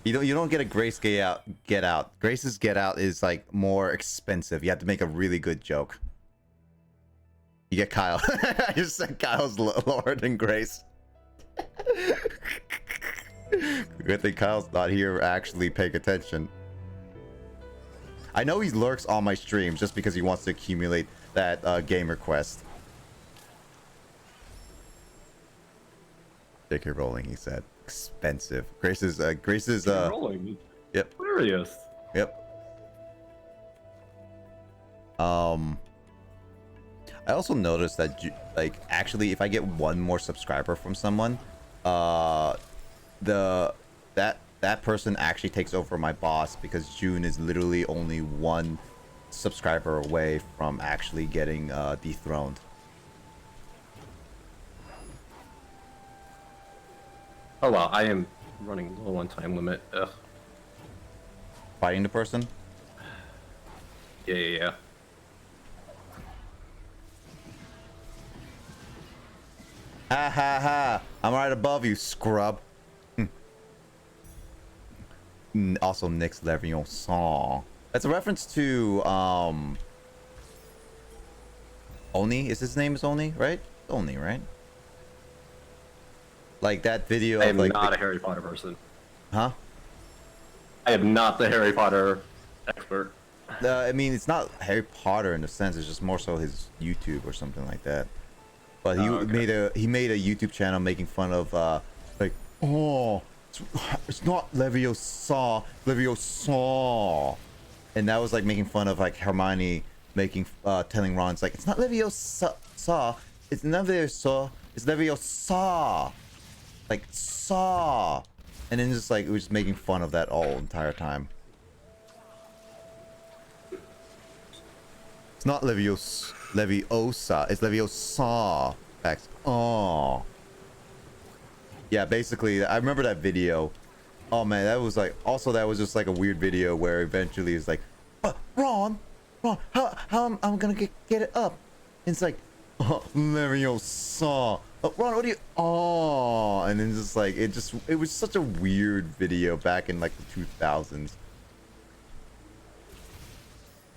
You don't get a grace get out. Grace's get out is like more expensive. You have to make a really good joke. You get Kyle. I just said Kyle's lower than Grace. Good thing Kyle's not here actually paying attention. I know he lurks on my streams just because he wants to accumulate that gamer quest. JK rolling, he said. Expensive. Grace's Rolling. Yep. Hilarious. Yep. I also noticed that like actually if I get one more subscriber from someone, that person actually takes over my boss because June is literally only one subscriber away from actually getting dethroned. Oh wow, I am running low on time limit. Ugh. Fighting the person? Yeah. Ha ha ha! I'm right above you, scrub. Also, Nick's Levion song. That's a reference to Oni. Is his name is Oni, right? Oni, right? Like that video I of am like not a Harry Potter person. Huh? I am not the Harry Potter expert. I mean, it's not Harry Potter in the sense. It's just more so his YouTube or something like that. But he made a YouTube channel making fun of like, oh, it's not Leviosa, Leviosa, and that was like making fun of like Hermione making telling Ron, it's like it's not Leviosa, it's Leviosa, it's Leviosa, like saw, and then just like it was just making fun of that all entire time. It's not Leviosa, it's Leviosa. Facts. Oh. Yeah, basically, I remember that video. Oh man, that was like, also that was just like a weird video where eventually it's like, Ron, how I'm gonna get it up? And it's like, Leviosa. Ron, what do you, oh, and then just like, it was such a weird video back in like the 2000s.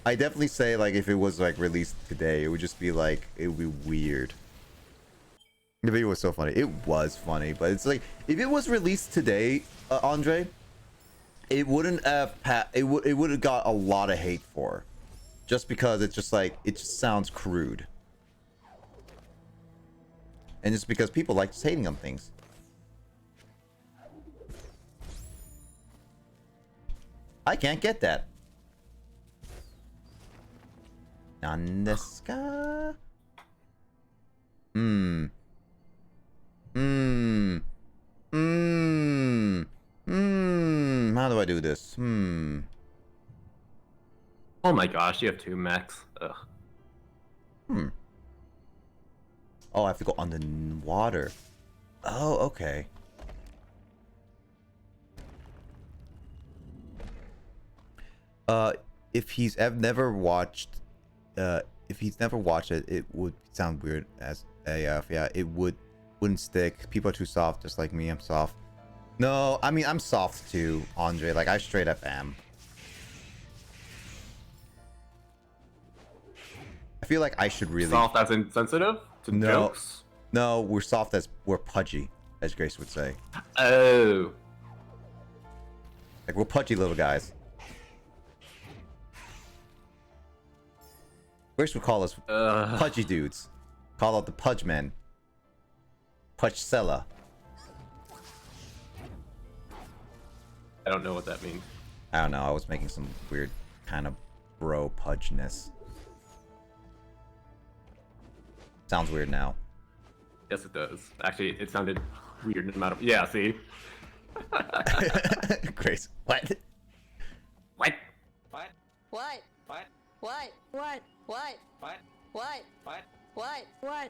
I definitely say like if it was like released today, it would just be like, it would be weird. The video was so funny. It was funny, but it's like if it was released today, Andre, it wouldn't have it would have got a lot of hate for, just because it's just like it just sounds crude, and just because people like just hating on things. I can't get that. Nandeska? How do I do this? Oh my gosh, you have 2 mechs. Ugh. Oh, I have to go underwater. Oh, okay. If he's never watched, if he's never watched it, it would sound weird as AF. Yeah, it wouldn't stick. People are too soft, just like me. I'm soft. No, I mean I'm soft too, Andre. Like I straight up am. I feel like I should really Soft as insensitive to jokes? No, we're soft as we're pudgy, as Grace would say. Oh. Like we're pudgy little guys. Grace would call us pudgy dudes. Call out the pudge men. Pudgecella. I don't know what that means. I don't know. I was making some weird kind of bro pudgeness. Sounds weird now. Yes, it does. Actually, it sounded weird no matter. Yeah, see. Grace, what? What? What? What? What? What? What? What? What? What? What? What? What?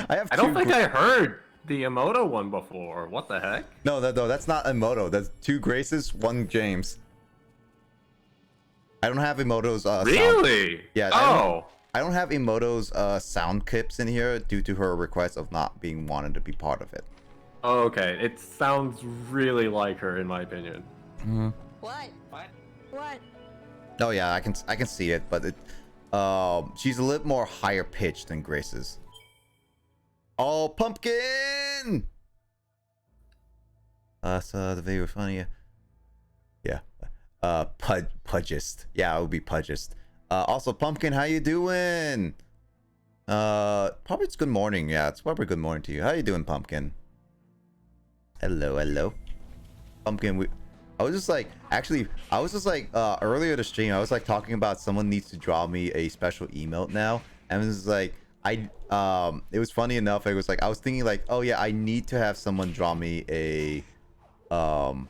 I have. I don't two think gr- I heard the Emoto one before. What the heck? No, that's not Emoto. That's 2 Graces, 1 James. I don't have Emoto's sound. Really? Yeah, Oh. I don't have Emoto's sound clips in here due to her request of not being wanted to be part of it. Oh, okay. It sounds really like her, in my opinion. What? What? What? Oh yeah, I can see it, but it she's a little more higher pitched than Grace's. Oh, pumpkin! So the video was funny. Yeah. Pudgist. Yeah, it would be Pudgist. Also, Pumpkin, how you doing? Probably it's good morning. Yeah, it's probably good morning to you. How you doing, Pumpkin? Hello. Pumpkin, I was just like, earlier the stream, I was like talking about someone needs to draw me a special emote now. And it was like, it was funny enough. It was like, I was thinking like, oh yeah, I need to have someone draw me an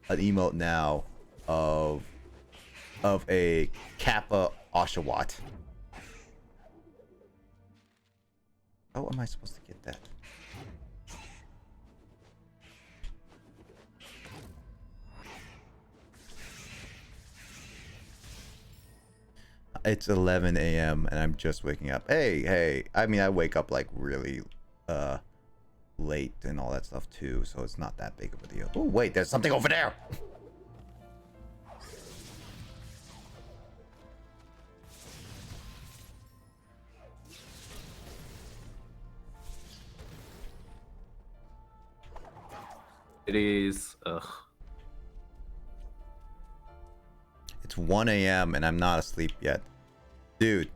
emote now of a Kappa Oshawott. How am I supposed to get that? It's 11 a.m. and I'm just waking up. Hey. I mean, I wake up like really late and all that stuff too, so it's not that big of a deal. Oh, wait, there's something over there. It is. Ugh. It's 1 a.m. and I'm not asleep yet. Dude.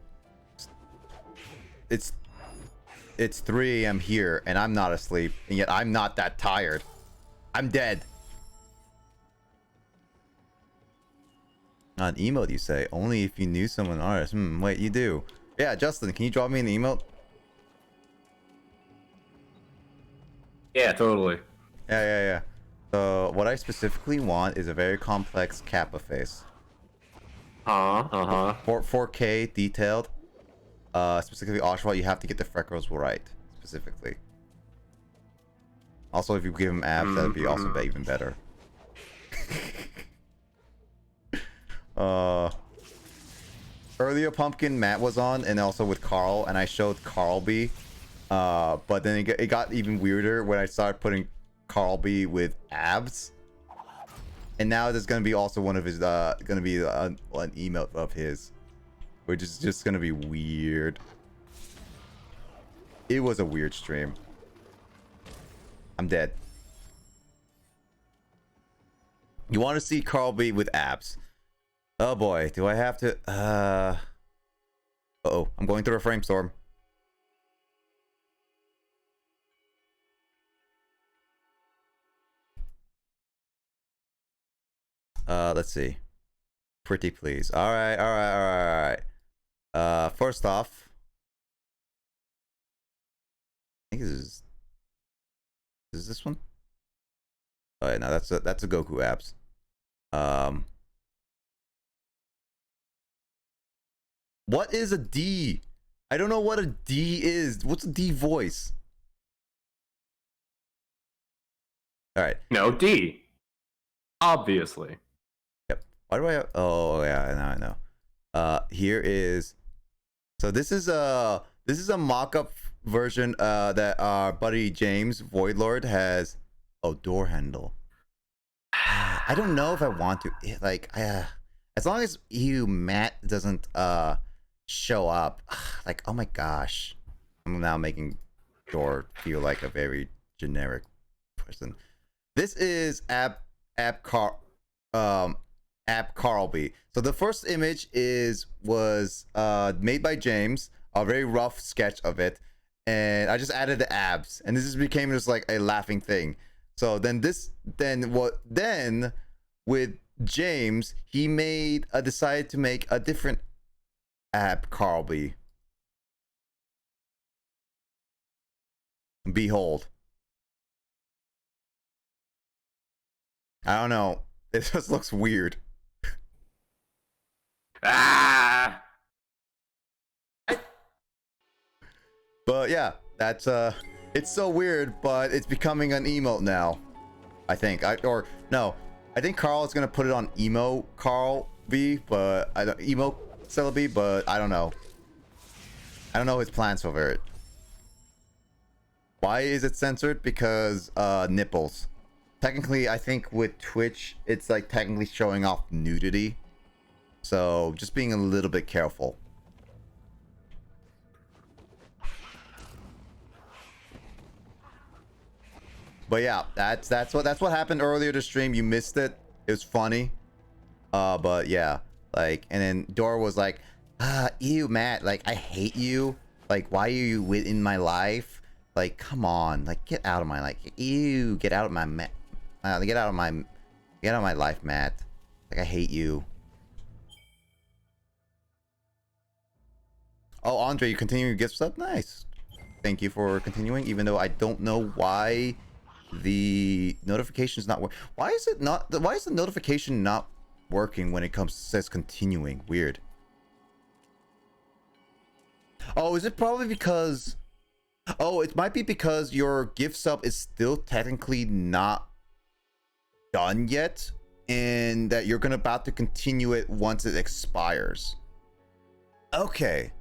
It's 3 a.m. here and I'm not asleep, and yet I'm not that tired. I'm dead. Not an emote, you say? Only if you knew someone artist. Wait, you do. Yeah, Justin, can you draw me an emote? Yeah, totally. Yeah. So what I specifically want is a very complex Kappa face. 4K detailed. Specifically Oshawott, you have to get the freckles right. Specifically. Also, if you give him abs, that'd be also even better. Earlier Pumpkin Matt was on, and also with Carl, and I showed Carl B. But then it got even weirder when I started putting Carl B with abs. And now there's gonna be also one of his gonna be an emote of his, which is just gonna be weird. It was a weird stream. I'm dead. You want to see Carl B with abs? Oh boy, do I have to? Uh-oh, I'm going through a frame storm. Let's see. Pretty please. All right. First off, I think this is this one? Oh yeah, no, that's a Goku abs. What is a D? I don't know what a D is. What's a D voice? All right. No, D. Obviously. Yep. Why do I have... Oh yeah, now I know. Here is... So this is a mock-up version that our buddy James Voidlord has. Oh, door handle. I don't know if I want to. Like, as long as Matt doesn't show up. Like, oh my gosh, I'm now making door feel like a very generic person. This is App Carlby. So the first image was made by James, a very rough sketch of it, and I just added the abs, and this just became just like a laughing thing. So then with James, he decided to make a different app, Carlby. Behold. I don't know. It just looks weird. Ah! But yeah, that's it's so weird, but it's becoming an emote now. I think. I think Carl is gonna put it on emo Carl B, but emo Celebi, but I don't know. I don't know his plans for it. Why is it censored? Because nipples. Technically, I think with Twitch, it's like technically showing off nudity. So just being a little bit careful. But yeah, that's what happened earlier to stream. You missed it. It was funny. But yeah, like, and then Dora was like, ew, Matt, like, I hate you. Like, why are you in my life? Like, come on, like, get out of my, like, ew, get out of my, get out of my life, Matt. Like, I hate you. Oh, Andre, you continuing gift sub? Nice. Thank you for continuing, even though I don't know why the notification is not working. Why is the notification not working when it says continuing? Weird. Oh, is it probably because... Oh, it might be because your gift sub is still technically not done yet, and that you're about to continue it once it expires. Okay.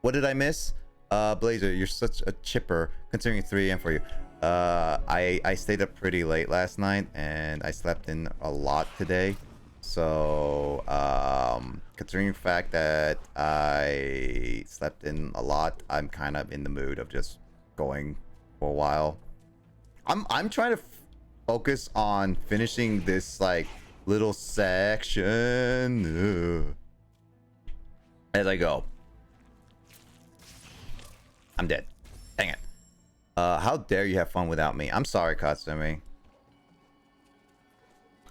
What did I miss? Blazer, you're such a chipper, considering 3 a.m. for you. I stayed up pretty late last night, and I slept in a lot today. So, considering the fact that I slept in a lot, I'm kind of in the mood of just going for a while. I'm trying to focus on finishing this like little section as I go. I'm dead. Dang it. How dare you have fun without me? I'm sorry, Katsumi.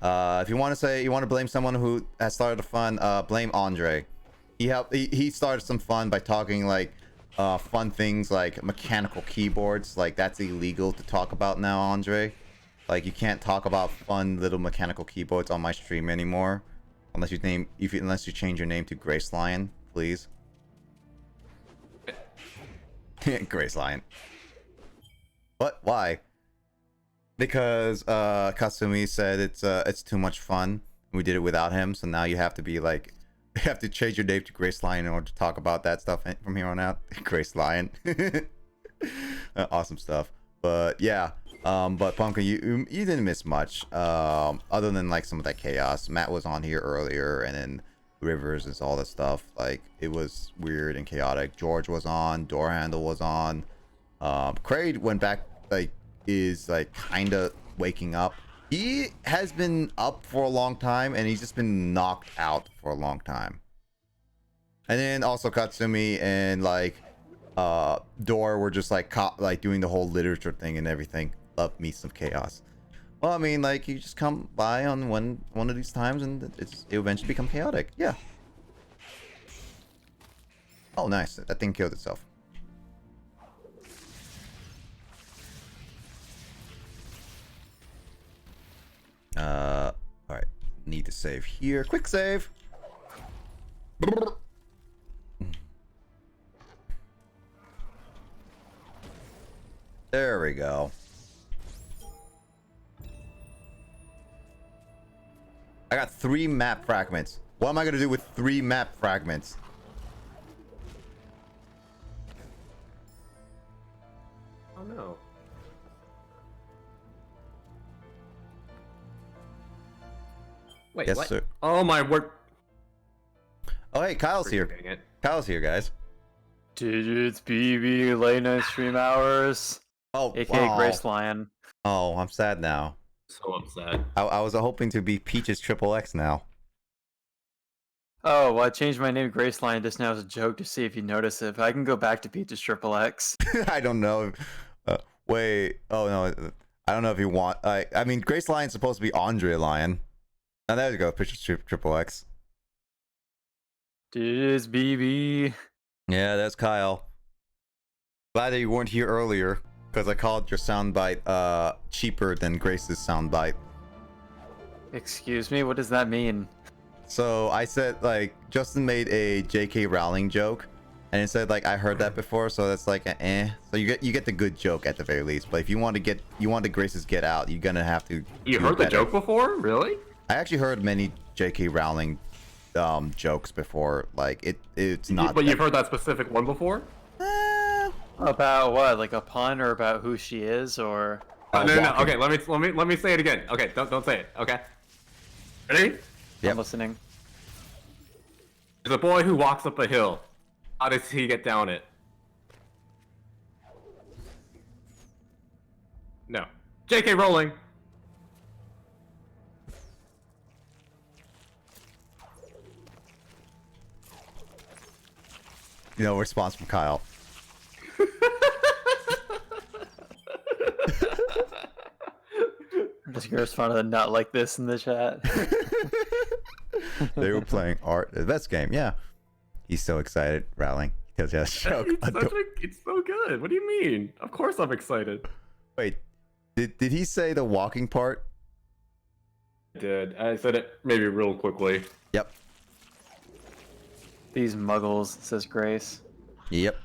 If you want to blame someone who has started the fun, blame Andre. He started some fun by talking like fun things like mechanical keyboards. Like, that's illegal to talk about now, Andre. Like, you can't talk about fun little mechanical keyboards on my stream anymore, unless you change your name to Grace Lion, please. Grace Lion. What? Why? Because Kasumi said it's too much fun. We did it without him, so now you have to be like, you have to change your name to Grace Lion in order to talk about that stuff from here on out. Grace Lion. Awesome stuff. But yeah, but Pumpkin, you didn't miss much. Other than like some of that chaos. Matt was on here earlier, and then Rivers and all that stuff. Like, it was weird and chaotic. George was on. Doorhandle was on. Kraid went back, like, is like kind of waking up. He has been up for a long time, and he's just been knocked out for a long time. And then also Katsumi and like Door were just like doing the whole literature thing and everything. Love me some chaos. Well, I mean, like, you just come by on one of these times, and it eventually become chaotic. Yeah. Oh, nice. That thing killed itself. All right. Need to save here. Quick save. There we go. I got 3 map fragments. What am I gonna do with 3 map fragments? Oh no. Wait, Yes, what? sir. Oh my word. Oh, hey, Kyle's here. Forgetting it. Kyle's here, guys. Dude, it's BB late night stream hours. Oh, AKA wow. Grace Lion. Oh, I'm sad now. So upset. I was hoping to be Peach's Triple X now. Oh, well, I changed my name to Grace Lion just now as a joke to see if you notice it, but I can go back to Peach's Triple X. I don't know. Wait. Oh, no. I don't know if you want... I mean, Grace Lion's supposed to be Andre Lion. Oh, there you go. Picture triple X. This BB. Yeah, that's Kyle. Glad that you weren't here earlier, because I called your soundbite cheaper than Grace's soundbite. Excuse me, what does that mean? So I said, like, Justin made a J.K. Rowling joke, and it said, like, I heard that before, so that's like So you get the good joke at the very least. But if you want to Grace's Get Out, you're gonna have to. You do heard the better. joke before? Really? I actually heard many J.K. Rowling jokes before. Like it's not. But you've heard that specific one before? About what? Like a pun or about who she is or No. walking. Okay, let me say it again. Okay, don't say it. Okay. Ready? Yep. I'm listening. There's a boy who walks up a hill. How does he get down it? No. J.K. Rowling. No response from Kyle. I'm just curious fun of the not like this in the chat. They were playing art. Best game, yeah. He's so excited, Rowling. He tells you how to joke. It's so good. What do you mean? Of course I'm excited. Wait, did he say the walking part? I did. I said it maybe real quickly. Yep. These muggles, says Grace. Yep.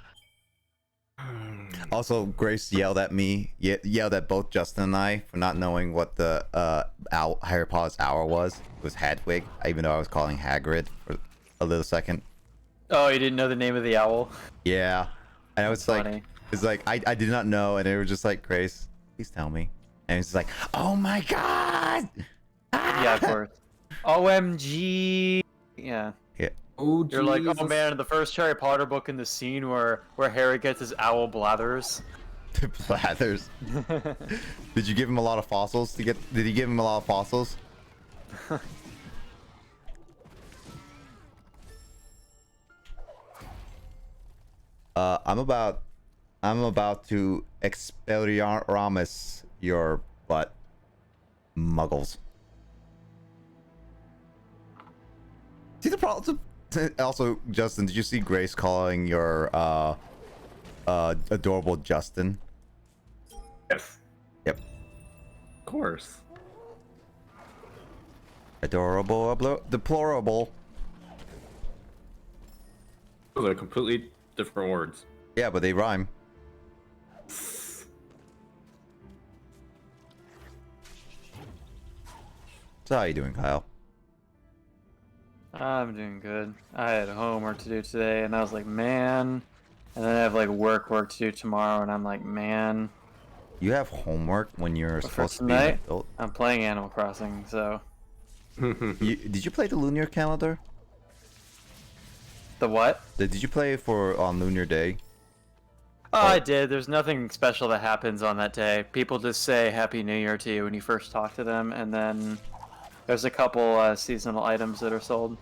Also, Grace yelled at me, yelled at both Justin and I for not knowing what the Harry Potter's hour was. It was Hedwig, even though I was calling Hagrid for a little second. Oh, you didn't know the name of the owl? Yeah. And I was Funny. like, it's like, I did not know, and they were just like, Grace, please tell me. And it's like, oh my god! Yeah, of course. OMG! Yeah. Oh, You're like, oh man, the first Harry Potter book in the scene where Harry gets his owl blathers. Blathers. Did you give him a lot of fossils to get? Did he give him a lot of fossils? I'm about to expelliarmus your butt, muggles. See the problem? Also, Justin, did you see Grace calling your adorable Justin? Yes. Yep. Of course. Adorable, deplorable. Those are completely different words. Yeah, but they rhyme. So how you doing, Kyle? I'm doing good. I had homework to do today, and I was like, man. And then I have like work to do tomorrow, and I'm like, man. You have homework when you're For supposed to be an tonight, adult. I'm playing Animal Crossing, so. Did you play the lunar calendar? The what? Did you play for on Lunar Day? Oh, I did. There's nothing special that happens on that day. People just say Happy New Year to you when you first talk to them, and then there's a couple seasonal items that are sold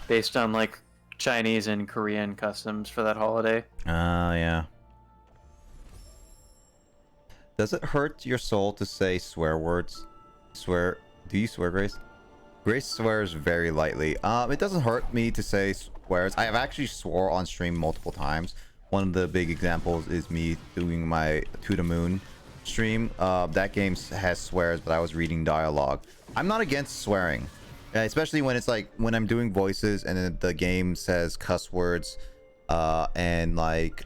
based on like Chinese and Korean customs for that holiday. Yeah. Does it hurt your soul to say swear words? Do you swear, Grace? Grace swears very lightly. It doesn't hurt me to say swears. I have actually swore on stream multiple times. One of the big examples is me doing my To the Moon stream. That game has swears, but I was reading dialogue. I'm not against swearing, especially when it's like when I'm doing voices and then the game says cuss words, and like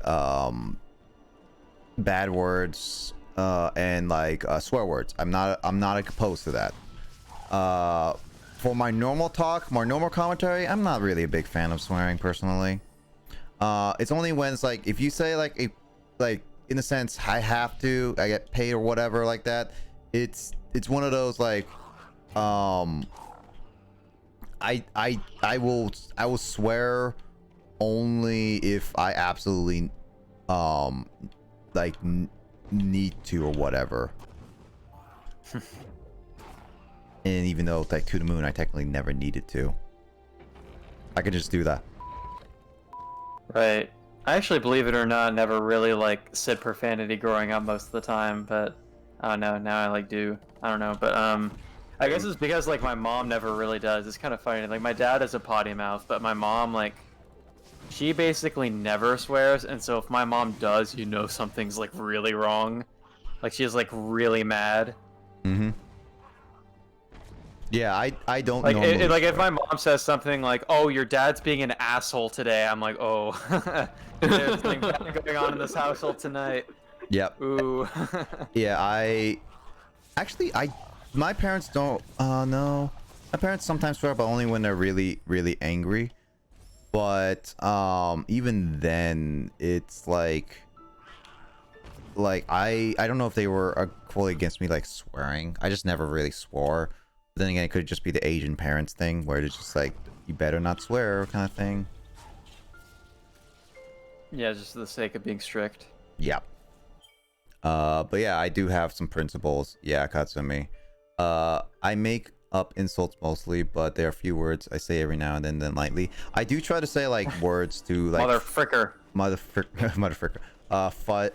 bad words, and like swear words. I'm not opposed to that. For my normal talk, my normal commentary, I'm not really a big fan of swearing personally. It's only when it's like if you say like in a sense I get paid or whatever like that. It's one of those like I will swear only if I absolutely like need to or whatever. And even though like To the Moon I technically never needed to, I could just do that. Right. I actually, believe it or not, never really like said profanity growing up most of the time, but I don't know, now I like do. I don't know, but I I guess it's because like my mom never really does. It's kind of funny. Like my dad has a potty mouth, but my mom like she basically never swears, and so if my mom does, you know something's like really wrong. Like she's like really mad. Mm-hmm. Yeah, I don't Like normally like if swear. my mom says something like, "Oh, your dad's being an asshole today," I'm like, "Oh, there's something bad going on in this household tonight." Yep. Ooh. Yeah, my parents don't, no. My parents sometimes swear, but only when they're really, really angry. But, even then, it's like, I don't know if they were fully against me, like, swearing. I just never really swore. But then again, it could just be the Asian parents thing, where it's just like, you better not swear, kind of thing. Yeah, just for the sake of being strict. Yep. But yeah, I do have some principles. Yeah, Katsumi. I make up insults mostly, but there are a few words I say every now and then lightly. I do try to say like words to like Motherfricker. motherfricker.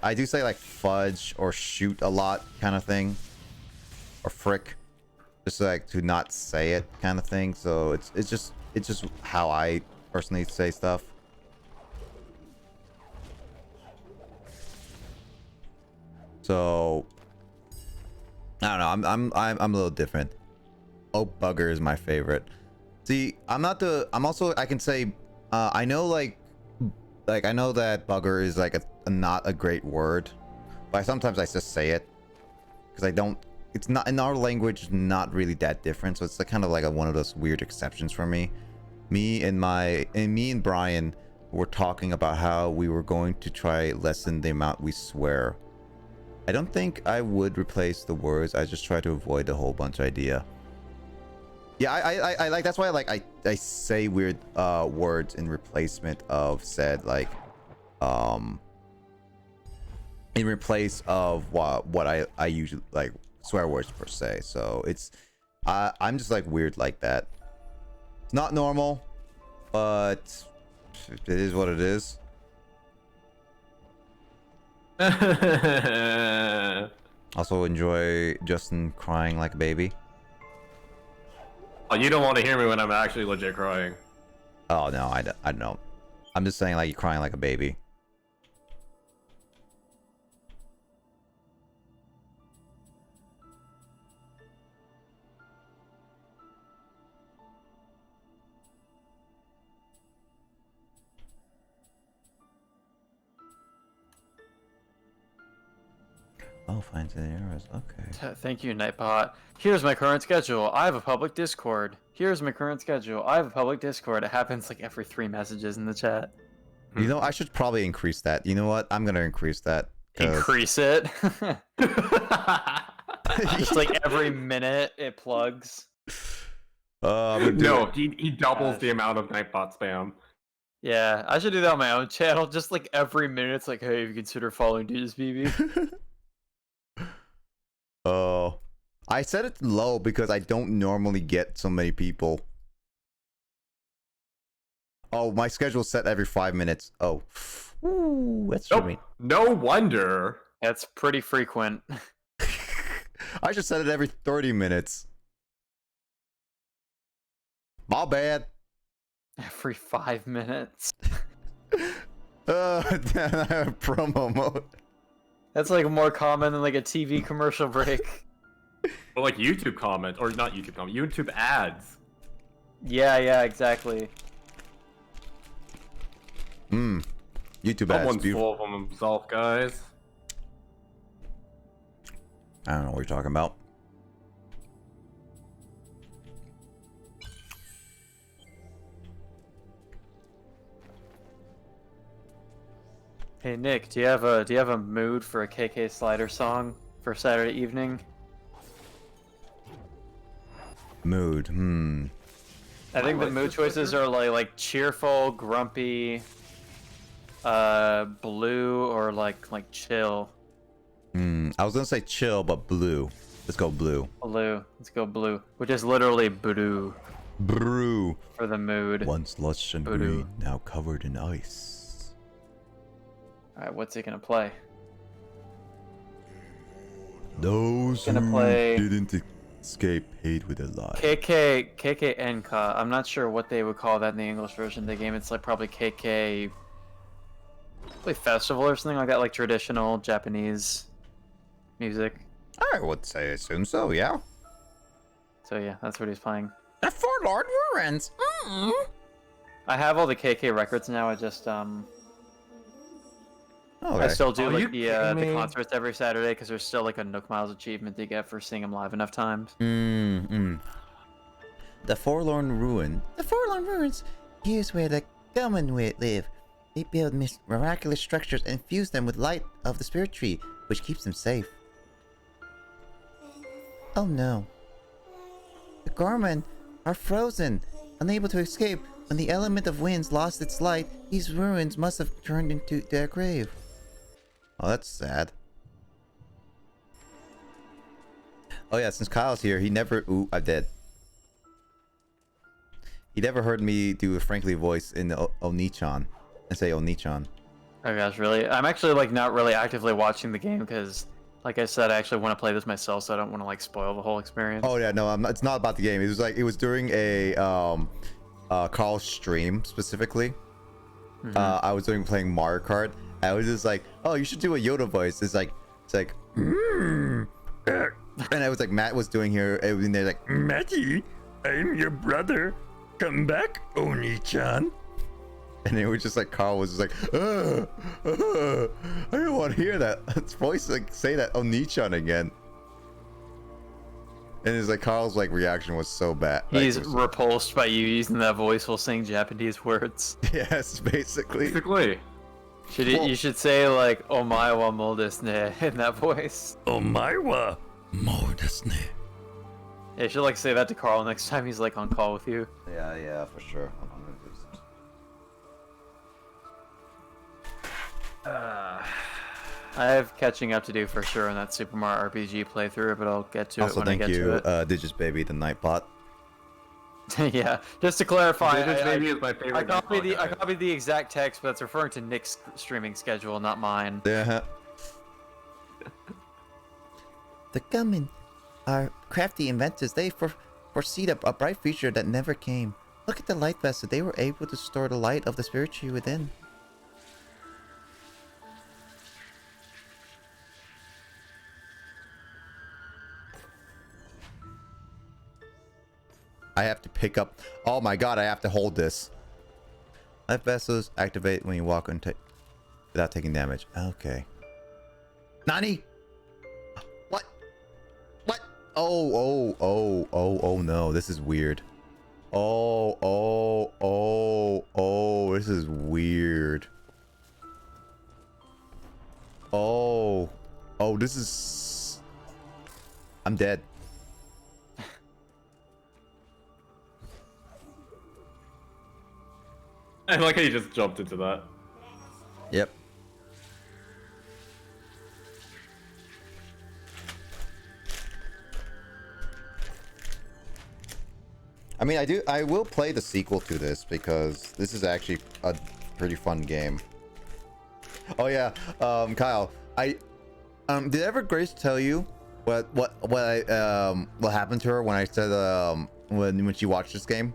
I do say like fudge or shoot a lot, kind of thing, or frick, just like to not say it, kind of thing. So it's just how I personally say stuff. So I don't know. I'm a little different. Oh, bugger is my favorite. See, I'm also, I can say, I know like I know that bugger is like not a great word, but sometimes I just say it because I don't. It's not in our language, not really that different. So it's like kind of like one of those weird exceptions for me. Me and Brian were talking about how we were going to try lessen the amount we swear. I don't think I would replace the words. I just try to avoid the whole bunch idea. Yeah, I like, that's why I say weird words in replacement of said, like, in replace of what I usually like swear words per se. So it's I'm just like weird like that. It's not normal, but it is what it is. Also enjoy Justin crying like a baby. Oh, you don't want to hear me when I'm actually legit crying. Oh no, I don't know. I'm just saying like you're crying like a baby. Oh, finds the errors. Okay. Thank you, Nightbot. Here's my current schedule. I have a public Discord. Here's my current schedule. I have a public Discord. It happens like every 3 messages in the chat. You know, I should probably increase that. You know what? I'm gonna increase that. Increase it. Just like every minute it plugs. No, he doubles the amount of Nightbot spam. Yeah, I should do that on my own channel. Just like every minute, it's like, hey, if you consider following Dudes BB. Oh, I set it low because I don't normally get so many people. Oh, my schedule's set every 5 minutes. Oh, ooh, that's Nope. No wonder. That's pretty frequent. I should set it every 30 minutes. My bad. Every 5 minutes. Promo mode. That's like more common than like a TV commercial break. Or like YouTube comment, or not YouTube comment, YouTube ads. Yeah, exactly. YouTube ads. Someone's full of them himself, guys. I don't know what you're talking about. Hey Nick, do you have a mood for a KK Slider song for Saturday evening? Mood. I think the mood choices are like cheerful, grumpy, blue, or like chill. I was gonna say chill, but blue. Let's go blue. Blue. Let's go blue. Which is literally blue Brew. for the mood. Once lush and Blue. green, now covered in ice. Alright, what's it gonna play? Those Gonna who play- didn't escape paid with a lie. KKNK. I'm not sure what they would call that in the English version of the game. It's like probably KK, probably festival or something like that, like traditional Japanese music. I would say assume so, yeah. So yeah, that's what he's playing. The Forlorn Ruins. I have all the KK records now. I just Okay. I still do Are like you the kidding me? concerts every Saturday because there's still like a Nook Miles achievement to get for seeing them live enough times. The Forlorn Ruin. The Forlorn Ruins. Here's where the Commonwealth live. They build miraculous structures and fuse them with light of the spirit tree, which keeps them safe. Oh no. The Gorman are frozen, unable to escape. When the element of winds lost its light, these ruins must have turned into their grave. Oh, that's sad. Oh yeah, since Kyle's here, he never... Ooh, I'm dead. He never heard me do a Frankly voice in the Onichan. And say Onichan. Oh gosh, really? I'm actually like not really actively watching the game because, like I said, I actually want to play this myself, so I don't want to like spoil the whole experience. Oh yeah, no, it's not about the game. It was like, it was during a Carl's stream specifically. I was playing Mario Kart. I was just like, oh, you should do a Yoda voice. It's like, and I was like, Matt was doing here, and they're like, Matty, I'm your brother. Come back, Oni-chan. And it was just like, Carl was just like, I don't want to hear that voice, like, say that Oni-chan again. And it's like, Carl's like reaction was so bad. Like, He's it was- repulsed by you using that voice while saying Japanese words. yes, basically. Basically. You should say like "Omae wa mo desu ne" in that voice. Omae wa mo desu ne. Yeah, you should like say that to Carl next time he's like on call with you. Yeah, for sure. I'm gonna do this. I have catching up to do for sure on that Super Mario RPG playthrough, but I'll get to it Also, when I thank get you, to it. Digis Baby, the Nightbot. Yeah, just to clarify, This I baby is my favorite. I copied the guy. exact text, but it's referring to Nick's streaming schedule, not mine. Yeah. The Gummin are crafty inventors. They foresee a bright future that never came. Look at the light vessel. They were able to store the light of the spirit tree within. I have to pick up. Oh my god, I have to hold this. Light vessels activate when you walk on without taking damage. Okay. Nani? What? What? Oh no, this is weird. Oh, this is weird. Oh, this is... I'm dead. I like how you just jumped into that. Yep. I mean, I will play the sequel to this because this is actually a pretty fun game. Oh yeah, Kyle, did ever Grace tell you what happened to her when I said when she watched this game?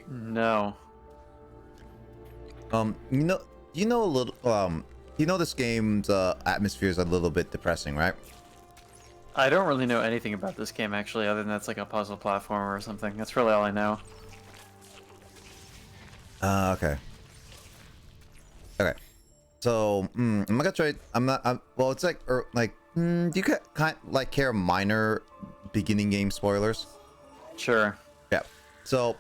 No. You know a little this game's atmosphere is a little bit depressing, right? I don't really know anything about this game actually, other than that's like a puzzle platformer or something. That's really all I know. Okay. Okay. So, I'm not gonna try. Well, it's like, do you care minor beginning game spoilers? Sure. Yeah. So,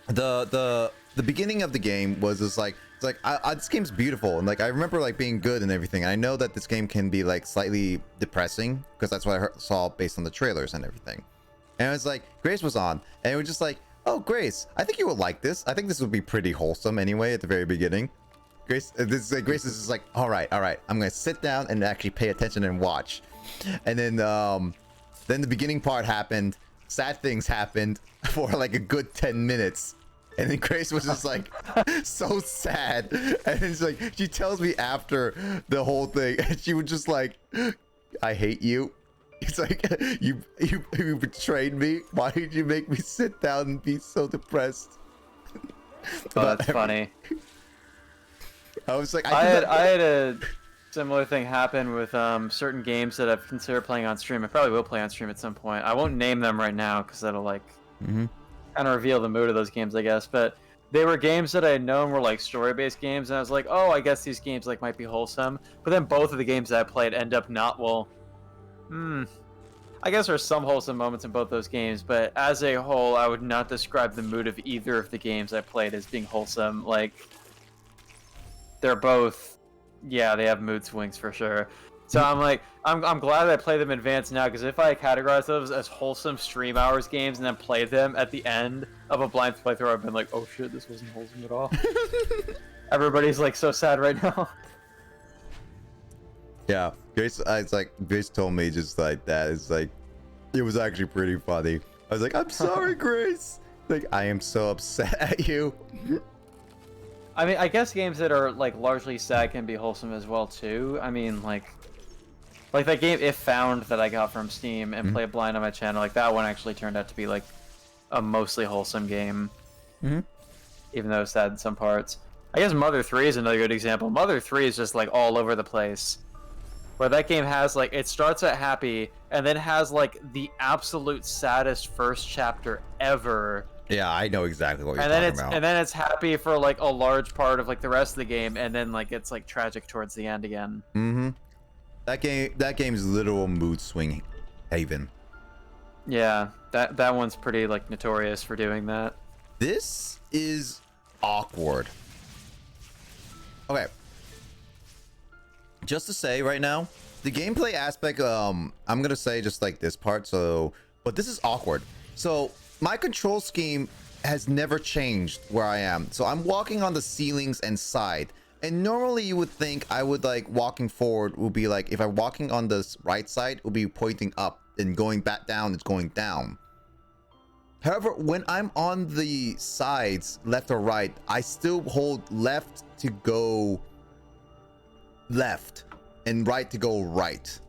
the beginning of the game was just like, it's like this game's beautiful, and like I remember like being good and everything. I know that this game can be like slightly depressing because that's what I saw based on the trailers and everything. And it was like Grace was on, and it was just like, oh Grace, I think you would like this. I think this would be pretty wholesome anyway at the very beginning. Grace is just like, all right, I'm gonna sit down and actually pay attention and watch. And then the beginning part happened. Sad things happened for like a good 10 minutes. And then Grace was just like so sad, and it's like she tells me after the whole thing, and she was just like, I hate you. It's like you betrayed me. Why did you make me sit down and be so depressed? Oh, About that's funny. I was like, I had a similar thing happen with certain games that I've considered playing on stream. I probably will play on stream at some point. I won't name them right now because that'll like kind of reveal the mood of those games, I guess. But they were games that I had known were like story-based games, and I was like, oh, I guess these games like might be wholesome. But then both of the games that I played end up not well. I guess there's some wholesome moments in both those games, but as a whole, I would not describe the mood of either of the games I played as being wholesome. Like, they're both, yeah, they have mood swings for sure. So I'm like, I'm glad I play them in advance now, because if I categorize those as wholesome stream hours games and then play them at the end of a blind playthrough, I've been like, oh shit, this wasn't wholesome at all. Everybody's like so sad right now. Yeah, Grace. It's like Grace told me just like that. It's like it was actually pretty funny. I was like, I'm sorry, Grace. Like, I am so upset at you. I mean, I guess games that are like largely sad can be wholesome as well too. I mean, like that game If Found that I got from Steam and played blind on my channel, like that one actually turned out to be like a mostly wholesome game, even though it's sad in some parts. I guess Mother 3 is another good example. Mother 3 is just like all over the place. Where that game has like, it starts at happy and then has like the absolute saddest first chapter ever. Yeah, I know exactly what you're talking about. And then it's happy for like a large part of like the rest of the game, and then like it's like tragic towards the end again. That game's literal mood swing haven. Yeah, that one's pretty like notorious for doing that. This is awkward. Okay. Just to say right now, the gameplay aspect, I'm gonna say just like this part, but this is awkward. So my control scheme has never changed where I am. So I'm walking on the ceilings and side, and normally you would think I would like walking forward would be like, if I'm walking on this right side, it would be pointing up, and going back down, it's going down. However, when I'm on the sides, left or right, I still hold left to go left and right to go right.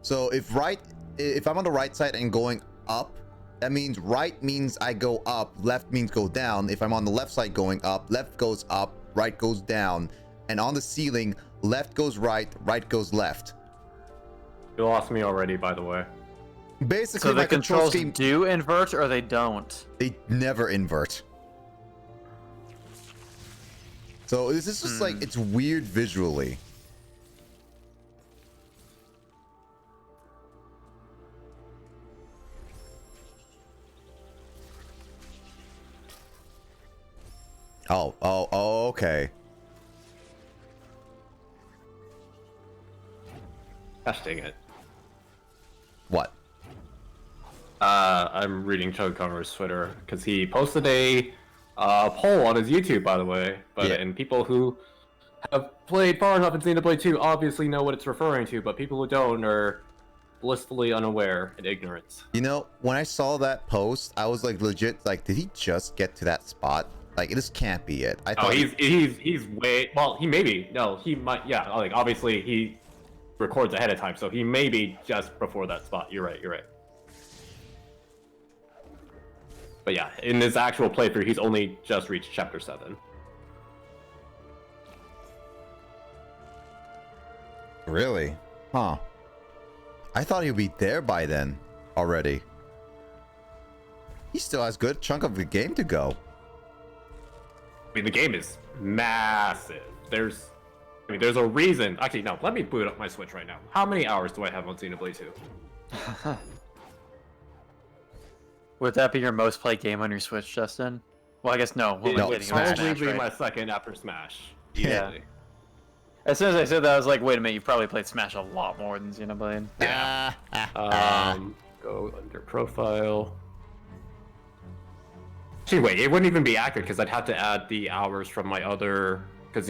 So if I'm on the right side and going up, that means right means I go up, left means go down. If I'm on the left side going up, left goes up, right goes down. And on the ceiling, left goes right, right goes left. You lost me already, by the way. Basically, so the my control scheme, do invert or they don't? they never invert. So this is just like, it's weird visually. Oh, okay. Gosh dang it. What? I'm reading Chug Connor's Twitter because he posted a poll on his YouTube, by the way. But Yeah. and people who have played far enough in Xenoblade 2 obviously know what it's referring to, but people who don't are blissfully unaware and ignorant. You know, when I saw that post, I was like legit like, did he just get to that spot? Like, this can't be it. I Oh, thought he's way well. He maybe no, he might. Yeah, like obviously he records ahead of time, so he may be just before that spot. You're right. You're right. But yeah, in his actual playthrough, he's only just reached chapter 7. Really? Huh. I thought he'd be there by then already. He still has a good chunk of the game to go. I mean, the game is massive. There's a reason. Actually, no. Let me boot up my Switch right now. How many hours do I have on Xenoblade 2? Would that be your most played game on your Switch, Justin? Well, I guess no. We're No, waiting It's on Smash, probably Smash, be right? my second after Smash. Yeah. Easily. As soon as I said that, I was like, wait a minute, you've probably played Smash a lot more than Xenoblade. Yeah. Go under profile. Actually, wait, it wouldn't even be accurate because I'd have to add the hours from my other. Because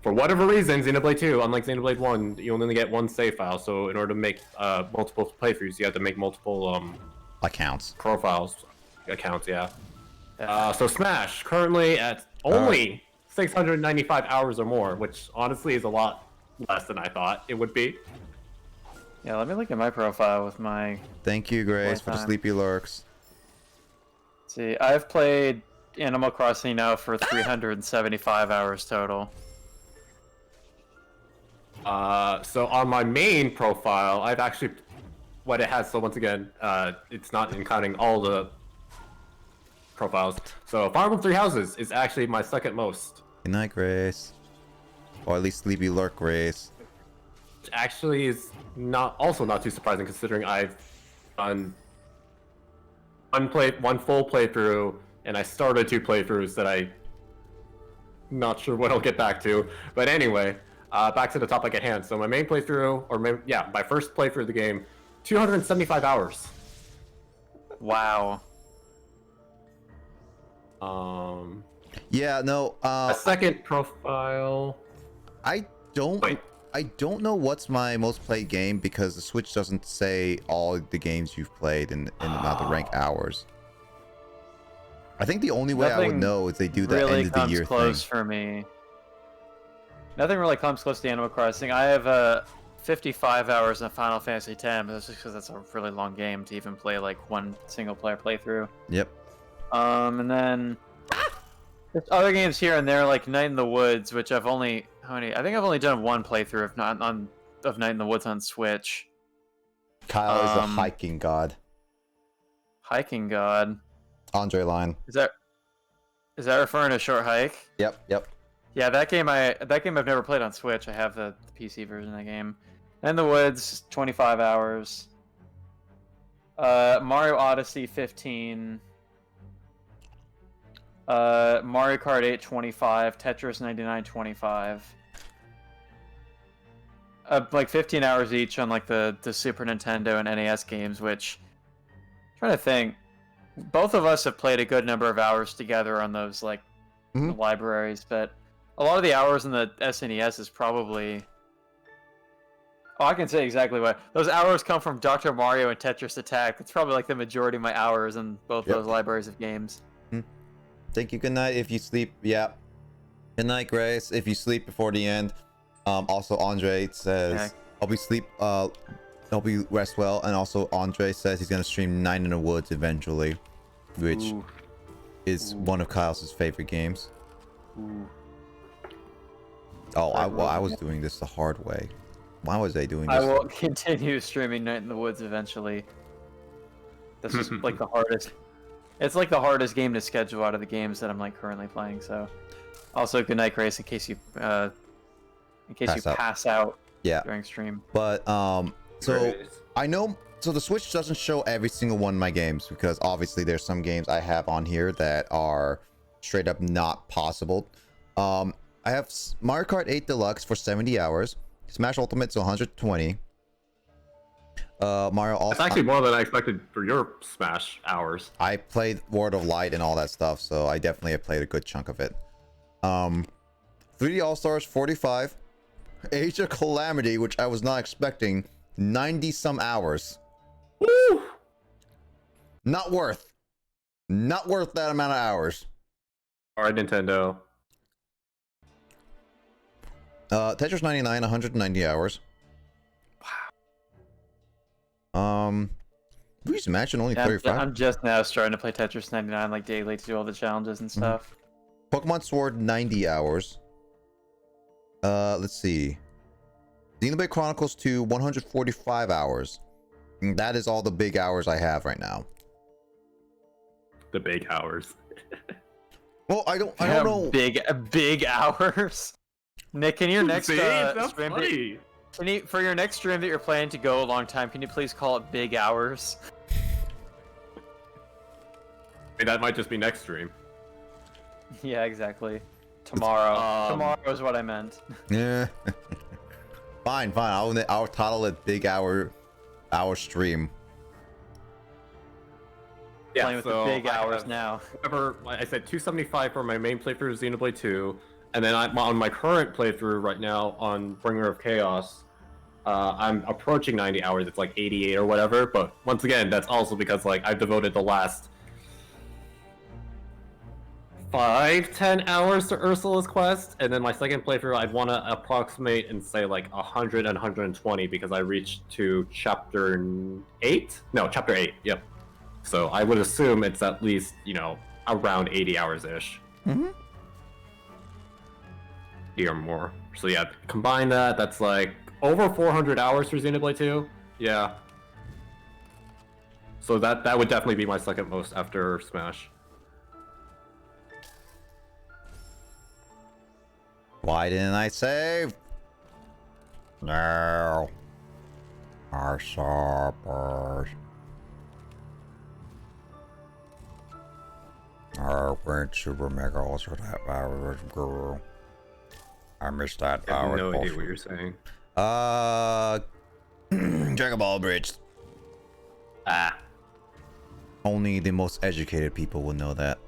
for whatever reason, Xenoblade 2, unlike Xenoblade 1, you only get one save file. So in order to make multiple playthroughs, you have to make multiple Accounts. accounts. Yeah. So Smash currently at only 695 hours or more, which honestly is a lot less than I thought it would be. Yeah, let me look at my profile with my... Thank you, Grace, for the Time. sleepy lurks. See, I've played Animal Crossing now for 375 hours total. So on my main profile, I've actually what it has. So once again, it's not in counting all the profiles. So Fire Emblem Three Houses is actually my second most. Good night, Grace. Or at least sleepy lurk, Grace. Which actually is not too surprising considering I've done one full playthrough and I started 2 playthroughs that I not sure what I'll get back to. But anyway, back to the topic at hand. So my main playthrough, or my first playthrough of the game, 275 hours. Wow. Yeah, no. A second profile. I don't know what's my most played game because the Switch doesn't say all the games you've played in the amount of rank hours. I think the only way I would know is they do that really end of the year close thing. for me. Nothing really comes close to Animal Crossing. I have 55 hours in Final Fantasy X, but that's just because that's a really long game to even play like one single player playthrough. Yep. And then there's other games here and there like Night in the Woods, which I've only I think I've only done one playthrough of Night in the Woods on Switch. Kyle is the hiking god. Hiking god. Andre line. Is that referring to Short Hike? Yep. Yeah, that game I've never played on Switch. I have the PC version of that game. In the Woods, 25 hours. Mario Odyssey, 15. Mario Kart 8, 25. Tetris 99, 25. Like 15 hours each on like the Super Nintendo and NES games, which I'm trying to think. Both of us have played a good number of hours together on those like libraries, but a lot of the hours in the SNES is probably... Oh, I can say exactly what. Those hours come from Dr. Mario and Tetris Attack. That's probably like the majority of my hours in both those libraries of games. Thank you. Good night if you sleep. Yeah. Good night, Grace. If you sleep before the end. Also, Andre says, Hope you rest well. And also, Andre says he's going to stream Night in the Woods eventually, which is one of Kyle's favorite games. Oh, I was doing this the hard way. Why was I doing this? I will continue streaming Night in the Woods eventually. This is like the hardest. It's like the hardest game to schedule out of the games that I'm like currently playing. So, also good night, Grace, in case you pass out during stream. But so I know. So the Switch doesn't show every single one of my games because obviously there's some games I have on here that are straight up not possible. I have Mario Kart 8 Deluxe for 70 hours. Smash Ultimate's 120. Mario All. That's actually more than I expected for your Smash hours. I played World of Light and all that stuff, so I definitely have played a good chunk of it. 3D All Stars 45. Age of Calamity, which I was not expecting, 90 some hours. Woo! Not worth that amount of hours. All right, Nintendo. Tetris 99, 190 hours. Wow. Luigi's Mansion only 35. I'm just now starting to play Tetris 99 like daily to do all the challenges and stuff. Pokemon Sword 90 hours. Let's see. Xenoblade Chronicles 2 145 hours. And that is all the big hours I have right now. The big hours. Well, I don't know. Big hours. Nick, can your next that's stream funny. for your next stream that you're planning to go a long time, can you please call it Big Hours? I mean, that might just be next stream. Yeah, exactly. Tomorrow. Tomorrow is what I meant. Yeah. Fine. I'll title it Big Hour Stream. Yeah, Playing with the big hours now. Remember, like I said, 275 for my main playthrough of Xenoblade 2, and then I'm on my current playthrough right now on Bringer of Chaos. I'm approaching 90 hours. It's like 88 or whatever. But once again, that's also because like I've devoted the last 5-10 hours to Ursula's quest, and then my second playthrough I'd want to approximate and say like 100 and 120 because I reached to chapter 8. No, chapter 8. Yep. So I would assume it's at least, you know, around 80 hours ish. Mm-hmm. Or more. So yeah, combine that. That's like over 400 hours for Xenoblade 2. Yeah. So that would definitely be my second most after Smash. Why didn't I save? No. Our suppers. I went Super Mega Ultra that power guru. I missed that I have power. no idea what you're saying. Dragon Ball Bridge. Ah. Only the most educated people will know that.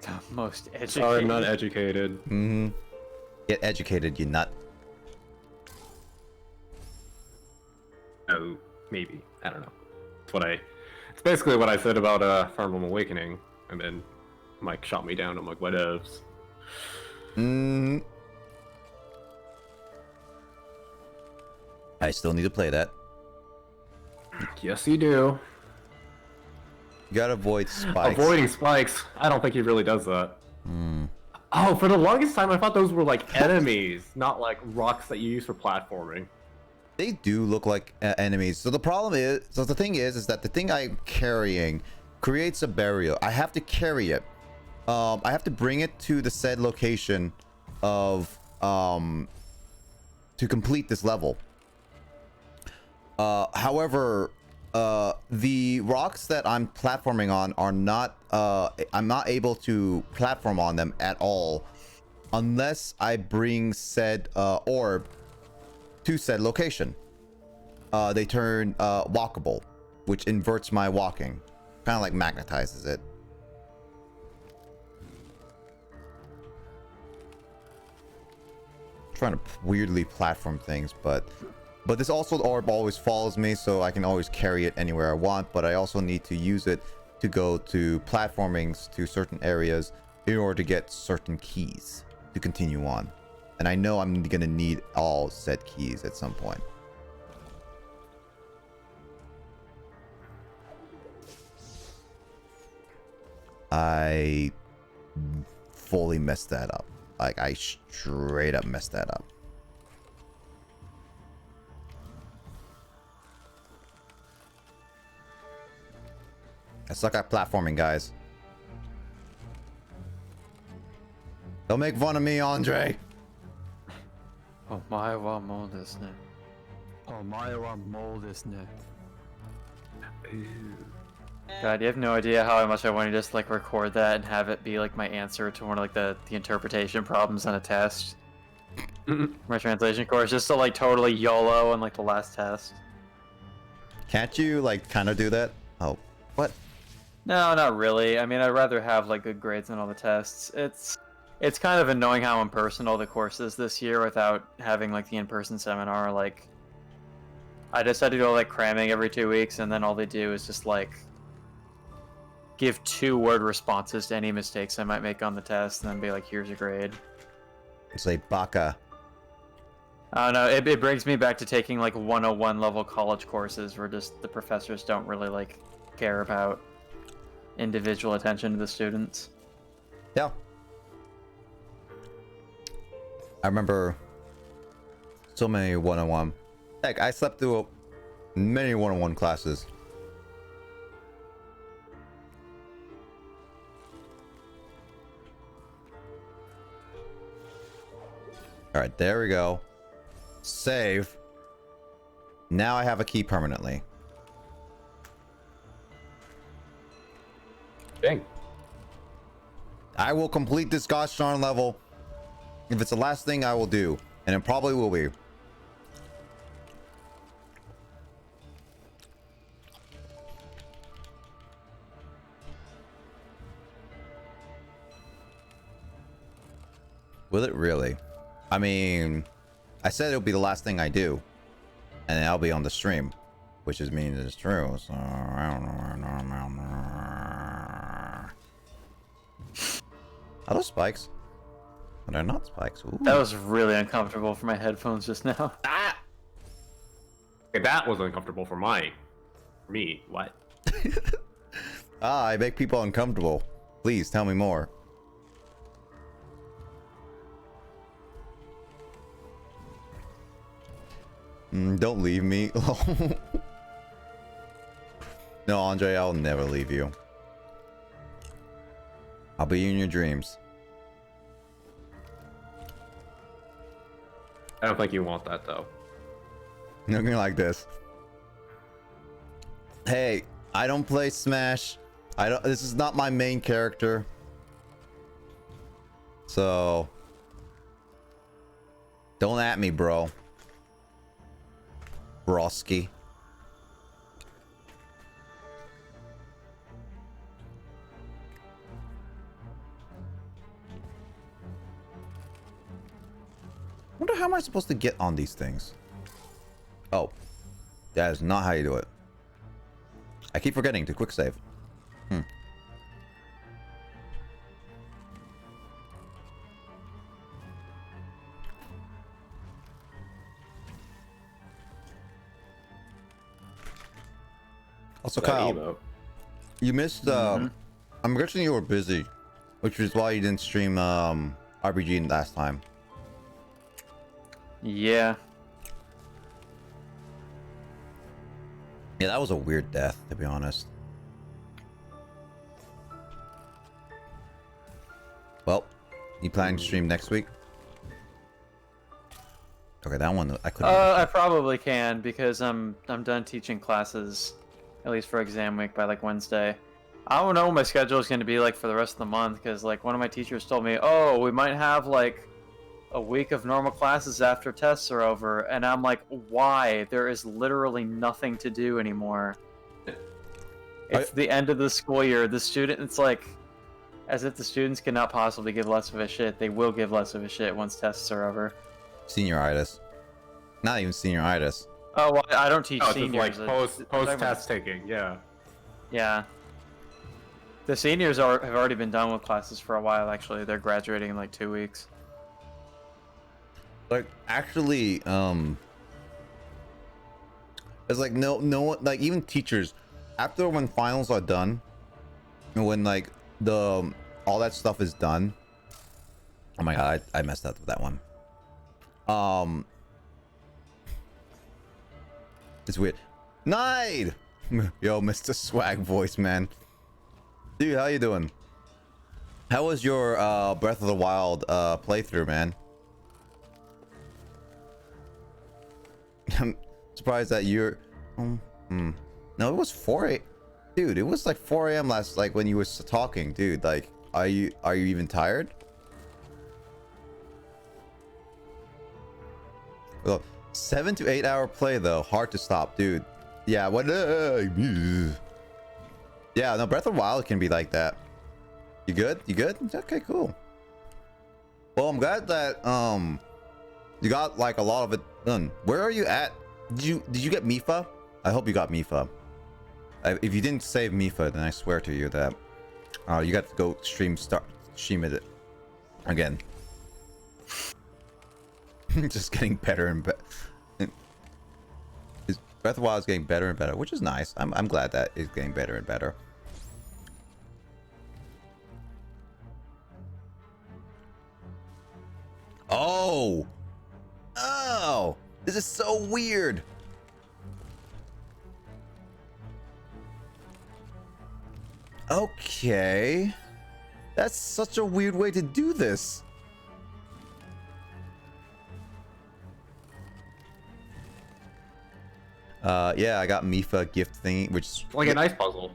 The most educated. Sorry, I'm not educated. Mm-hmm. Get educated, you nut. Oh, maybe. I don't know. It's basically what I said about Fire Emblem Awakening, and then Mike shot me down. I'm like, what else? I still need to play that. Yes, you do. You gotta avoid spikes. Avoiding spikes. I don't think he really does that. Oh, for the longest time, I thought those were like enemies, not like rocks that you use for platforming. They do look like enemies. So the problem is, the thing is that the thing I'm carrying creates a barrier. I have to carry it. I have to bring it to the said location of to complete this level. However, the rocks that I'm platforming on are not I'm not able to platform on them at all unless I bring said orb to said location. They turn walkable, which inverts my walking, kind of like magnetizes it. Trying to weirdly platform things, but this also orb always follows me, so I can always carry it anywhere I want, but I also need to use it to go to platformings to certain areas in order to get certain keys to continue on. And I know I'm gonna need all said keys at some point. I fully messed that up. Like, I straight up messed that up. I suck at platforming, guys. Don't make fun of me, Andre. Oh my, what mold is it? Oh my, what mold is it? God, you have no idea how much I want to just like record that and have it be like my answer to one of like the interpretation problems on a test. My translation course, just to like totally YOLO on like the last test. Can't you like kind of do that? Oh, what? No, not really. I mean, I'd rather have like good grades on all the tests. It's kind of annoying how impersonal the course is this year without having like the in-person seminar. Like, I just had to go like cramming every 2 weeks, and then all they do is just like give 2-word responses to any mistakes I might make on the test, and then be like, "Here's your grade." It's like baka. I don't know. It brings me back to taking like 101 level college courses where just the professors don't really like care about individual attention to the students. Yeah. I remember so many 101. Heck, I slept through many 101 classes. Alright, there we go. Save. Now I have a key permanently. Dang. I will complete this gosh darn level. If it's the last thing I will do, and it probably will be. Will it really? I mean, I said it'll be the last thing I do, and then I'll be on the stream, which is means it's true. So I don't know. Are those spikes? Oh, they're not spikes. Ooh. That was really uncomfortable for my headphones just now. Ah! Okay, that was uncomfortable for me. What? I make people uncomfortable. Please tell me more. Don't leave me. No, Andre, I'll never leave you. I'll be in your dreams. I don't think you want that though. Looking like this. Hey, I don't play Smash. This is not my main character. So don't at me, bro. Broski. Wonder how am I supposed to get on these things? Oh, that is not how you do it. I keep forgetting to quick save. Also, That Kyle, emote. you missed. I'm guessing you were busy, which is why you didn't stream RBG last time. Yeah. Yeah, that was a weird death, to be honest. Well, you planning to stream next week? Okay, that one I couldn't. I probably can because I'm done teaching classes, at least for exam week by like Wednesday. I don't know what my schedule is going to be like for the rest of the month because like one of my teachers told me, oh, we might have like a week of normal classes after tests are over, and I'm like, why? There is literally nothing to do anymore. It's the end of the school year. It's like, as if the students cannot possibly give less of a shit. They will give less of a shit once tests are over. Senioritis. Not even senioritis. Oh, well, I don't teach Oh, it's just seniors. like post test taking, yeah. Yeah. The seniors have already been done with classes for a while, actually. They're graduating in like 2 weeks. Like, actually, it's like no one, like even teachers, after when finals are done, and when like all that stuff is done. Oh my god, I messed up with that one. It's weird. Nide! Yo, Mr. Swag voice, man. Dude, how you doing? How was your Breath of the Wild playthrough, man? I'm surprised that you're no, it was 4 a.m. Dude, it was like 4 a.m. last, like when you were talking, dude. Like, are you even tired? Well, 7 to 8 hour play though, hard to stop, dude. Yeah, what? Yeah, no, Breath of the Wild can be like that. You good? You good? Okay, cool. Well, I'm glad that you got like a lot of it done. Where are you at? Did you get Mifa? I hope you got Mifa. If you didn't save Mifa, then I swear to you that you got to go stream it again. Just getting better and better. Breath of the Wild is getting better and better, which is nice. I'm glad that it's getting better and better. Oh, this is so weird. Okay, that's such a weird way to do this. Yeah, I got Mifa gift thingy, which is Like a nice puzzle.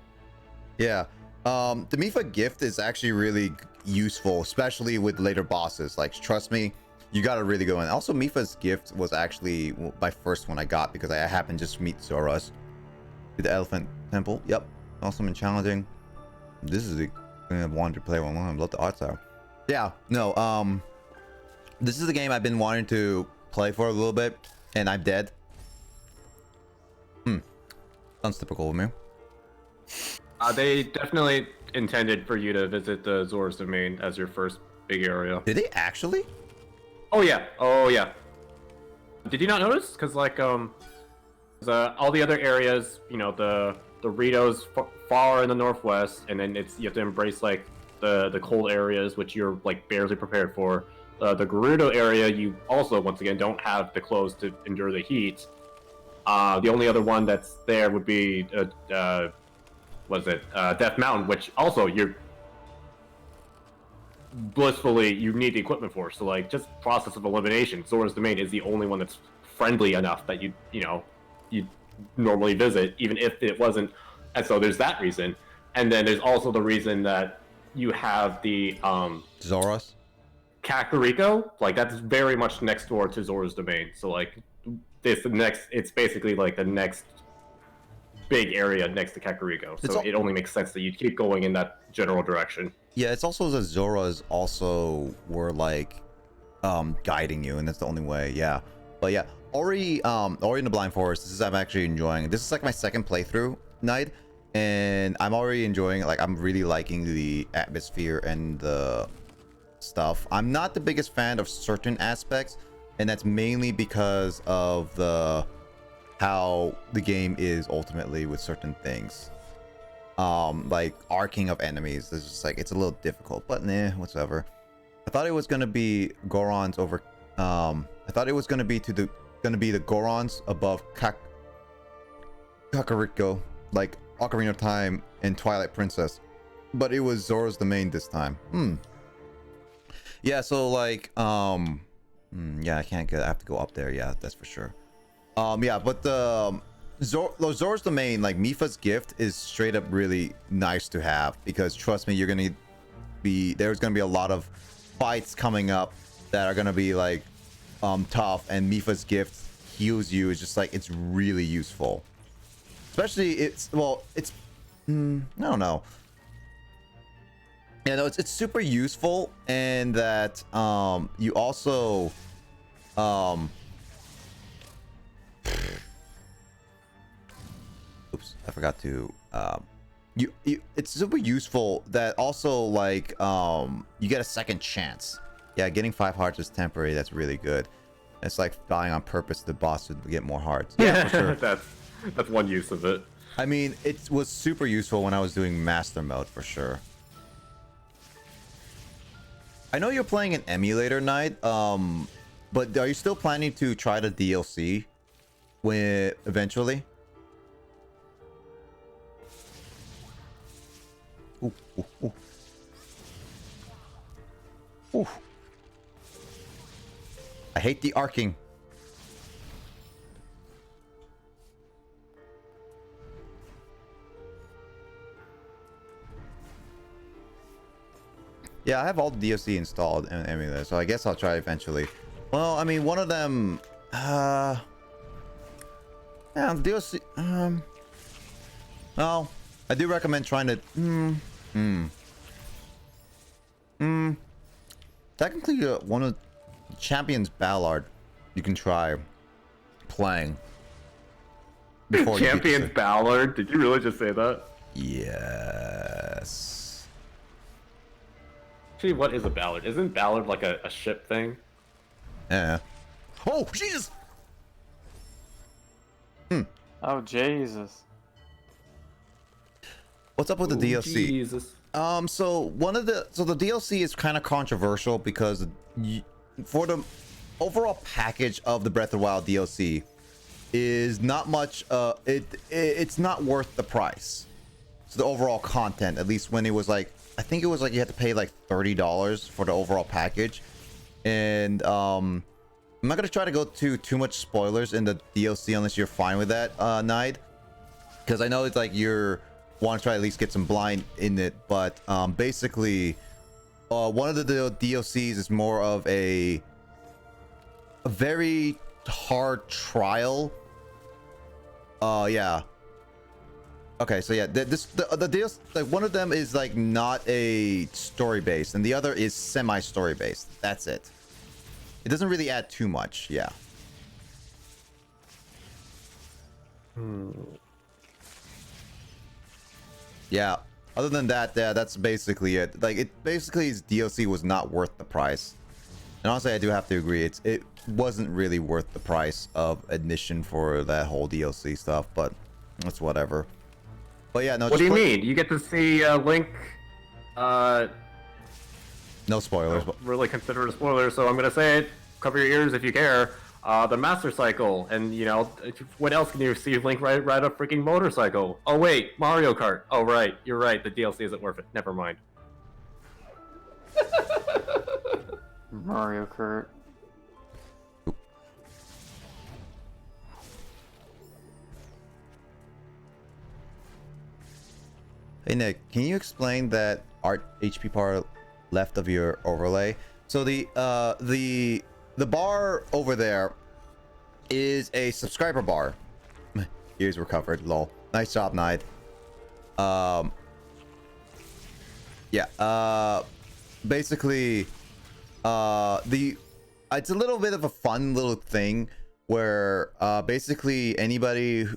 yeah. The Mifa gift is actually really useful, especially with later bosses. Like, trust me, you gotta really go in. Also, Mifa's gift was actually my first one I got because I happened to just meet Zoras at the Elephant Temple. Yep, awesome and challenging. This is the thing I've wanted to play online. I love the art style. Yeah, no, this is the game I've been wanting to play for a little bit, and I'm dead. Sounds typical of me. They definitely intended for you to visit the Zora's Domain as your first big area. Did they actually? Oh yeah. Did you not notice? Because like all the other areas, you know, the Ritos far in the northwest, and then you have to embrace like the cold areas, which you're like barely prepared for. The Gerudo area, you also once again don't have the clothes to endure the heat. The only other one that's there would be Death Mountain, which also you're blissfully you need the equipment for. So like just process of elimination, Zora's Domain is the only one that's friendly enough that you normally visit, even if it wasn't. And so there's that reason, and then there's also the reason that you have the Zoras? Kakariko, like that's very much next door to Zora's Domain. So like it's basically like the next big area next to Kakariko. So it only makes sense that you keep going in that general direction. Yeah, it's also the Zoras also were like guiding you, and that's the only way. Yeah, but yeah, Ori in the Blind Forest. This is I'm actually enjoying. This is like my second playthrough night, and I'm already enjoying it. Like I'm really liking the atmosphere and the stuff. I'm not the biggest fan of certain aspects, and that's mainly because of how the game is ultimately with certain things. Like arcing of enemies. It's just like it's a little difficult, but nah, whatever. I thought it was gonna be Gorons over. I thought it was gonna be the Gorons above Kakariko, like Ocarina of Time and Twilight Princess, but it was Zora's Domain this time. Yeah, so like yeah, I can't get. I have to go up there. Yeah, that's for sure. Yeah, but the Zora's Domain, like Mipha's gift, is straight up really nice to have, because trust me, there's gonna be a lot of fights coming up that are gonna be like tough, and Mipha's gift heals you. It's just like it's really useful, especially I don't know. Yeah, no, it's super useful, and that you also oops, I forgot to it's super useful that also like you get a second chance. Yeah, getting 5 hearts is temporary. That's really good. It's like dying on purpose to the boss to get more hearts. Yeah, for sure. that's one use of it. I mean, it was super useful when I was doing master mode for sure. I know you're playing an emulator night, but are you still planning to try the DLC eventually? Ooh, ooh, ooh. Ooh. I hate the arcing. Yeah, I have all the DLC installed in emulator, so I guess I'll try eventually. Well, I mean, one of them, yeah, the DLC, well, I do recommend trying to, technically, one of Champions Ballard, you can try playing. Before Champions Ballard? Did you really just say that? Yes. Actually, what is a Ballard? Isn't Ballard like a ship thing? Yeah. Oh, Jesus! Oh, Jesus. What's up with the DLC? Jesus. So the DLC is kind of controversial because for the overall package of the Breath of the Wild DLC is not much. It's not worth the price. So the overall content, at least when it was like, I think it was like you had to pay like $30 for the overall package, and I'm not gonna try to go to too much spoilers in the DLC unless you're fine with that, Nide, because I know it's like you're want to try at least get some blind in it, but basically one of the DLCs is more of a very hard trial. Yeah. Okay, so yeah, the DLC, like one of them is like not a story based, and the other is semi story based. That's it. It doesn't really add too much. Yeah. Yeah. Other than that, yeah, that's basically it. Like, it basically his DLC was not worth the price. And honestly, I do have to agree, it wasn't really worth the price of admission for that whole DLC stuff, but that's whatever. But yeah, no. What do you mean? You get to see Link. No spoilers. Don't really consider it a spoiler, so I'm gonna say it. Cover your ears if you care. The Master Cycle, and you know, what else can you see Link ride a freaking motorcycle? Oh wait, Mario Kart. Oh right, you're right. The DLC isn't worth it. Never mind. Mario Kart. Hey Nick, can you explain that art HP bar left of your overlay? So the bar over there is a subscriber bar. Ears recovered, lol. Nice job, Nide. Yeah, basically, it's a little bit of a fun little thing where basically anybody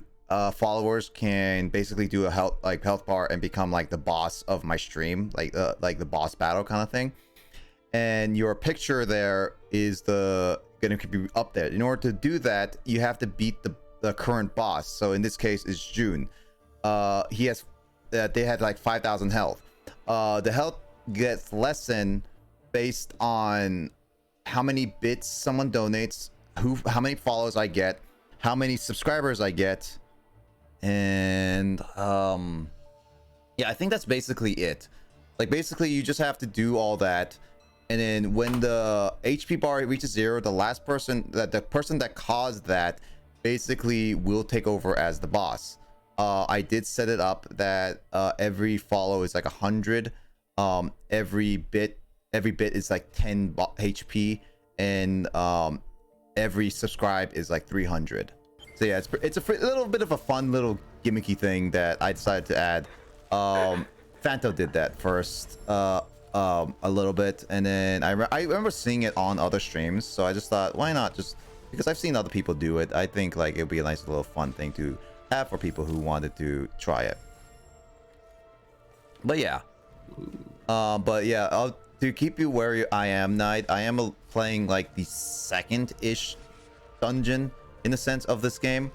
followers can basically do a health bar and become like the boss of my stream, like the boss battle kind of thing. And your picture there is gonna be up there. In order to do that, you have to beat the current boss. So in this case, it's June. They had like 5,000 health. The health gets lessened based on how many bits someone donates, how many followers I get, how many subscribers I get, and yeah, I think that's basically it. Like, basically you just have to do all that, and then when the HP bar reaches 0, the person that caused that basically will take over as the boss. I did set it up that every follow is like 100. Every bit is like 10 HP, and every subscribe is like 300. So yeah, it's a little bit of a fun little gimmicky thing that I decided to add. Fanto did that first a little bit, and then I remember seeing it on other streams, so I just thought, why not, just because I've seen other people do it. I think like it'd be a nice little fun thing to have for people who wanted to try it. But yeah, to keep you where I am, Knight, I am playing like the second-ish dungeon in the sense of this game.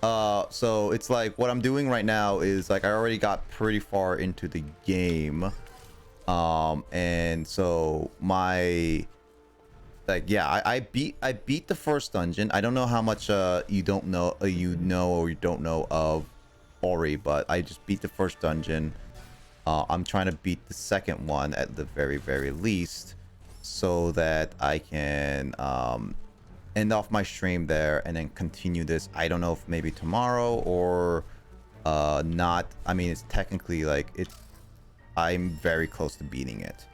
So it's like what I'm doing right now is like I already got pretty far into the game, and so I beat the first dungeon. I don't know how much you know or you don't know of Ori, but I just beat the first dungeon. I'm trying to beat the second one at the very, very least, so that I can end off my stream there and then continue this. I don't know if maybe tomorrow or not. I mean, it's technically like I'm very close to beating it.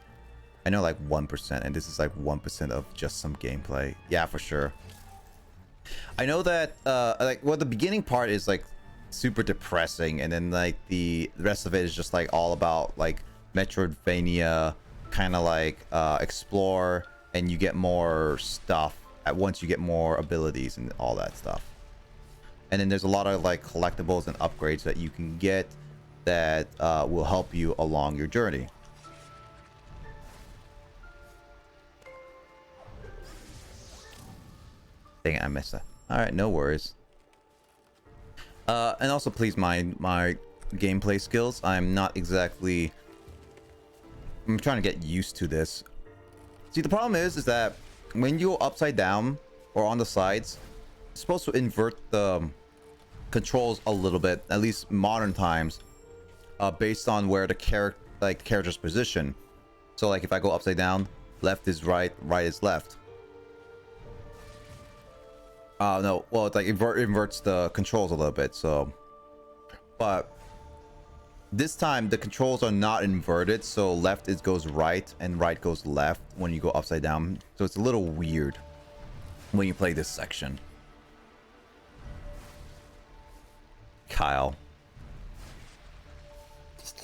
I know like 1%, and this is like 1% of just some gameplay. Yeah, for sure. I know that the beginning part is like super depressing, and then like the rest of it is just like all about like Metroidvania, kind of like explore, and you get more stuff once you get more abilities and all that stuff. And then there's a lot of like collectibles and upgrades that you can get that will help you along your journey. Dang it, I missed that. All right, no worries. And also please mind my gameplay skills. I'm not exactly... I'm trying to get used to this. See, the problem is that when you go upside down or on the sides, it's supposed to invert the controls a little bit, at least modern times, based on where the character's position. So like if I go upside down, left is right, right is left. No, well, it's like inverts the controls a little bit, so. But this time the controls are not inverted, so left goes right and right goes left when you go upside down. So it's a little weird when you play this section. Kyle. Just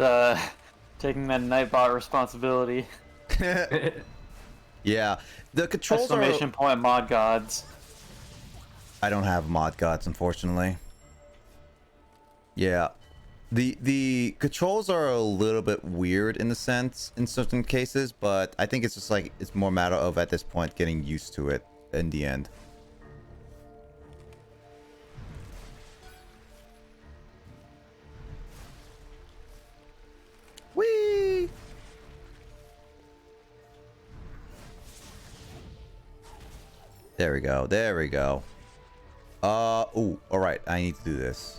taking that Nightbot responsibility. Yeah, the controls Exclamation point mod gods. I don't have mod gods, unfortunately. Yeah. The controls are a little bit weird in the sense in certain cases, but I think it's just like it's more matter of at this point getting used to it in the end. Whee! There we go. There we go. Ooh, all right. I need to do this.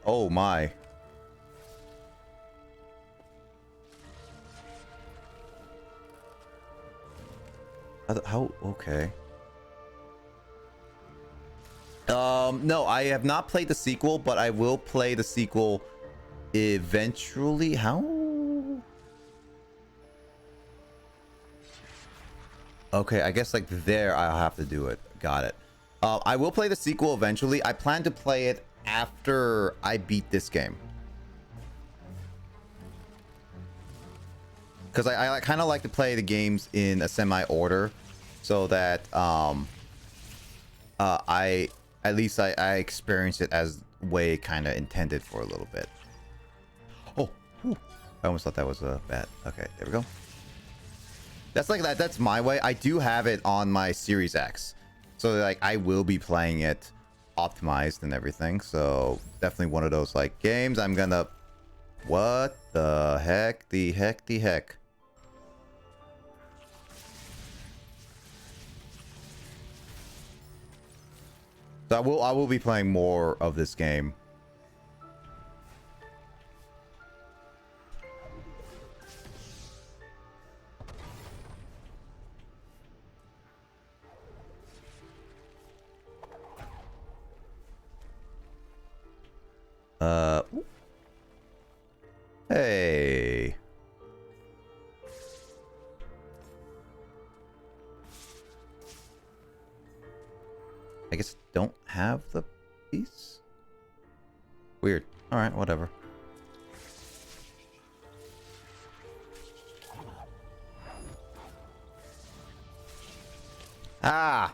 Oh my. How? Okay. No, I have not played the sequel, but I will play the sequel eventually. How? Okay, I guess like there I'll have to do it. Got it. I will play the sequel eventually. I plan to play it after I beat this game. Because I kind of like to play the games in a semi-order so that I experience it as way kind of intended for a little bit. Oh, whew. I almost thought that was a bad. Okay, there we go. That's like that. That's my way. I do have it on my Series X, so like I will be playing it optimized and everything. So definitely one of those like games. I'm gonna. What the heck? The heck? So I will be playing more of this game. Hey. I guess I don't have the piece. Weird. All right, whatever. Ah.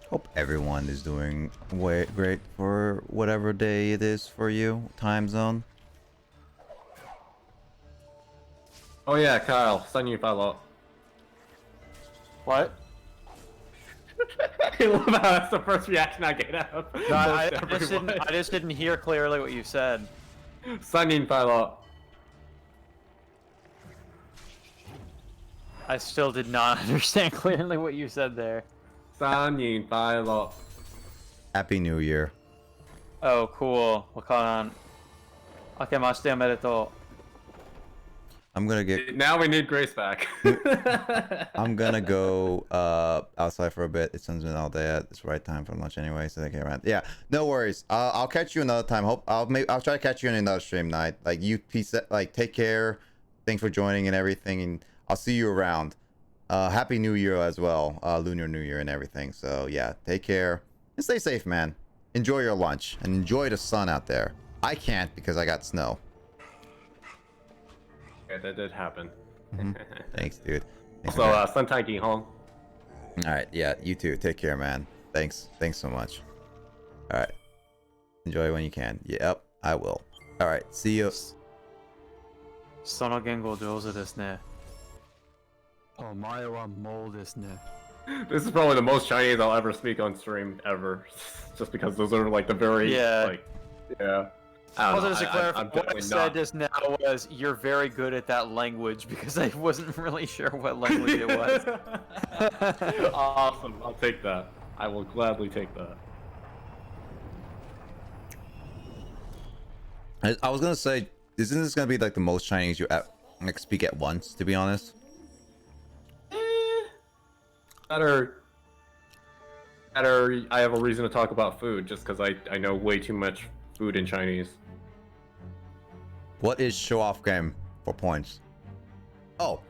Hope everyone is doing great for whatever day it is for you, time zone. Oh yeah, Kyle, send you follow. What? I love how that's the first reaction I get out of No, I everyone. just didn't hear clearly what you said. Sending follow. I still did not understand clearly what you said there. Sending follow. Happy New Year. Oh, cool. Wakaran. Akemashite omedetou. I'm gonna get. Now we need Grace back. I'm gonna go outside for a bit. It's been all day. It's the right time for lunch anyway, so they get around. Yeah, no worries. I'll catch you another time. I'll try to catch you in another stream night. Like you, peace. Like take care. Thanks for joining and everything, and I'll see you around. Happy New Year as well. Lunar New Year and everything. So yeah, take care and stay safe, man. Enjoy your lunch and enjoy the sun out there. I can't because I got snow. Okay, that did happen. Thanks, dude. Thanks So, for Sun Taiki home. all right, yeah, you too. Take care, man. Thanks so much. All right, enjoy when you can. Yep, I will. All right, see you. その言語上手ですね。お前はもうですね。 This is probably the most Chinese I'll ever speak on stream ever. Just because those are like the very Yeah. like yeah. I don't Also, know. just to I'm clarify, what I definitely said not. just now was you're very good at that language because I wasn't really sure what language it was. Awesome. I'll take that. I will gladly take that. I was gonna say, isn't this gonna be like the most Chinese you like speak at once? To be honest. Better. I have a reason to talk about food just because I know way too much food in Chinese. What is show off game for points? Oh.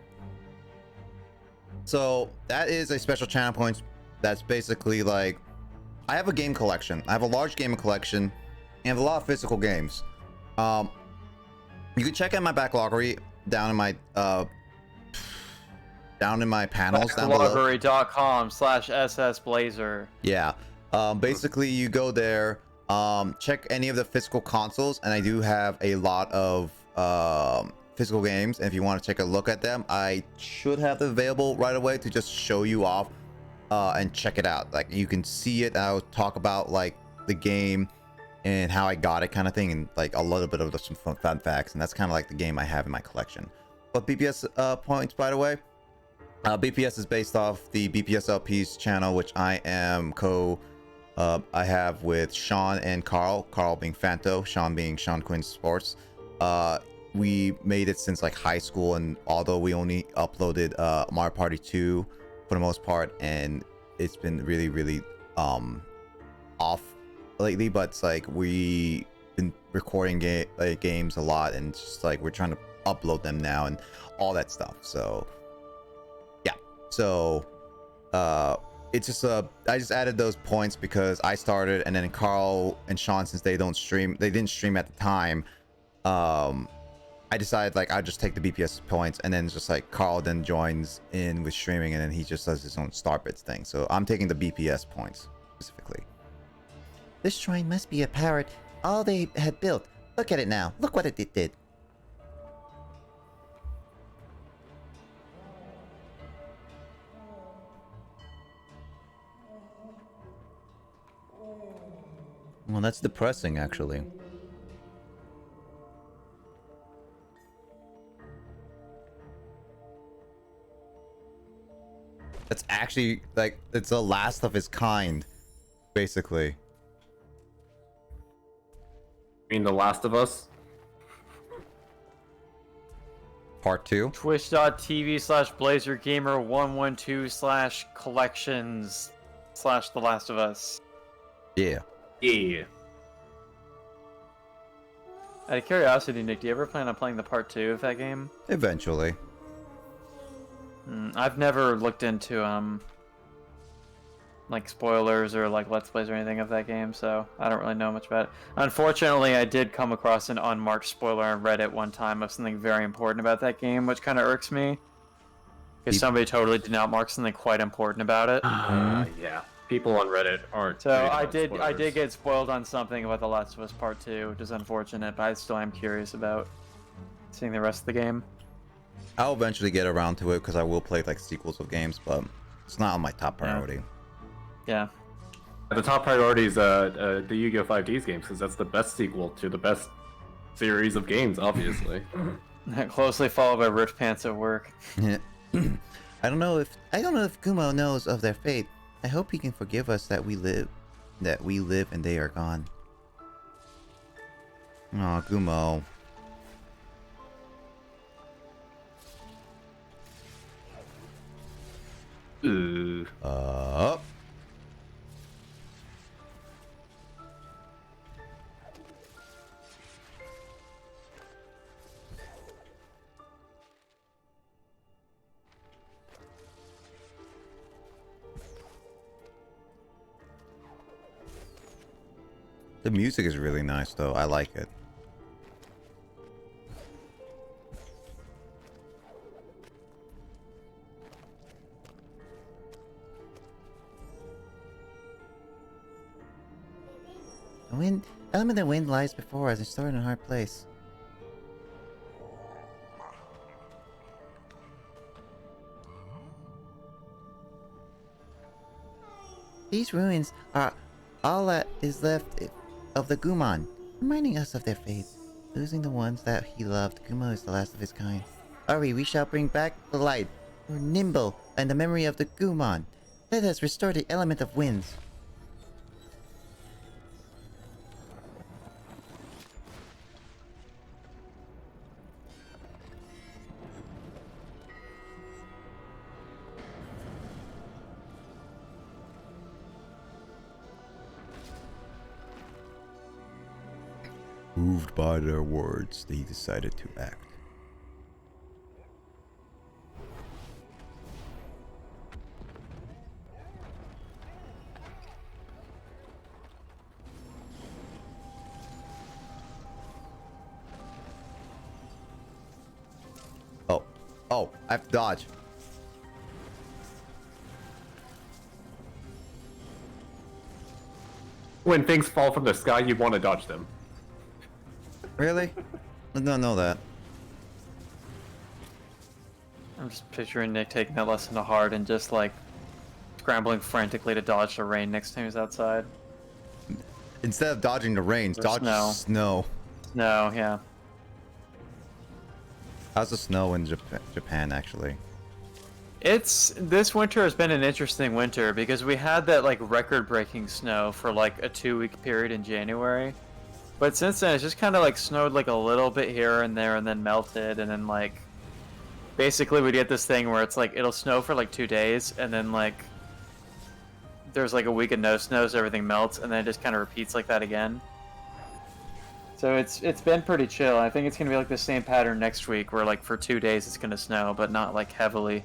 So that is a special channel points. That's basically like, I have a game collection. I have a large gaming collection and a lot of physical games. You can check out my backloggery down in my panels down below. Backloggery.com/SSBlazer. Yeah. Basically, you go there, check any of the physical consoles, and I do have a lot of physical games. And if you want to take a look at them, I should have them available right away to just show you off and check it out. Like, you can see it. I'll talk about like the game and how I got it, kind of thing, and like a little bit of some fun facts. And that's kind of like the game I have in my collection. But BPS points, by the way. BPS is based off the BPS LP's channel, which I am I have with Sean and Carl being Fanto, Sean being Sean Quinn Sports. We made it since like high school, and although we only uploaded Mario Party 2 for the most part, and it's been really off lately, but it's like we been recording games a lot, and it's just like we're trying to upload them now and all that stuff. So So, it's just I just added those points because I started, and then Carl and Sean, since they didn't stream at the time, I decided like I'd just take the BPS points, and then just like Carl then joins in with streaming, and then he just does his own star bits thing. So I'm taking the BPS points specifically. This shrine must be a parrot. All they had built. Look at it now. Look what it did. Well, that's depressing, actually. That's actually, like, it's the last of its kind, basically. You mean The Last of Us? Part 2? Twitch.tv/BlazerGamer112/collections/The Last of Us. Yeah. Yeah. Out of curiosity, Nick, do you ever plan on playing the part 2 of that game? Eventually. I've never looked into like spoilers or like let's plays or anything of that game, so I don't really know much about it. Unfortunately, I did come across an unmarked spoiler on Reddit one time of something very important about that game, which kind of irks me. Because somebody totally did not mark something quite important about it. Yeah. People on Reddit aren't. So great I about did spoilers. get spoiled on something about The Last of Us Part 2, which is unfortunate, but I still am curious about seeing the rest of the game. I'll eventually get around to it because I will play like sequels of games, but it's not on my top priority. Yeah. The top priority is the Yu-Gi-Oh! 5Ds games, because that's the best sequel to the best series of games, obviously. Closely followed by Rich Pants at Work. I don't know if Gumo knows of their fate. I hope he can forgive us that we live and they are gone. Aw, Gumo. Ooh. The music is really nice, though. I like it. The element of wind lies before us and stored in a hard place. These ruins are all that is left of the Gumon, reminding us of their fate. Losing the ones that he loved, Gumo is the last of his kind. Hurry, we shall bring back the light. We're nimble and the memory of the Gumon. Let us restore the element of winds. Moved by their words, they decided to act. Oh, I have to dodge. When things fall from the sky, you want to dodge them. Really? I did not know that. I'm just picturing Nick taking that lesson to heart and just like scrambling frantically to dodge the rain next time he's outside. Instead of dodging the rain, Or dodge snow. snow. No, yeah. How's the snow in Japan actually? This winter has been an interesting winter because we had that like record-breaking snow for like a 2-week period in January. But since then it's just kind of like snowed like a little bit here and there and then melted and then like basically we get this thing where it's like it'll snow for like 2 days and then like there's like a week of no snow so everything melts and then it just kind of repeats like that again. So it's been pretty chill. I think it's gonna be like the same pattern next week where like for 2 days it's gonna snow but not like heavily.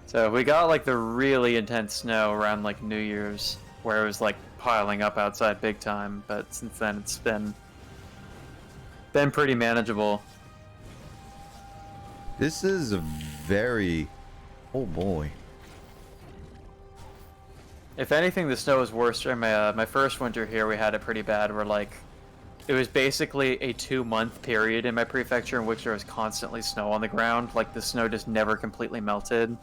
So we got like the really intense snow around like New Year's where it was like piling up outside big time, but since then it's been pretty manageable. This is a very... Oh boy. If anything, the snow was worse during my first winter here. We had it pretty bad where like it was basically a 2-month period in my prefecture in which there was constantly snow on the ground. Like the snow just never completely melted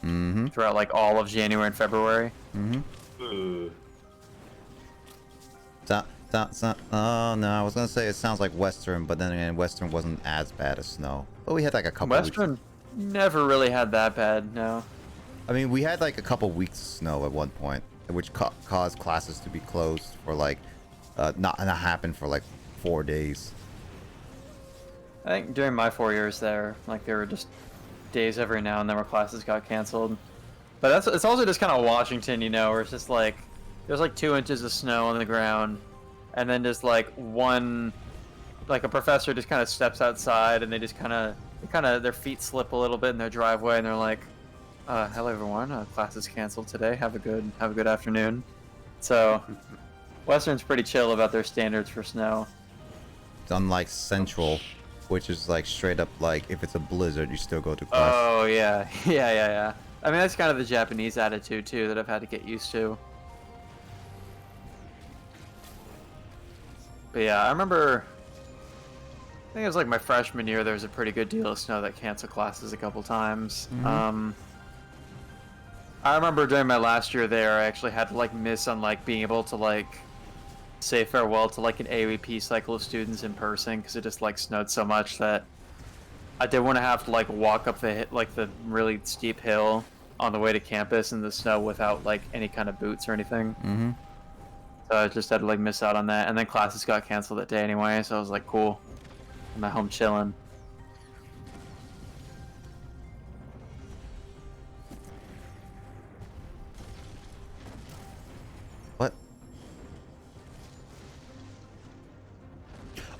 throughout like all of January and February. Ugh. Oh no, I was gonna say it sounds like Western, but then again, Western wasn't as bad as snow. But we had like a couple Western weeks. never really had that bad, no. I mean, we had like a couple weeks of snow at one point, which caused classes to be closed for like, not happen for like 4 days. I think during my 4 years there, like there were just days every now and then where classes got canceled. But it's also just kind of Washington, you know, where it's just like there's like 2 inches of snow on the ground, and then just like like a professor just kind of steps outside, and they just kind of their feet slip a little bit in their driveway, and they're like, "Hello everyone, class is canceled today. Have a good afternoon." So Western's pretty chill about their standards for snow. Unlike Central, which is like straight up like if it's a blizzard, you still go to class. Oh yeah, yeah. I mean that's kind of the Japanese attitude too that I've had to get used to. But yeah, I remember. I think it was like my freshman year. There was a pretty good deal of snow that canceled classes a couple times. I remember during my last year there, I actually had to like miss on like being able to like say farewell to like an AWP cycle of students in person because it just like snowed so much that I didn't want to have to like walk up the really steep hill on the way to campus in the snow without like any kind of boots or anything. So I just had to like miss out on that, and then classes got canceled that day anyway. So I was like, cool, I'm at home chilling. What?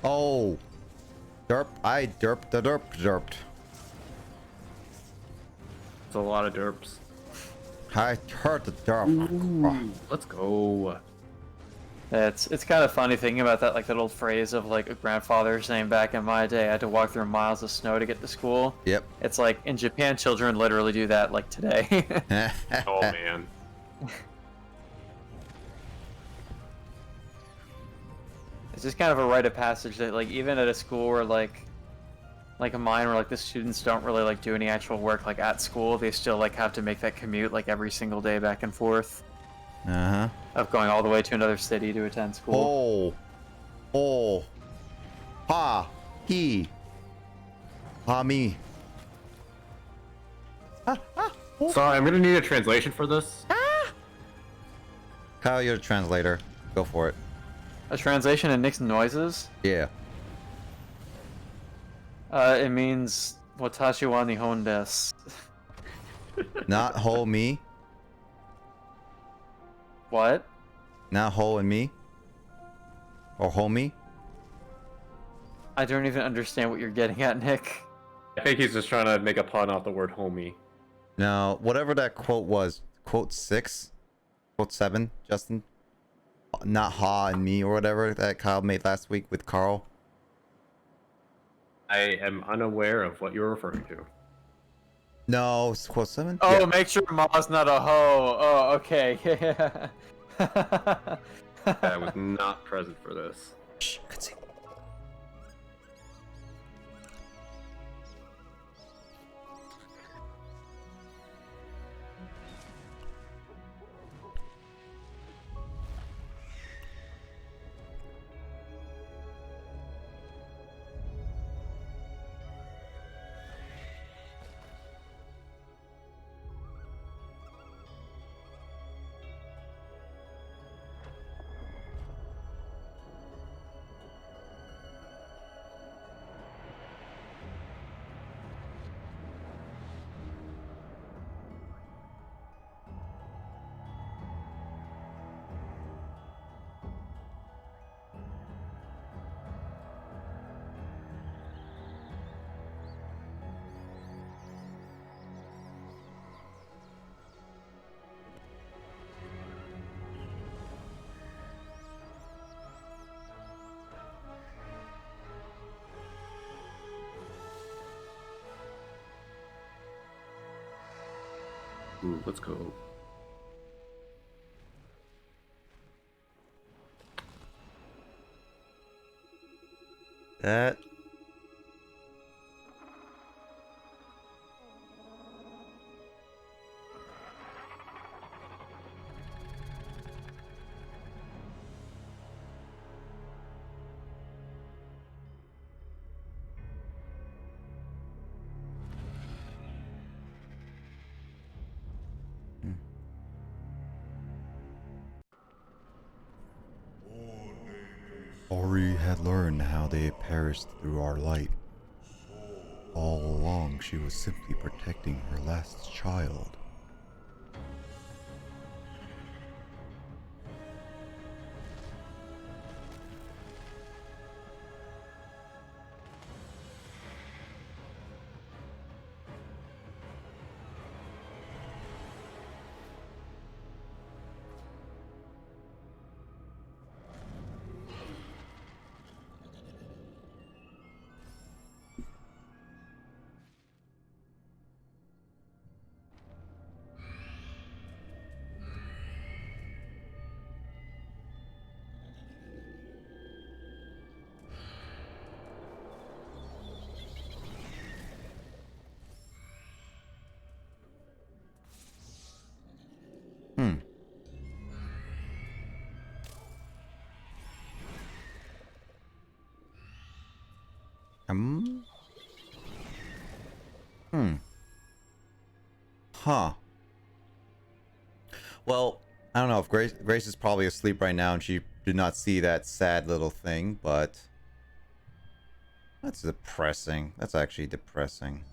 Oh, derp! I derped the derped. It's a lot of derps. I heard the derp. Let's go. It's kind of funny thinking about that, like that old phrase of like a grandfather saying back in my day, I had to walk through miles of snow to get to school. Yep. It's like in Japan, children literally do that like today. Oh man. It's just kind of a rite of passage that like even at a school where like mine where like the students don't really like do any actual work like at school, they still like have to make that commute like every single day back and forth. Of going all the way to another city to attend school. Oh. Ha. He. Ha me. Sorry, I'm gonna need a translation for this. Kyle, you're a translator. Go for it. A translation in Nick's noises? Yeah. It means Watashi wa Nihon desu. Not whole me. What? Not whole and me. Or homie. I don't even understand what you're getting at, Nick. I think he's just trying to make a pun off the word homie. Now, whatever that quote was, quote 6, quote 7, Justin. Not ha and me or whatever that Kyle made last week with Carl. I am unaware of what you're referring to. No, Squad 7? Oh, Yeah. make sure Ma's not a hoe. Oh, okay. I was not present for this. Shh, cutscene. Ooh, let's go. That. Ori had learned how they had perished through our light. All along, she was simply protecting her last child. Huh. Well, I don't know if Grace is probably asleep right now and she did not see that sad little thing, but that's depressing. That's actually depressing.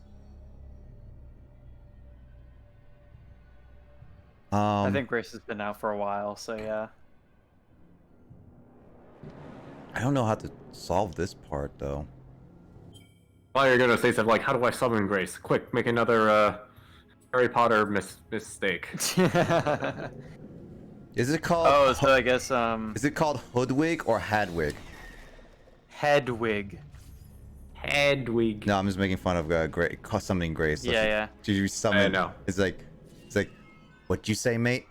I think Grace has been out for a while, so yeah. I don't know how to solve this part though. While you're gonna say something like, how do I summon Grace? Quick, make another Harry Potter mistake. Is it called? Oh, so I guess Is it called Hoodwig or Hadwig? Hedwig. Hedwig. No, I'm just making fun of summoning Grace. So Yeah. She summon. I know. It's like, what you say, mate?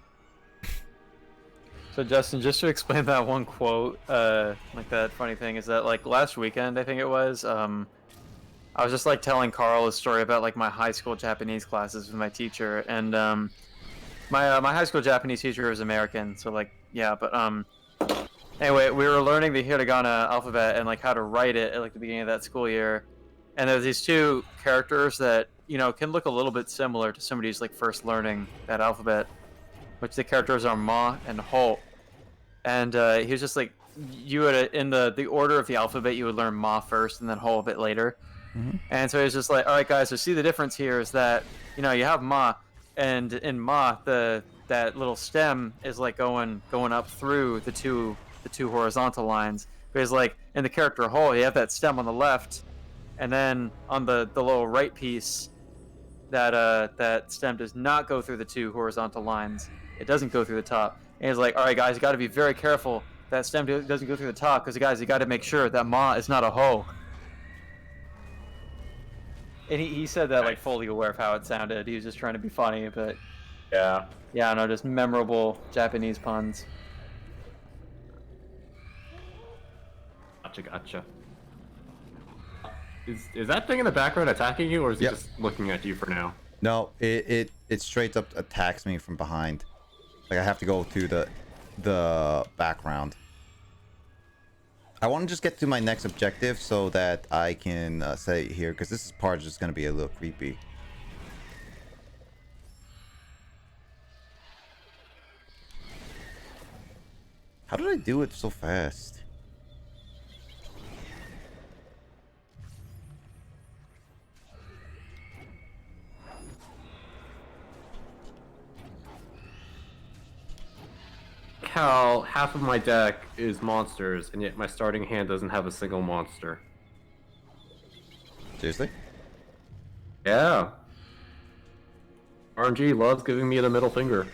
So Justin, just to explain that one quote, like that funny thing is that like last weekend I think it was, I was just like telling Carl a story about like my high school Japanese classes with my teacher, and my high school Japanese teacher was American, so like yeah, but anyway, we were learning the hiragana alphabet and like how to write it at like the beginning of that school year, and there's these two characters that can look a little bit similar to somebody who's like first learning that alphabet, which the characters are Ma and Ho, and he was just like you would in the order of the alphabet you would learn Ma first and then Ho a bit later. And so he's just like, all right, guys. So see the difference here is that you have Ma, and in Ma that little stem is like going up through the two horizontal lines. Because like in the character Ho, you have that stem on the left, and then on the little right piece, that stem does not go through the two horizontal lines. It doesn't go through the top. And he's like, all right, guys, you got to be very careful that stem doesn't go through the top, because guys, you got to make sure that Ma is not a Ho. And he said that like fully aware of how it sounded. He was just trying to be funny, but Yeah. yeah, no, just memorable Japanese puns. Gotcha. Is that thing in the background attacking you, or is he Yep. just looking at you for now? No, it straight up attacks me from behind. Like I have to go to the background. I want to just get to my next objective so that I can say here, because this part is just going to be a little creepy. How did I do it so fast? How half of my deck is monsters, and yet my starting hand doesn't have a single monster. Seriously? Yeah. RNG loves giving me the middle finger.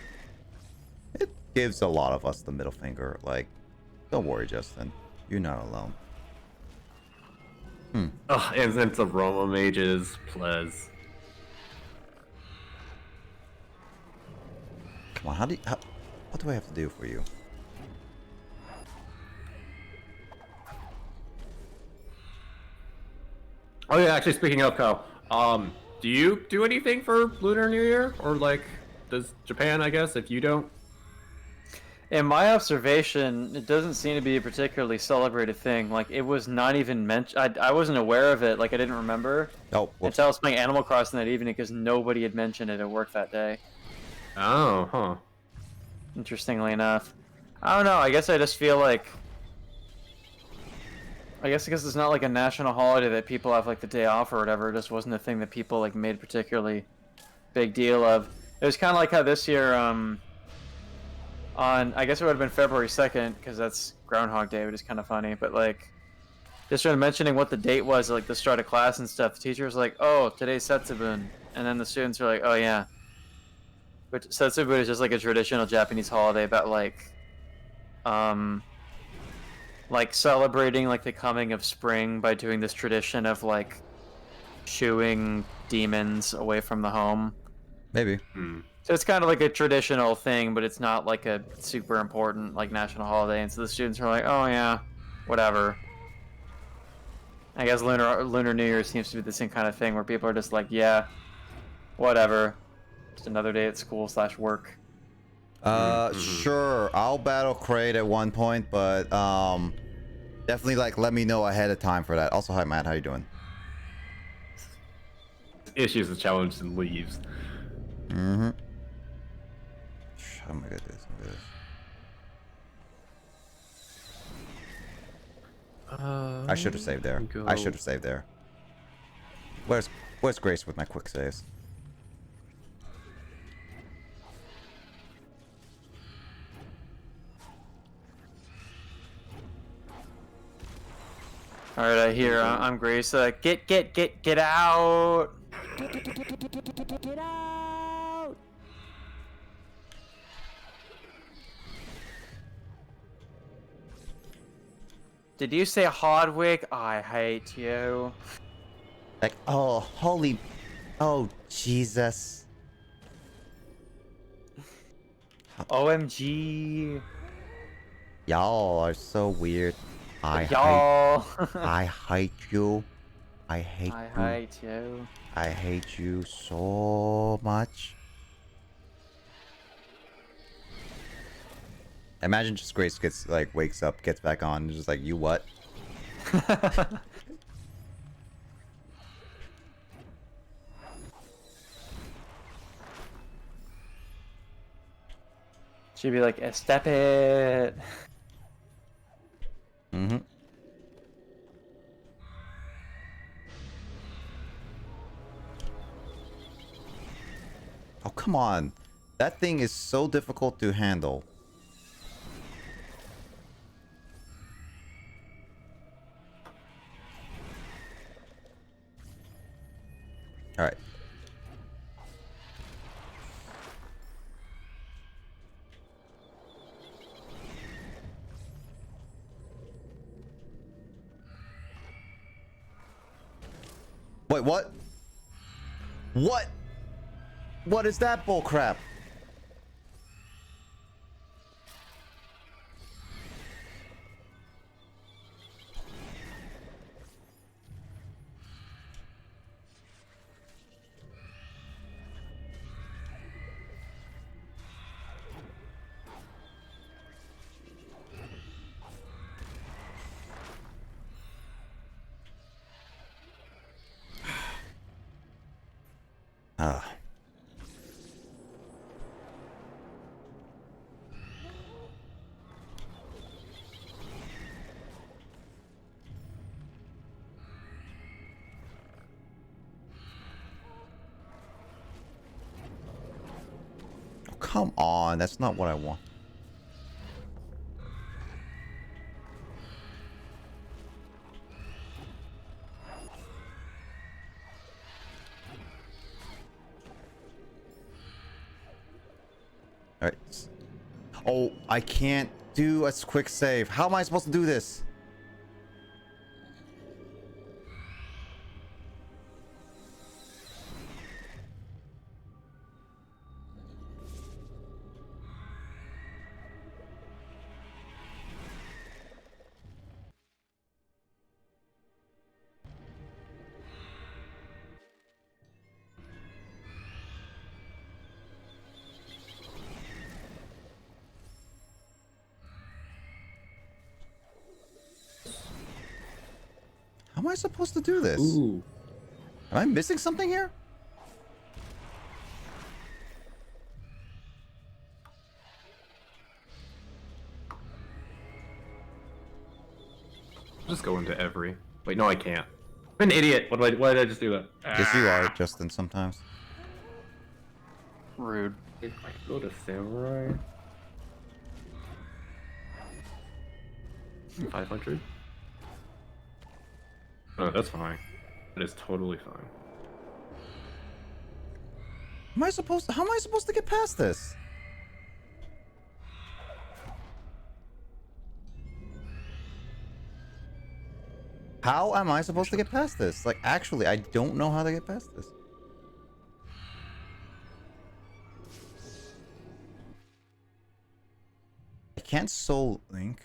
It gives a lot of us the middle finger. Like, don't worry, Justin. You're not alone. Ugh, and then it's aroma mages, please. Come on, what do I have to do for you? Oh yeah, actually speaking of Kyle, do you do anything for Lunar New Year? Or like, does Japan, I guess, if you don't? In my observation, it doesn't seem to be a particularly celebrated thing. Like, it was not even mentioned. I wasn't aware of it. Like, I didn't remember Oh, whoops. until I was playing Animal Crossing that evening because nobody had mentioned it at work that day. Oh, huh. Interestingly enough. I don't know. I guess I just feel like... I guess because it's not like a national holiday that people have like the day off or whatever. It just wasn't a thing that people like made a particularly big deal of. It was kind of like how this year, on, I guess it would have been February 2nd, because that's Groundhog Day, which is kind of funny, but like, just sort of mentioning what the date was, like the start of class and stuff, the teacher was like, oh, today's Setsubun, and then the students are like, oh yeah. Which, Setsubun is just like a traditional Japanese holiday about like celebrating like the coming of spring by doing this tradition of like shooing demons away from the home. Maybe. So it's kind of like a traditional thing, but it's not like a super important like national holiday. And so the students are like, "Oh yeah, whatever." I guess Lunar New Year seems to be the same kind of thing where people are just like, "Yeah, whatever, just another day at school / work." Sure. I'll battle Kraid at one point, but definitely like let me know ahead of time for that. Also, hi Matt, how you doing? Issues the challenge and leaves. Mm-hmm. I'm gonna get this. I should have saved there. I should have saved there. Where's Grace with my quick saves? All right, I hear. I'm Grace. Get out! Get out! Did you say Hardwick? I hate you. Like, oh, holy, oh, Jesus. OMG. Y'all are so weird. Y'all. I hate you. I hate I you. hate you. I hate you so much. Imagine just Grace gets like wakes up, gets back on, and just like, you what? She'd be like, step it. Mm-hmm. Oh, come on. That thing is so difficult to handle. All right. Wait, what? What? What is that bull crap? Ah. Oh, come on, that's not what I want. All right. Oh, I can't do a quick save. How am I supposed to do this? How am I supposed to do this? Ooh. Am I missing something here? Just go into every. Wait, no, I can't. I'm an idiot. Why did I just do that? Yes, you are, Justin, sometimes. Rude. If I go to samurai. 500. Oh, that's fine. That is totally fine. How am I supposed to get past this? How am I supposed to get past this? Like, actually, I don't know how to get past this. I can't soul link.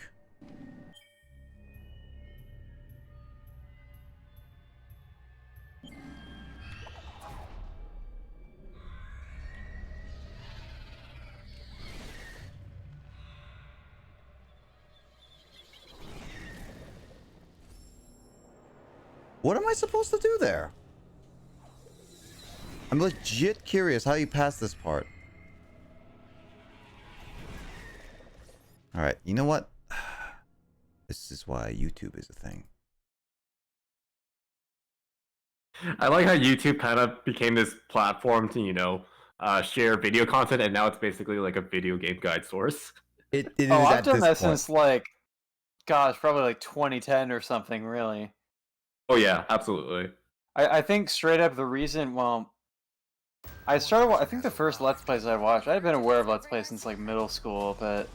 What am I supposed to do there? I'm legit curious how you pass this part. Alright, you know what? This is why YouTube is a thing. I like how YouTube kind of became this platform to, share video content, and now it's basically like a video game guide source. It is Oh, I've at done this that point. since like, gosh, probably like 2010 or something. Really. Oh yeah, absolutely. I think straight up the reason. Well, I think the first Let's Plays I watched. I'd been aware of Let's Plays since like middle school, but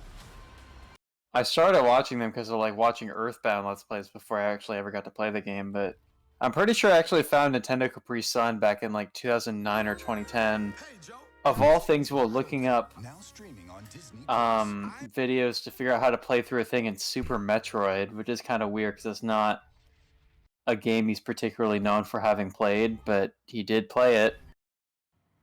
I started watching them because of like watching Earthbound Let's Plays before I actually ever got to play the game. But I'm pretty sure I actually found Nintendo Capri Sun back in like 2009 or 2010. Of all things, while looking up videos to figure out how to play through a thing in Super Metroid, which is kind of weird because it's not a game he's particularly known for having played, but he did play it.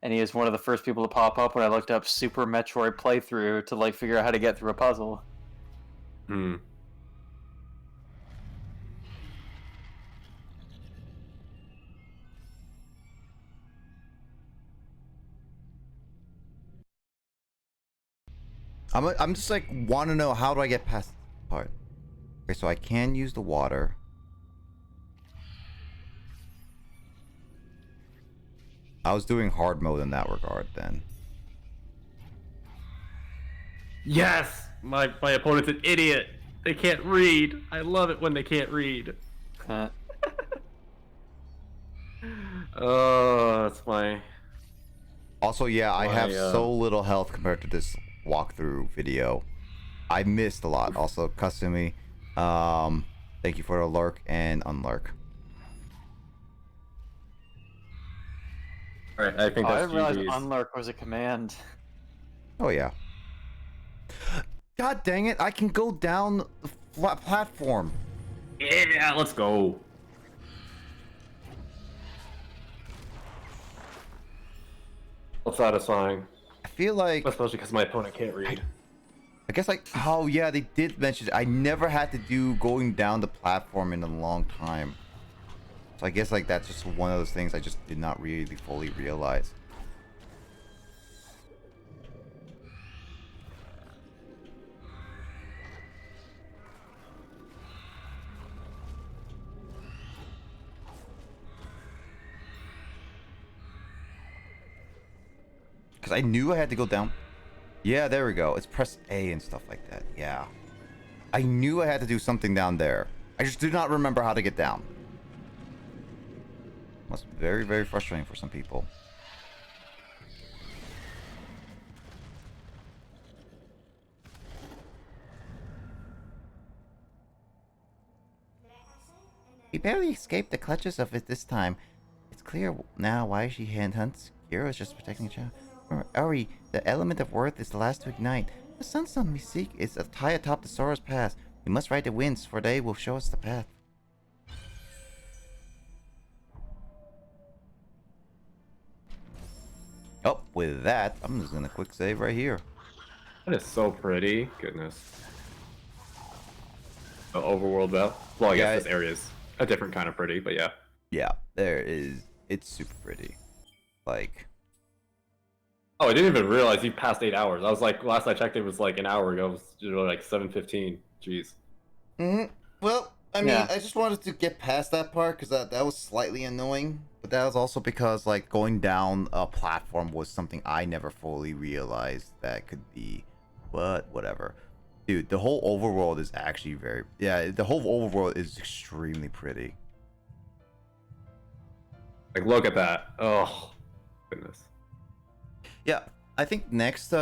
And he was one of the first people to pop up when I looked up Super Metroid playthrough to like figure out how to get through a puzzle. Hmm. I'm just like want to know, how do I get past this part? Okay, so I can use the water. I was doing hard mode in that regard then. Yes! My opponent's an idiot! They can't read! I love it when they can't read. Oh, that's my... Also, yeah, I have My, so little health compared to this walkthrough video. I missed a lot. Also, Kasumi, thank you for the lurk and unlurk. Alright, I think Oh, I that's didn't realize GG's. unlurk was a command. Oh yeah. God dang it! I can go down the flat platform. Yeah, let's go. Well, satisfying. I feel like Especially because my opponent can't read. I guess like oh yeah, they did mention I never had to do going down the platform in a long time. So I guess like that's just one of those things I just did not really fully realize. Because I knew I had to go down. Yeah, there we go. It's press A and stuff like that. Yeah. I knew I had to do something down there. I just did not remember how to get down. Must be very, very frustrating for some people. We barely escaped the clutches of it this time. It's clear now why she hunts. Kira is just protecting a child. Ori, the element of worth is the last to ignite. The sunstone we seek is high atop the Sora's pass. We must ride the winds, for they will show us the path. Oh, with that, I'm just gonna quick save right here. That is so pretty. Goodness. The overworld though. Well, I Yeah, guess this area is a different kind of pretty, but yeah. Yeah, there is. It's super pretty. Like, Oh, I didn't even realize you passed 8 hours. I was like, last I checked, it was like an hour ago. It was like 7:15. Jeez. well, I mean, Yeah. I just wanted to get past that part because that was slightly annoying. But that was also because, like, going down a platform was something I never fully realized that could be. But whatever. Dude, the whole overworld is actually very... Yeah, the whole overworld is extremely pretty. Like, look at that. Oh, goodness. Yeah, I think next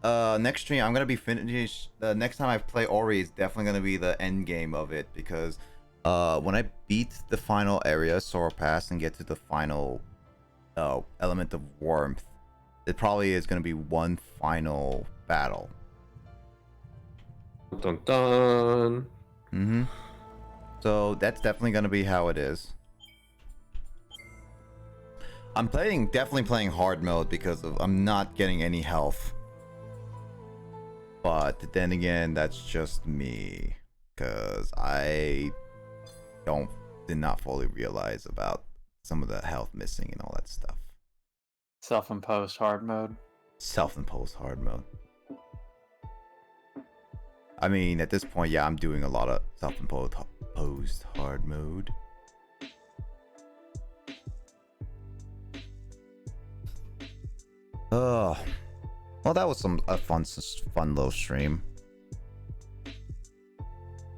next stream I'm gonna be finished. Next time I play Ori is definitely gonna be the end game of it because when I beat the final area, Sora Pass, and get to the final element of warmth, it probably is gonna be one final battle. Dun dun. Mm-hmm. So that's definitely gonna be how it is. I'm definitely playing hard mode because I'm not getting any health. But then again, that's just me. Because I did not fully realize about some of the health missing and all that stuff. Self-imposed hard mode. Self-imposed hard mode. I mean, at this point, yeah, I'm doing a lot of self-imposed hard mode. Well, that was a fun little stream.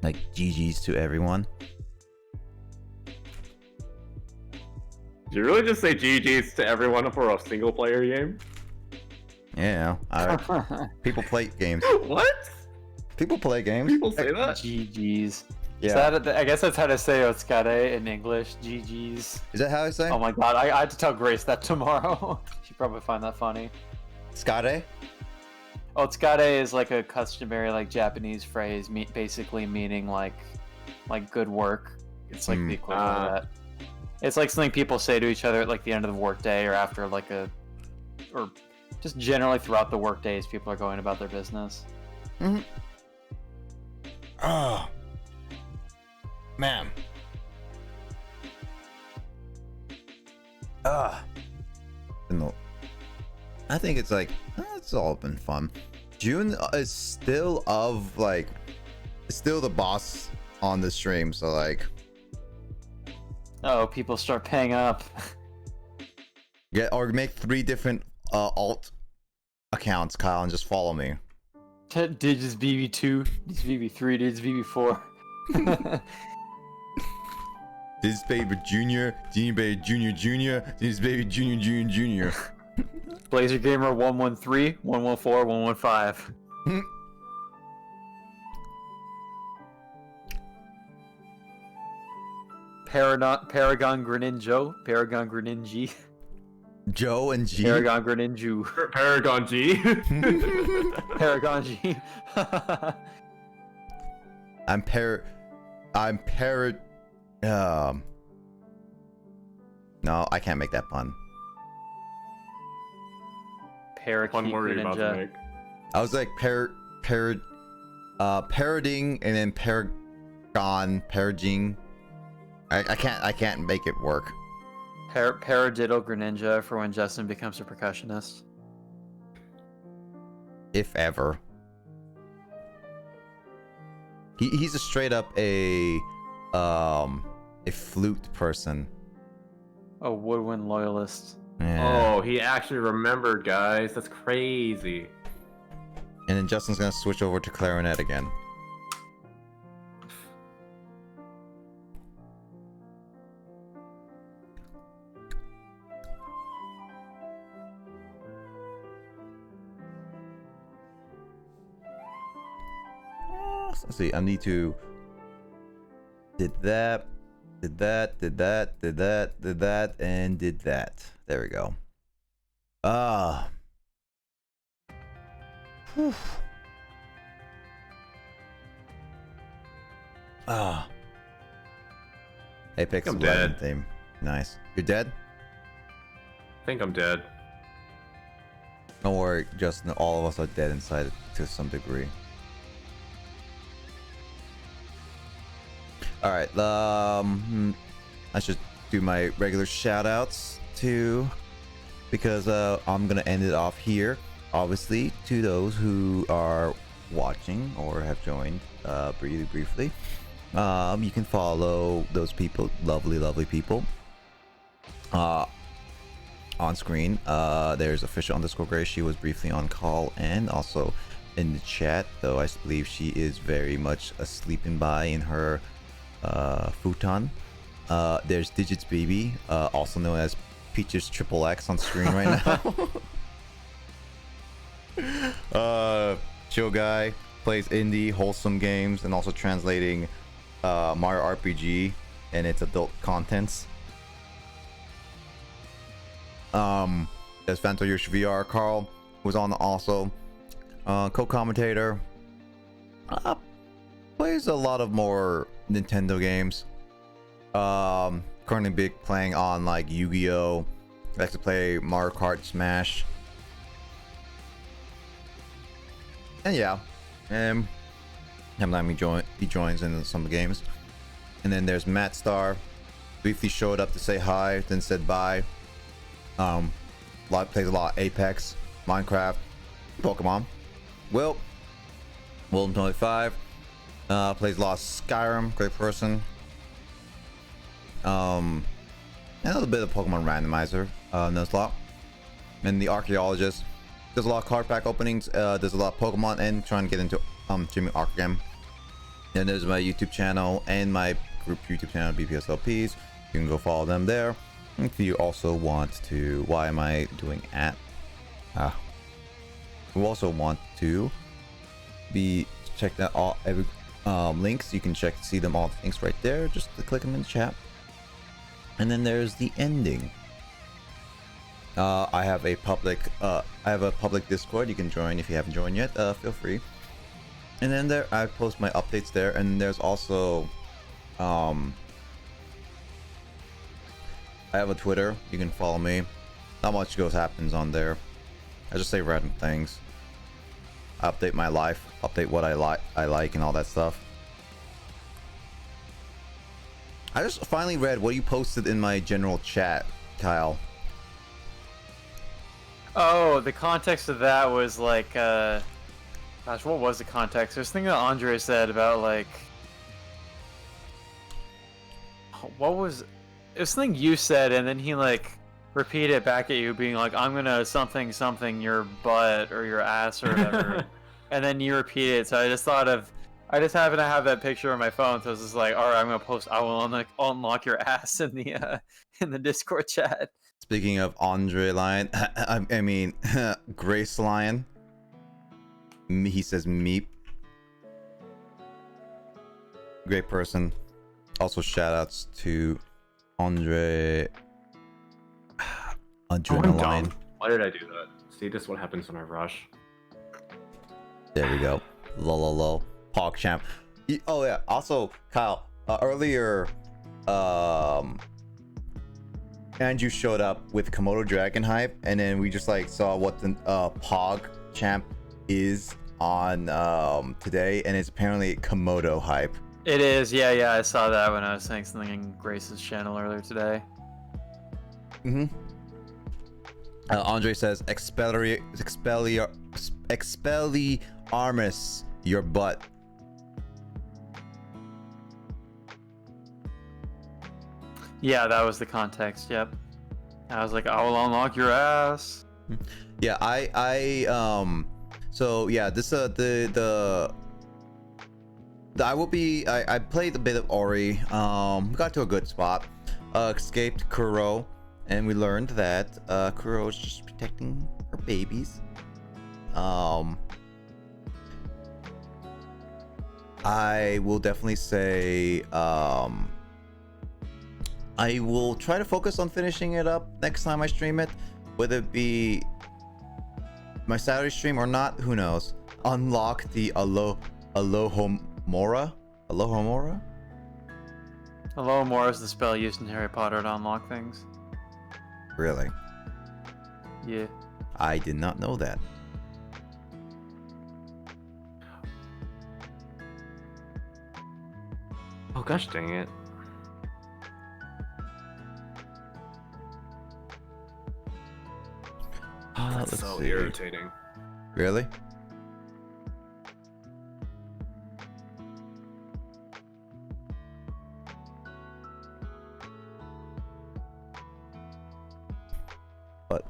Like, GG's to everyone. Did you really just say GG's to everyone for a single player game? Yeah, people play games. What? People play games. People say that? GG's. Yeah. Is that I guess that's how to say Otskade in English. GG's. Is that how I say? Oh my god, I had to tell Grace that tomorrow. She'd probably find that funny. Skade? Otskade is like a customary like Japanese phrase, basically meaning like good work. It's like the equivalent of that. It's like something people say to each other at like the end of the workday or after like or just generally throughout the workday as people are going about their business. Mm-hmm. Oh. Man. No. I think it's like, it's all been fun. June is still still the boss on the stream, so like. Oh, people start paying up. Or make 3 different alt accounts, Kyle, and just follow me. Digits BB2, digits BB3, digits BB4. This baby junior, Genie baby junior, this baby junior. Blazer Gamer 113, 114, 115. Paragon Greninjo, Paragon Greninji. Joe and G. Paragon Greninja. Paragon G. Paragon G. I'm par. No, I can't make that pun. Parakeet One more you're about to Greninja. make. I was like parroting and then paraging. I can't make it work. Paradiddle Greninja for when Justin becomes a percussionist. If ever. He's a straight up a flute person. A woodwind loyalist. Yeah. Oh, he actually remembered, guys. That's crazy. And then Justin's gonna switch over to clarinet again. Let's see, I need to did that, and did that. There we go. Whew. Apex I'm Legend dead. theme. Nice. You're dead? I think I'm dead. Don't worry, Justin, all of us are dead inside to some degree. Alright, I should do my regular shout outs too, because I'm gonna end it off here. Obviously, to those who are watching or have joined really briefly, you can follow those people, lovely people, on screen. There's official_Gray. She was briefly on call and also in the chat, though I believe she is very much sleeping by in her futon. There's Digits Baby, also known as Peaches XXX on screen right now. Chill guy, plays indie wholesome games and also translating Mario RPG and its adult contents. There's Phanto Yoshi VR. Carl was on also, co-commentator. Plays a lot of more Nintendo games. Currently playing on like Yu-Gi-Oh. Likes to play Mario Kart, Smash. And yeah, every time he joins in some games. And then there's Matt Star, briefly showed up to say hi, then said bye. Plays a lot Apex, Minecraft, Pokemon. Wilton 25 plays a lot of Skyrim, great person. And a little bit of Pokemon Randomizer, knows a lot. And the Archaeologist does a lot of card pack openings, does a lot of Pokemon, and trying to get into Jimmy Arc again. Then there's my YouTube channel and my group YouTube channel, BPSLPs. You can go follow them there. If you also want to, why am I doing at? You also want to check that all every links. You can see them all, links right there. Just to click them in the chat. And then there's the ending. I have a public Discord. You can join if you haven't joined yet. Feel free. And then there, I post my updates there. And there's also, I have a Twitter. You can follow me. Not much happens on there. I just say random things. I update my life, update what I like, and all that stuff. I just finally read what you posted in my general chat, Kyle. Oh, the context of that was like, gosh, what was the context? There's something that Andre said about like, what was, it was something you said, and then he like repeated it back at you, being like, I'm gonna something your butt or your ass or whatever, and then you repeat it. So I just happen to have that picture on my phone, so I was just like, all right, I'm gonna post, I will unlock your ass in the Discord chat. Speaking of Andre Lion, I mean Grace Lion. He says meep. Great person. Also shout outs to Andre Adrenaline. Why did I do that? See, this is what happens when I rush. There we go. Lol. PogChamp. Oh yeah. Also, Kyle. Earlier, Andrew showed up with Komodo Dragon hype, and then we just like saw what the PogChamp is on today, and it's apparently Komodo hype. It is, yeah. I saw that when I was saying something in Grace's channel earlier today. Andre says, Expelliarmus, your butt. Yeah, that was the context. Yep. I was like, I will unlock your ass. Yeah, so yeah, this I played a bit of Ori, got to a good spot, escaped Kuro, and we learned that Kuro is just protecting her babies. I will definitely say I will try to focus on finishing it up next time I stream it, whether it be my Saturday stream or not, who knows. Unlock the Alohomora? Alohomora is the spell used in Harry Potter to unlock things. Really? Yeah. I did not know that. Oh gosh dang it. That's Let's so see. irritating. Really? But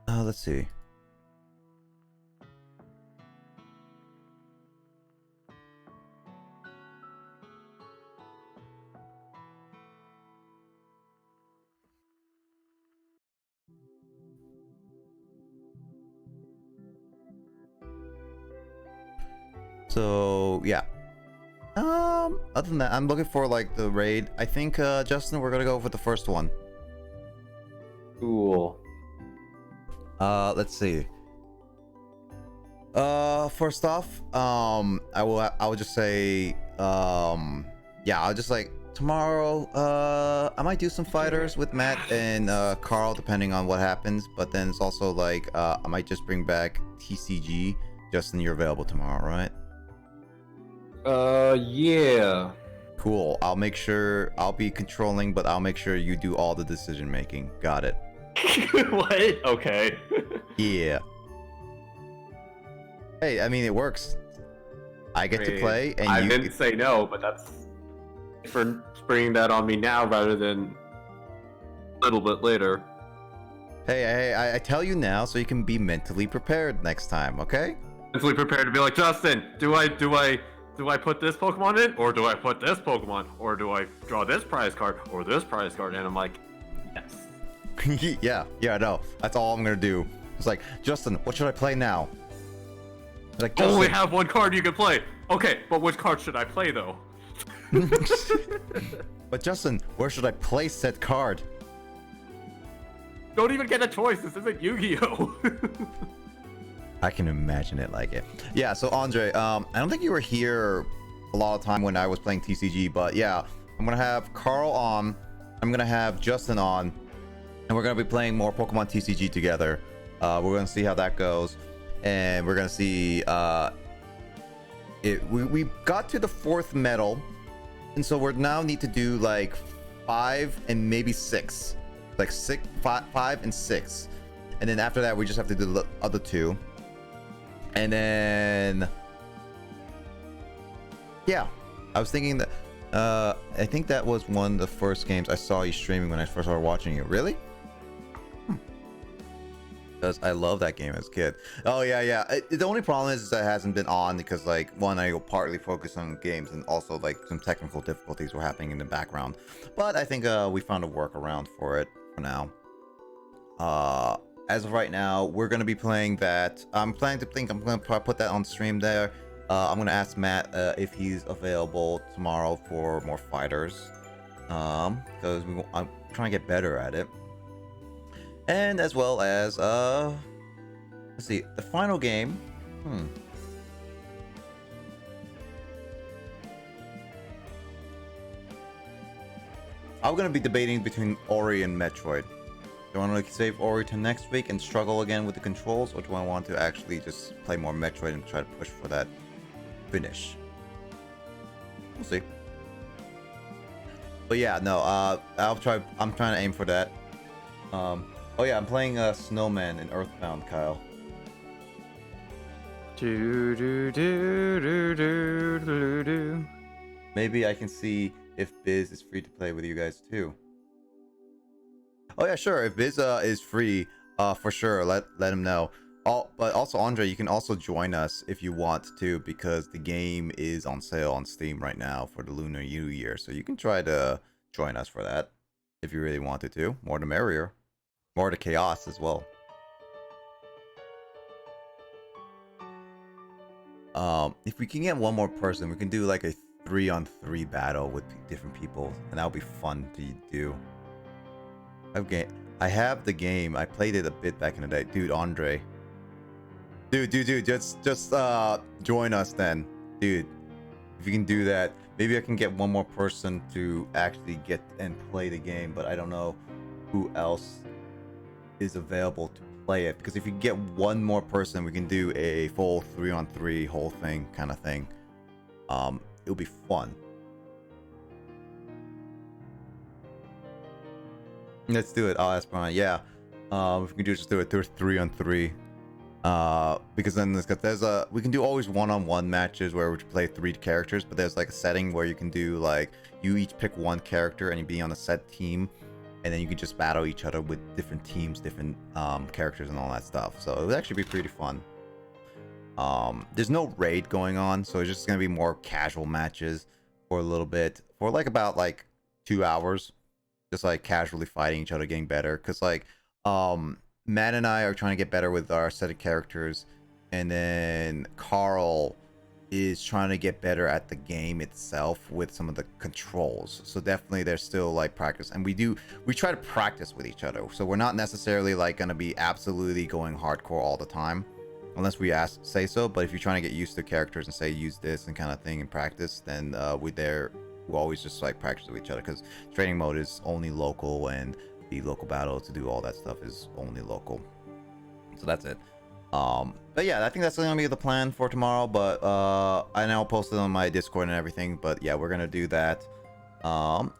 let's see. So yeah. Other than that, I'm looking for like the raid. I think Justin, we're gonna go for the first one. Cool. Let's see. First off, I will just say, yeah, I'll just like tomorrow, I might do some fighters with Matt and Carl, depending on what happens. But then it's also like, I might just bring back TCG. Justin, you're available tomorrow, right? Yeah. Cool. I'll make sure I'll be controlling, but I'll make sure you do all the decision making. Got it. What? Okay. Yeah. Hey, I mean, it works. I get to play, and I you. didn't say no, but that's for springing that on me now rather than a little bit later. Hey, I tell you now so you can be mentally prepared next time, okay? Mentally prepared to be like, Justin, do I put this Pokemon in, or do I put this Pokemon, or do I draw this prize card or this prize card? And I'm like, yes. yeah, no, that's all I'm gonna do. It's like, Justin, what should I play now? Like, I only Justin. have one card you can play. Okay, but which card should I play though? But Justin, where should I place said card? Don't even get a choice. This isn't Yu-Gi-Oh. I can imagine it like it. Yeah, so Andre, I don't think you were here a lot of time when I was playing TCG, but yeah, I'm gonna have Carl on, I'm gonna have Justin on, and we're gonna be playing more Pokemon TCG together. We're gonna see how that goes, and we're gonna see we got to the 4th medal, and so we now need to do like 5 and maybe 6, like 5 and 6, and then after that we just have to do the other 2. And then, yeah, I was thinking that, I think that was one of the first games I saw you streaming when I first started watching you. Really? Because I love that game as a kid. Oh, yeah. The only problem is that it hasn't been on because, like, one, I partly focus on games, and also, like, some technical difficulties were happening in the background. But I think we found a workaround for it for now. As of right now, we're going to be playing that. I'm planning to think I'm going to put that on stream there. I'm going to ask Matt if he's available tomorrow for more fighters. Because I'm trying to get better at it. And as well as let's see, the final game. I'm gonna be debating between Ori and Metroid. Do I want to save Ori to next week and struggle again with the controls, or do I want to actually just play more Metroid and try to push for that finish? We'll see. But yeah, no, I'm trying to aim for that. Oh yeah, I'm playing Snowman in Earthbound, Kyle. Do do do do do do do. Maybe I can see if Biz is free to play with you guys too. Oh yeah, sure. If Biz is free, for sure, let him know. But also Andre, you can also join us if you want to, because the game is on sale on Steam right now for the Lunar New Year. So you can try to join us for that if you really wanted to. More the merrier. More the chaos as well. If we can get one more person, we can do like a 3-on-3 battle with different people, and that'll be fun to do. I have the game. I played it a bit back in the day, dude. Andre, dude, just join us then, dude. If you can do that, maybe I can get one more person to actually get and play the game, but I don't know who else is available to play it, because if you get one more person, we can do a full 3-on-3 whole thing kind of thing. It'll be fun. Let's do it. I'll ask Brian. Yeah, if we can just do it 3-on-3, because then we can do always 1-on-1 matches where we play 3 characters, but there's like a setting where you can do like you each pick one character and you be on a set team, and then you can just battle each other with different teams, different characters and all that stuff. So it would actually be pretty fun. There's no raid going on, so it's just gonna be more casual matches for a little bit, for like about like 2 hours, just like casually fighting each other, getting better. Because like Matt and I are trying to get better with our set of characters, and then Carl is trying to get better at the game itself with some of the controls. So definitely there's still like practice, and we try to practice with each other, so we're not necessarily like gonna be absolutely going hardcore all the time unless we say so. But if you're trying to get used to characters and say use this and kind of thing in practice, then we always just like practice with each other, because training mode is only local, and the local battle to do all that stuff is only local. So that's it. But yeah, I think that's gonna be the plan for tomorrow. But I now posted on my Discord and everything. But yeah, we're gonna do that.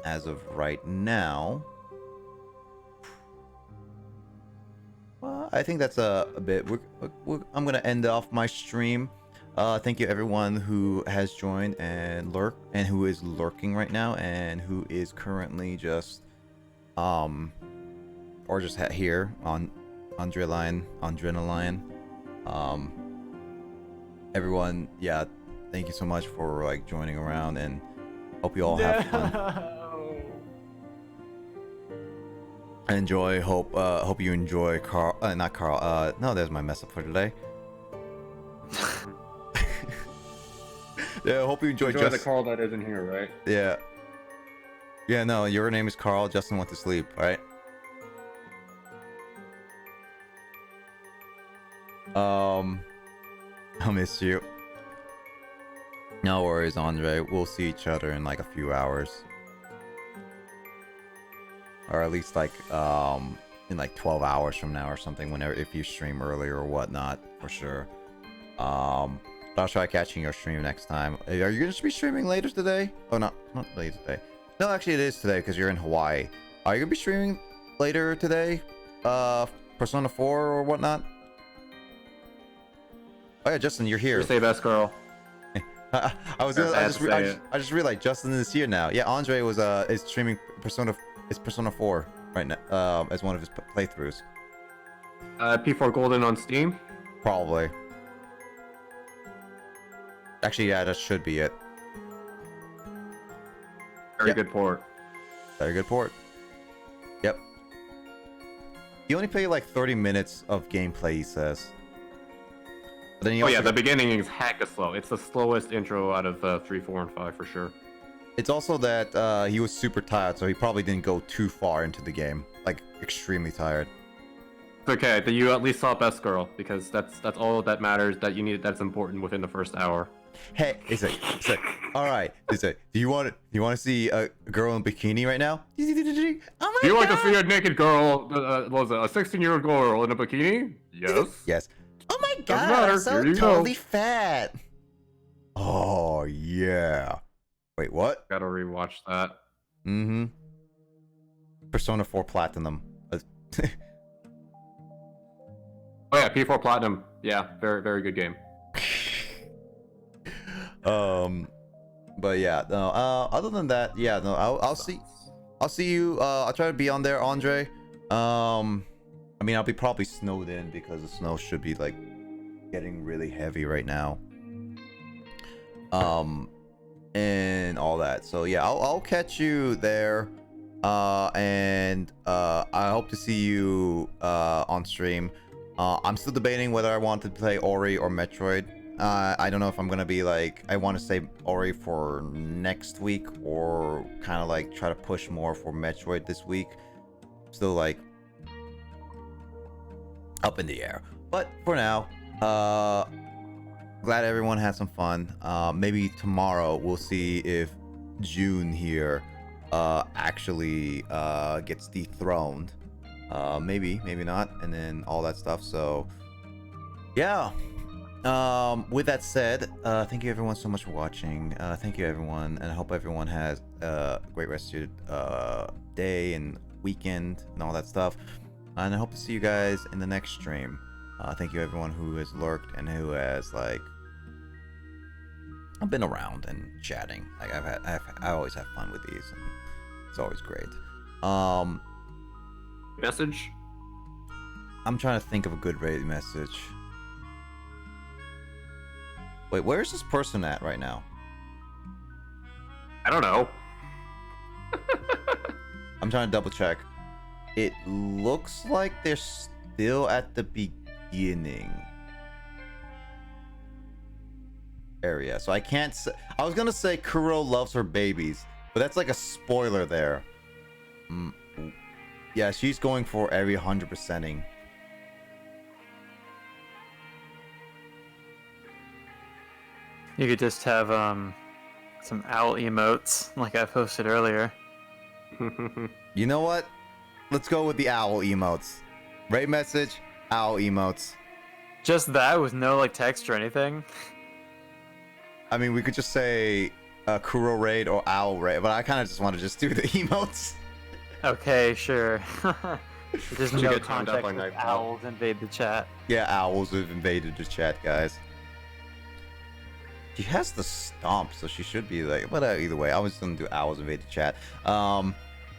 As of right now, I think that's a bit. I'm gonna end off my stream. Thank you everyone who has joined and who is lurking right now, and who is currently just or just here on Adrenaline. Everyone, yeah, thank you so much for like joining around, and hope you all have fun. Enjoy. Hope you enjoy Carl. Not Carl. No, there's my mess up for today. Yeah, hope you enjoy the Carl that isn't here, right? Yeah. Yeah, no, your name is Carl. Justin went to sleep, right? I'll miss you. No worries, Andre. We'll see each other in like a few hours. Or at least like in like 12 hours from now or something, if you stream earlier or whatnot, for sure. But I'll try catching your stream next time. Are you gonna be streaming later today? Oh, not later today. No, actually it is today, because you're in Hawaii. Are you gonna be streaming later today? Persona 4 or whatnot? Oh yeah, Justin, you're here. You say best, Carl. I just realized Justin is here now. Yeah, Andre is streaming Persona 4 right now as one of his playthroughs. P4 Golden on Steam? Probably. Actually, yeah, that should be it. Very good port. Very good port. Yep. You only play like 30 minutes of gameplay, he says. But then yeah, the beginning is hecka slow. It's the slowest intro out of 3, 4, and 5 for sure. It's also that he was super tired, so he probably didn't go too far into the game. Like, extremely tired. It's okay. That you at least saw Best Girl because that's all that matters. That you need. That's important within the first hour. Hey, it's like, all right. It's like, do you want to see a girl in bikini right now? Oh my Do you like God. to see a naked girl? What was it a 16-year-old girl in a bikini? Yes. Yes. Oh my Doesn't God, matter. I'm so Here you totally go. fat. Oh yeah. Wait, what? Gotta rewatch that. Mm-hmm. Persona 4 Platinum. Oh yeah, P4 Platinum. Yeah, very very good game. But yeah, no. Other than that, yeah, no. I'll see you. I'll try to be on there, Andre. I mean, I'll be probably snowed in because the snow should be like getting really heavy right now. And all that. So yeah, I'll catch you there. And I hope to see you on stream. I'm still debating whether I want to play Ori or Metroid. I don't know if I'm gonna be like, I want to say Ori for next week or kind of like try to push more for Metroid this week. Still like up in the air. But for now, glad everyone had some fun. Maybe tomorrow we'll see if June here actually gets dethroned. Maybe not, and then all that stuff. So yeah. With that said, thank you everyone so much for watching. Thank you everyone, and I hope everyone has a great rest of your day and weekend and all that stuff. And I hope to see you guys in the next stream. Thank you everyone who has lurked and who has like been around and chatting. Like I always have fun with these, and it's always great. Message? I'm trying to think of a good raid message. Wait, where's this person at right now? I don't know. I'm trying to double check. It looks like they're still at the beginning area. So I can't say. I was gonna say Kuro loves her babies, but that's like a spoiler there. Yeah, she's going for every 100%ing. You could just have some owl emotes like I posted earlier. You know what? Let's go with the owl emotes. Raid message, owl emotes. Just that with no like text or anything. I mean, we could just say Kuro raid or owl raid, but I kind of just want to just do the emotes. Okay, sure. There's Should no get timed up context on if Nightfall. owls invade the chat. Yeah, owls have invaded the chat, guys. She has the stomp, so she should be like, but either way, I was gonna do owls invade the chat.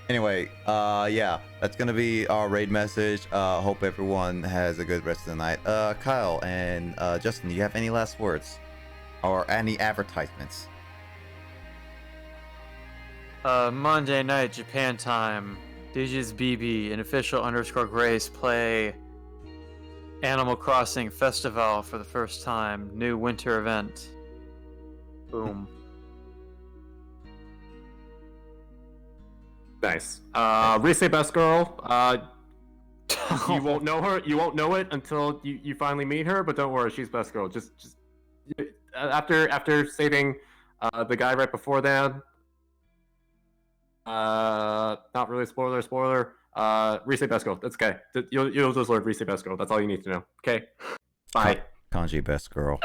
Anyway, yeah, that's gonna be our raid message. Hope everyone has a good rest of the night. Kyle and Justin, do you have any last words or any advertisements? Monday night, Japan time. Digis BB and official _Grace play Animal Crossing Festival for the first time. New winter event. Boom. Nice. Rise Best Girl. You won't know her. You won't know it until you finally meet her. But don't worry, she's Best Girl. Just after saving the guy right before that. Not really spoiler. Rise Best Girl. That's okay. You'll just learn Rise Best Girl. That's all you need to know. Okay. Bye. Kanji best girl.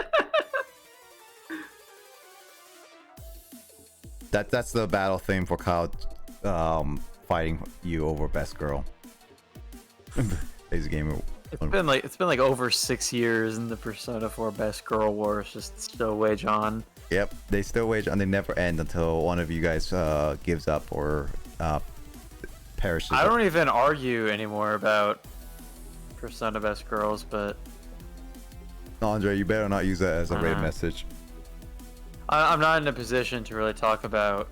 That's the battle theme for Kyle fighting you over best girl. Laser gamer. It's been like over 6 years, and the Persona 4 Best Girl Wars just still wage on. Yep, they still wage on. They never end until one of you guys gives up or perishes. I don't even argue anymore about Persona Best Girls, but Andre, you better not use that as a raid message. I'm not in a position to really talk about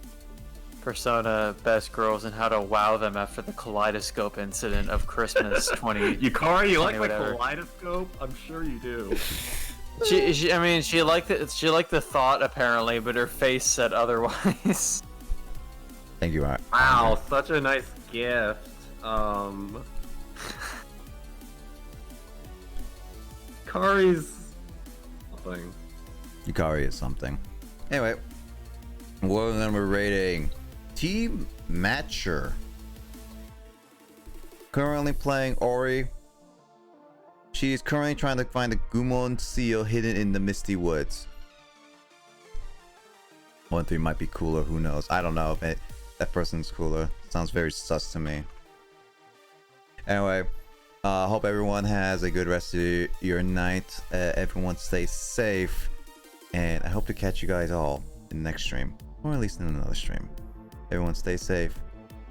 Persona Best Girls and how to wow them after the kaleidoscope incident of Christmas 20. Yukari, you like my whatever. kaleidoscope? I'm sure you do. She liked the thought apparently, but her face said otherwise. Thank you, Art. Wow, such a nice gift. Yukari's something. Yukari is something. Anyway, world number rating. Team Matcher. Currently playing Ori. She is currently trying to find the Gumon seal hidden in the misty woods. 1-3 might be cooler, who knows? I don't know if that person's cooler. Sounds very sus to me. Anyway, hope everyone has a good rest of your night. Everyone stay safe. And I hope to catch you guys all in the next stream. Or at least in another stream. Everyone stay safe.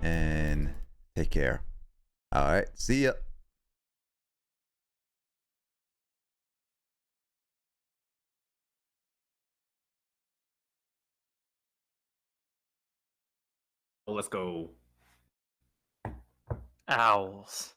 And take care. Alright, see ya. Well, let's go. Owls.